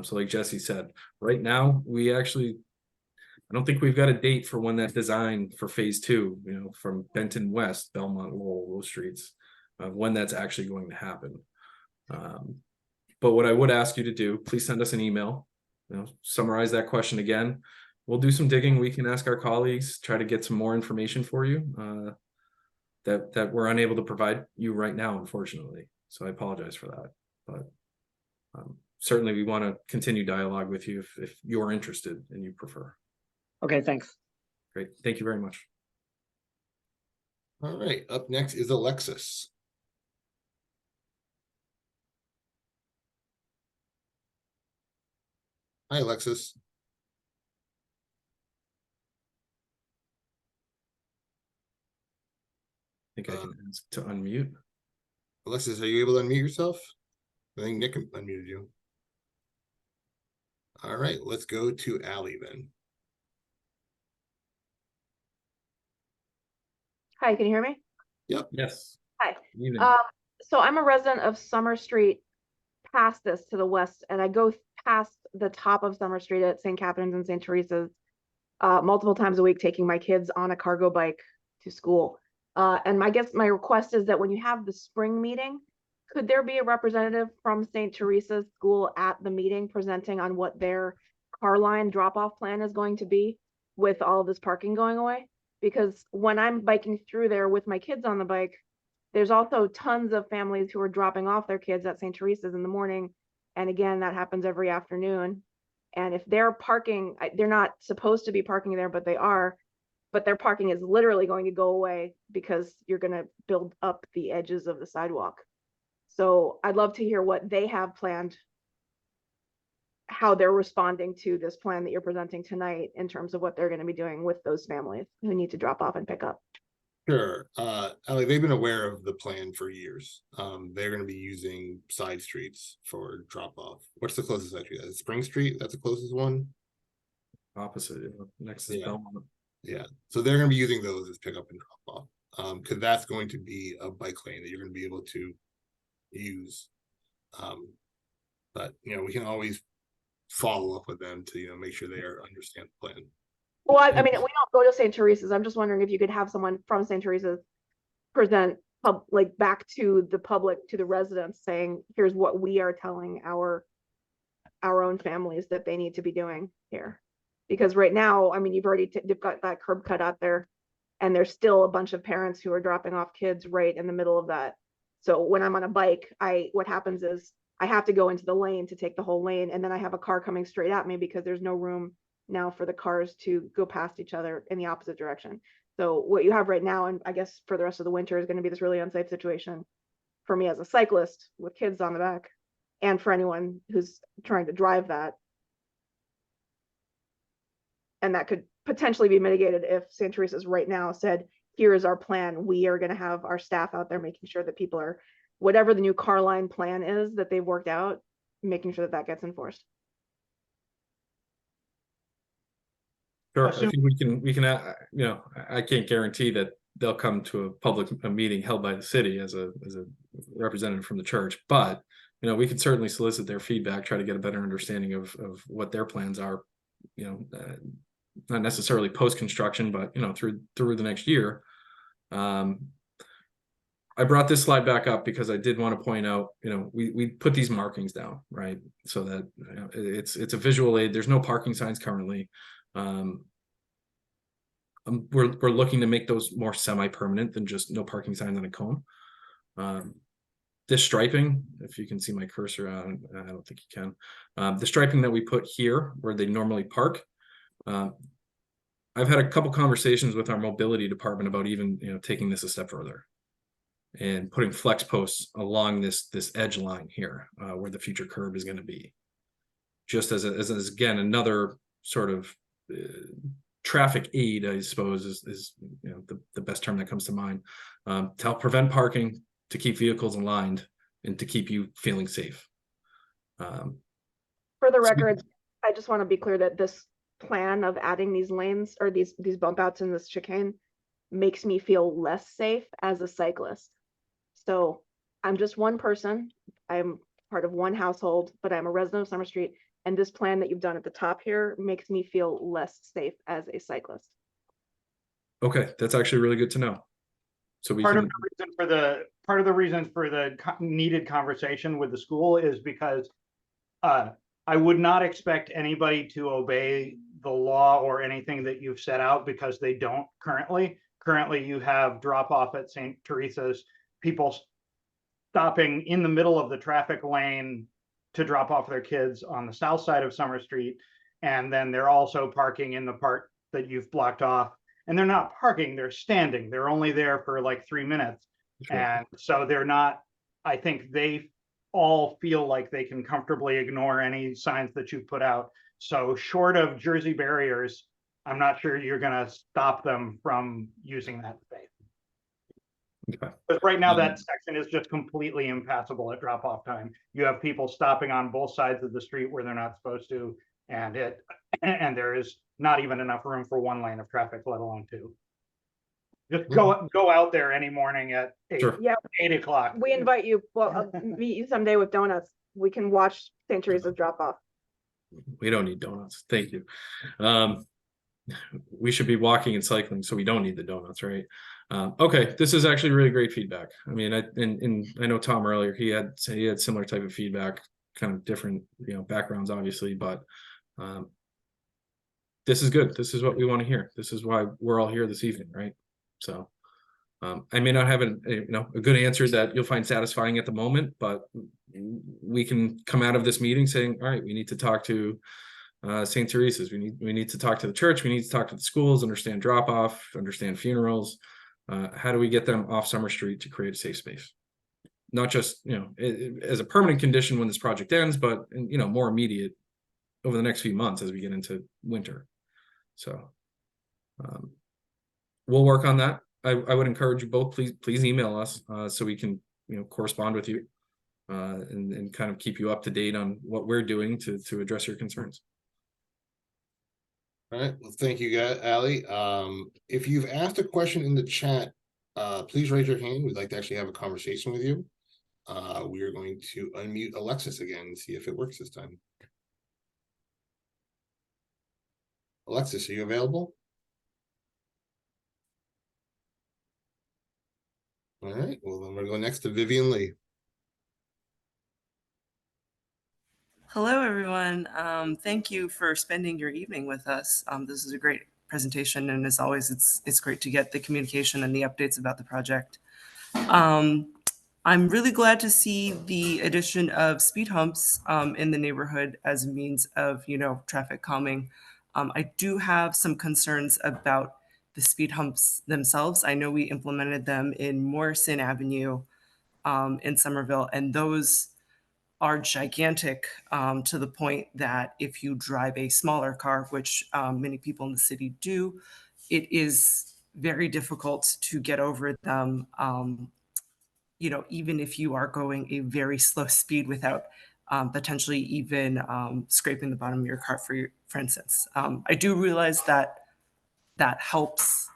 So like Jesse said, right now, I don't think we've got a date for when that design for phase 2, from Benton West, Belmont, Lowell, those streets, when that's actually going to happen. But what I would ask you to do, please send us an email, summarize that question again. We'll do some digging. We can ask our colleagues, try to get some more information for you that we're unable to provide you right now, unfortunately. So I apologize for that. But certainly we want to continue dialogue with you if you're interested and you prefer. Okay, thanks. Great. Thank you very much. All right, up next is Alexis. Hi, Alexis. I think I can ask to unmute. Alexis, are you able to unmute yourself? I think Nick unmuted you. All right, let's go to Allie then. Hi, can you hear me? Yep. Yes. Hi. Good evening. So I'm a resident of Summer Street past this to the west, and I go past the top of Summer Street at St. Catherine's and St. Teresa's multiple times a week, taking my kids on a cargo bike to school. And I guess my request is that when you have the spring meeting, could there be a representative from St. Teresa's school at the meeting presenting on what their car line drop-off plan is going to be with all of this parking going away? Because when I'm biking through there with my kids on the bike, there's also tons of families who are dropping off their kids at St. Teresa's in the morning. And again, that happens every afternoon. And if they're parking, they're not supposed to be parking there, but they are. But their parking is literally going to go away because you're going to build up the edges of the sidewalk. So I'd love to hear what they have planned, how they're responding to this plan that you're presenting tonight in terms of what they're going to be doing with those families who need to drop off and pick up. Sure. Allie, they've been aware of the plan for years. They're going to be using side streets for drop off. What's the closest side street? Spring Street? That's the closest one? Opposite, next is Belmont. Yeah. So they're going to be using those as pick up and drop off. Because that's going to be a bike lane that you're going to be able to use. But we can always follow up with them to make sure they understand the plan. Well, I mean, we don't go to St. Teresa's. I'm just wondering if you could have someone from St. Teresa's present back to the public, to the residents, saying, here's what we are telling our own families that they need to be doing here. Because right now, I mean, they've got that curb cut out there, and there's still a bunch of parents who are dropping off kids right in the middle of that. So when I'm on a bike, what happens is I have to go into the lane to take the whole lane, and then I have a car coming straight at me because there's no room now for the cars to go past each other in the opposite direction. So what you have right now, and I guess for the rest of the winter, is going to be this really unsafe situation for me as a cyclist with kids on the back, and for anyone who's trying to drive that. And that could potentially be mitigated if St. Teresa's right now said, here is our plan. We are going to have our staff out there making sure that people are, whatever the new car line plan is that they've worked out, making sure that that gets enforced. Sure. I think we can, I can't guarantee that they'll come to a meeting held by the city as a representative from the church, but, we can certainly solicit their feedback, try to get a better understanding of what their plans are, not necessarily post-construction, but, through the next year. I brought this slide back up because I did want to point out, we put these markings down, right? So that it's a visual aid. There's no parking signs currently. We're looking to make those more semi-permanent than just no parking signs on a cone. This striping, if you can see my cursor on, I don't think you can. The striping that we put here where they normally park. I've had a couple conversations with our mobility department about even taking this a step further and putting flex posts along this edge line here where the future curb is going to be, just as again another sort of traffic aid, I suppose is the best term that comes to mind, to help prevent parking, to keep vehicles aligned, and to keep you feeling safe. For the record, I just want to be clear that this plan of adding these lanes or these bump outs in this chicane makes me feel less safe as a cyclist. So I'm just one person. I'm part of one household, but I'm a resident of Summer Street. And this plan that you've done at the top here makes me feel less safe as a cyclist. Okay, that's actually really good to know. So we Part of can, the reason for the needed conversation with the school is because I would not expect anybody to obey the law or anything that you've set out, because they don't currently. Currently, you have drop off at St. Teresa's, people stopping in the middle of the traffic lane to drop off their kids on the south side of Summer Street. And then they're also parking in the part that you've blocked off. And they're not parking, they're standing. They're only there for like 3 minutes. Sure. And so they're not, I think they all feel like they can comfortably ignore any signs that you've put out. So short of Jersey barriers, I'm not sure you're gonna stop them from using that space. okay. Because right now that section is just completely impassable at drop off time. You have people stopping on both sides of the street where they're not supposed to. And there is not even enough room for one lane of traffic, let alone two. Just go out there any morning at 8, Sure. Yeah, 8 o'clock. we invite you. Well, I'll meet you someday with donuts. We can watch St. Teresa's drop off. We don't need donuts. Thank you. We should be walking and cycling, so we don't need the donuts, right? Okay, this is actually really great feedback. I mean, I know Tom earlier, he had similar type of feedback, kind of different, backgrounds, obviously, but this is good. This is what we want to hear. This is why we're all here this evening, right? So I may not have a good answer that you'll find satisfying at the moment, but we can come out of this meeting saying, all right, we need to talk to St. Teresa's. We need to talk to the church. We need to talk to the schools, understand drop off, understand funerals. How do we get them off Summer Street to create a safe space? Not just, as a permanent condition when this project ends, but, more immediate over the next few months as we get into winter. So we'll work on that. I would encourage you both, please email us so we can, correspond with you and kind of keep you up to date on what we're doing to address your concerns. All right, well, thank you, guys. Allie. If you've asked a question in the chat, please raise your hand. We'd like to actually have a conversation with you. We are going to unmute Alexis again and see if it works this time. Alexis, are you available? All right, well, then we'll go next to Vivian Lee. Hello, everyone. Thank you for spending your evening with us. This is a great presentation, and as always, it's great to get the communication and the updates about the project. I'm really glad to see the addition of speed humps in the neighborhood as a means of, traffic calming. I do have some concerns about the speed humps themselves. I know we implemented them in Morrison Avenue in Somerville, and those are gigantic to the point that if you drive a smaller car, which many people in the city do, it is very difficult to get over them, even if you are going a very slow speed without potentially even scraping the bottom of your car, for instance. I do realize that helps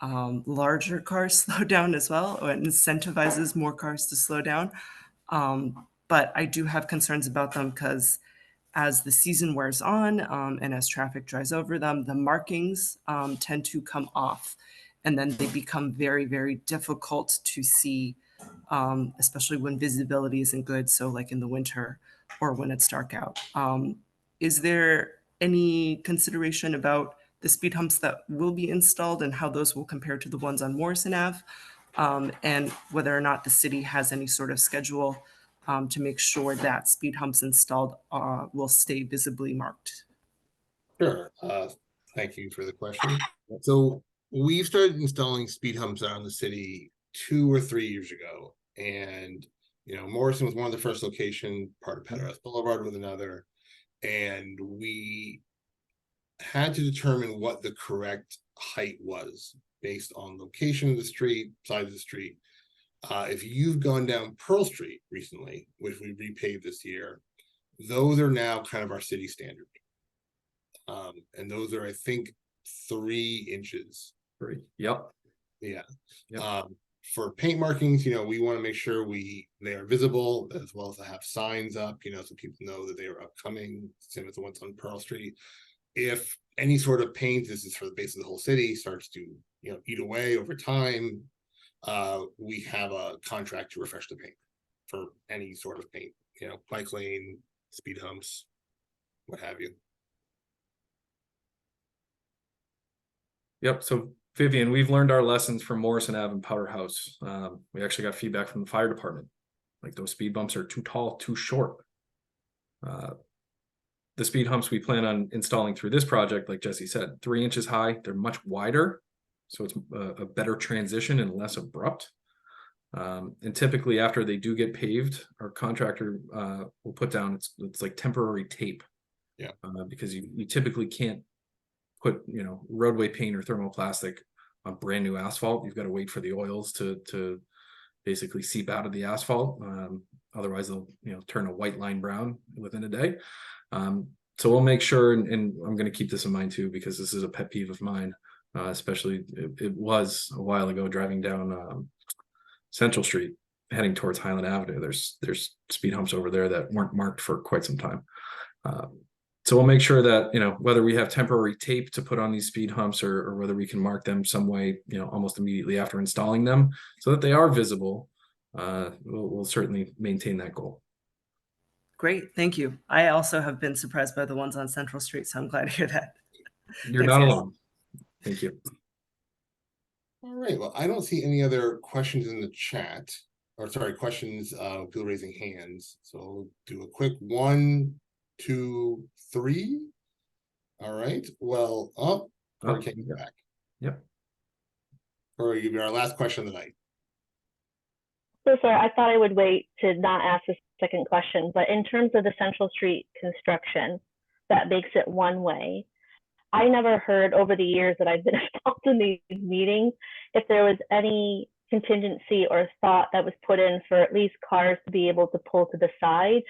larger cars slow down as well, or it incentivizes more cars to slow down. But I do have concerns about them because as the season wears on and as traffic dries over them, the markings tend to come off, and then they become very, very difficult to see, especially when visibility isn't good. So like in the winter or when it's dark out. Is there any consideration about the speed humps that will be installed and how those will compare to the ones on Morrison Ave? And whether or not the city has any sort of schedule to make sure that speed humps installed will stay visibly marked? Sure. Thank you for the question. So we've started installing speed humps around the city 2 or 3 years ago. And, Morrison was one of the first locations, part of Pateros Boulevard with another. And we had to determine what the correct height was based on location of the street, side of the street. If you've gone down Pearl Street recently, which we repaved this year, those are now kind of our city standard. And those are, I think, 3 inches. Yep. Yeah. Yep. For paint markings, you know, we want to make sure they are visible, as well as to have signs up, you know, so people know that they are upcoming, same as the ones on Pearl Street. If any sort of paint, this is for the base of the whole city, starts to, you know, eat away over time, we have a contract to refresh the paint for any sort of paint, you know, bike lane, speed humps, what have you. Yep. So Vivian, we've learned our lessons from Morrison Ave and Powder House. We actually got feedback from the fire department. Like, those speed bumps are too tall, too short. The speed humps we plan on installing through this project, like Jesse said, 3 inches high. They're much wider, so it's a better transition and less abrupt. And typically after they do get paved, our contractor will put down, it's like temporary tape. Yeah. Because you typically can't put, you know, roadway paint or thermoplastic on brand new asphalt. You've got to wait for the oils to basically seep out of the asphalt. Otherwise they'll, you know, turn a white line brown within a day. So we'll make sure, and I'm going to keep this in mind too, because this is a pet peeve of mine, especially it was a while ago driving down Central Street heading towards Highland Avenue. There's speed humps over there that weren't marked for quite some time. So we'll make sure that, you know, whether we have temporary tape to put on these speed humps or whether we can mark them some way, you know, almost immediately after installing them so that they are visible, we'll certainly maintain that goal. Great, thank you. I also have been surprised by the ones on Central Street, so I'm glad to hear that. You're Thanks, not guys. alone. Thank you. All right, well, I don't see any other questions in the chat, or sorry, questions, people raising hands. So we'll do a quick 1, 2, 3. All right, well, Corey can't get back. Yep. Corey, you'll be our last question of the night. So sorry, I thought I would wait to not ask the second question, but in terms of the Central Street construction that makes it one way, I never heard over the years that I've been involved in these meetings if there was any contingency or thought that was put in for at least cars to be able to pull to the side.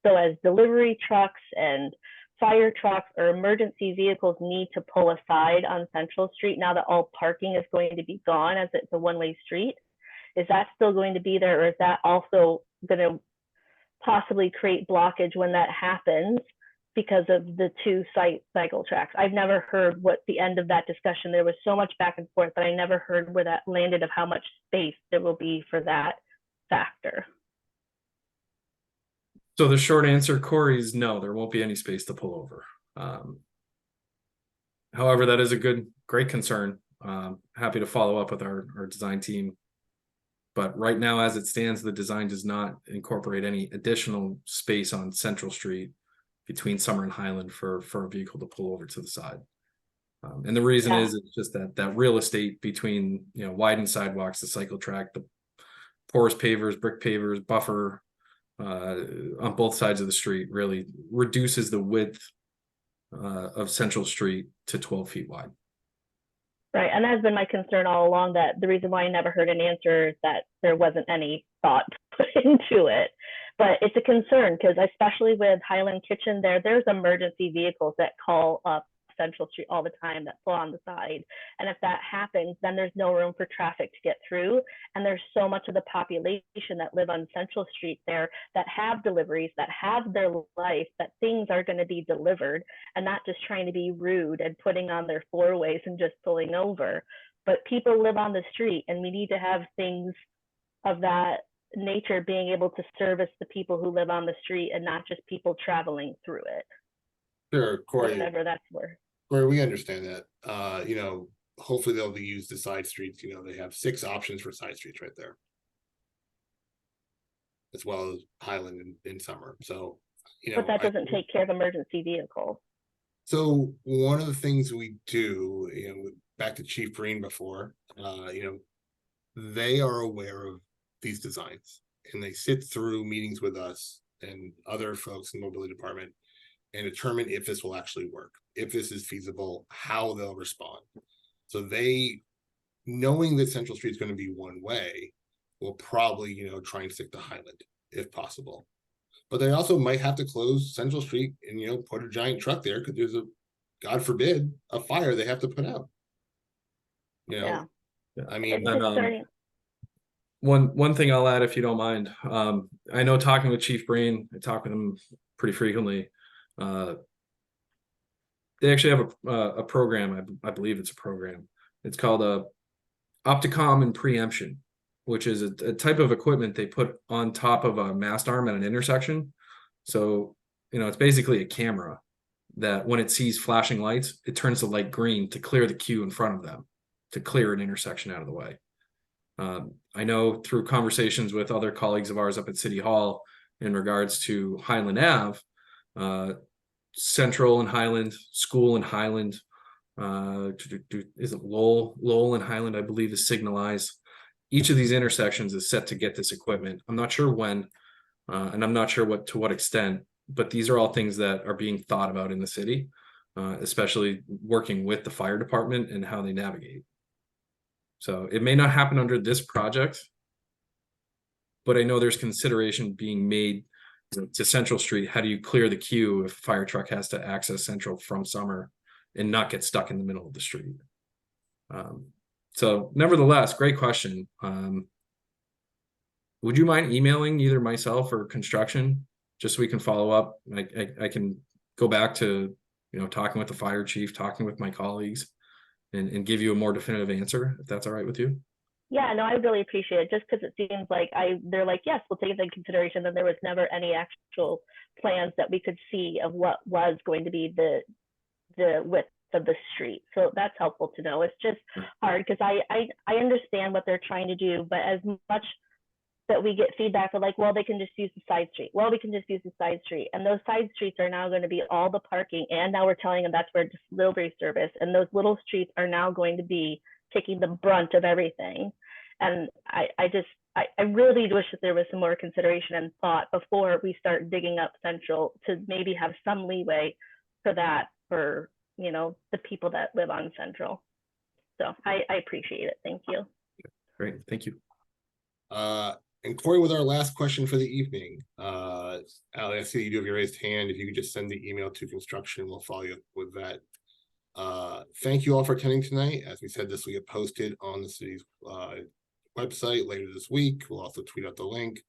So as delivery trucks and fire trucks or emergency vehicles need to pull aside on Central Street now that all parking is going to be gone as it's a one-way street. Is that still going to be there, or is that also going to possibly create blockage when that happens because of the 2 cycle tracks? I've never heard what the end of that discussion. There was so much back and forth, but I never heard where that landed of how much space there will be for that factor. So the short answer, Corey, is no, there won't be any space to pull over. However, that is a great concern. Happy to follow up with our design team. But right now, as it stands, the design does not incorporate any additional space on Central Street between Summer and Highland for a vehicle to pull over to the side. And the reason is it's just that real estate between, you know, widened sidewalks, the cycle track, the porous pavers, brick pavers, buffer on both sides of the street really reduces the width of Central Street to 12 feet wide. Right, and that's been my concern all along, that the reason why I never heard an answer is that there wasn't any thought put into it. But it's a concern because especially with Highland Kitchen there's emergency vehicles that call up Central Street all the time that pull on the side. And if that happens, then there's no room for traffic to get through. And there's so much of the population that live on Central Street there that have deliveries, that have their life, that things are going to be delivered and not just trying to be rude and putting on their four-ways and just pulling over. But people live on the street and we need to have things of that nature being able to service the people who live on the street and not just people traveling through it. Sure, Corey. Whatever that's worth. Corey, we understand that. You know, hopefully they'll be used the side streets. You know, they have 6 options for side streets right there, as well as Highland in Summer. So, you know, but that doesn't take care of emergency vehicles. So one of the things we do, you know, back to Chief Breen before, you know, they are aware of these designs and they sit through meetings with us and other folks in the mobility department and determine if this will actually work, if this is feasible, how they'll respond. So they, knowing that Central Street is going to be one way, will probably, you know, try and stick to Highland if possible. But they also might have to close Central Street and, put a giant truck there because there's God forbid, a fire they have to put out. Yeah. I mean, It's concerning. One thing I'll add, if you don't mind, I know talking with Chief Breen, I talk with him pretty frequently. They actually have a program. I believe it's a program. It's called Opticom and Preemption, which is a type of equipment they put on top of a mast arm at an intersection. So, it's basically a camera that when it sees flashing lights, it turns the light green to clear the queue in front of them, to clear an intersection out of the way. I know through conversations with other colleagues of ours up at City Hall in regards to Highland Ave, Central and Highland, School and Highland, is it Lowell and Highland, I believe, is signalized. Each of these intersections is set to get this equipment. I'm not sure when, and I'm not sure to what extent, but these are all things that are being thought about in the city, especially working with the fire department and how they navigate. So it may not happen under this project, but I know there's consideration being made to Central Street. How do you clear the queue if a fire truck has to access Central from Summer and not get stuck in the middle of the street? So nevertheless, great question. Would you mind emailing either myself or construction just so we can follow up? I can go back to, talking with the fire chief, talking with my colleagues and give you a more definitive answer, if that's all right with you. Yeah, no, I really appreciate it, just because it seems like they're like, yes, we'll take it into consideration. Then there was never any actual plans that we could see of what was going to be the width of the street. So that's helpful to know. It's just hard because I understand what they're trying to do, but as much that we get feedback of like, well, they can just use the side street. Well, we can just use the side street. And those side streets are now going to be all the parking. And now we're telling them that's where delivery service. And those little streets are now going to be taking the brunt of everything. And I really wish that there was some more consideration and thought before we start digging up Central to maybe have some leeway for that, for, the people that live on Central. So I appreciate it. Thank you. Great. Thank you. And Corey, with our last question for the evening, Ali, I see you do have your raised hand. If you could just send the email to construction, we'll follow you up with that. Thank you all for attending tonight. As we said, this will get posted on the city's website later this week. We'll also tweet out the link.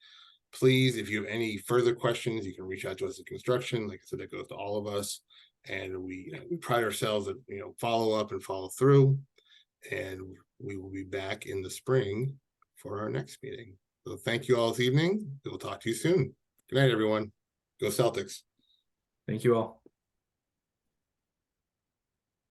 Please, if you have any further questions, you can reach out to us at construction. Like I said, that goes to all of us. And we pride ourselves at, follow up and follow through. And we will be back in the spring for our next meeting. So thank you all this evening. We'll talk to you soon. Good night, everyone. Go Celtics. Thank you all.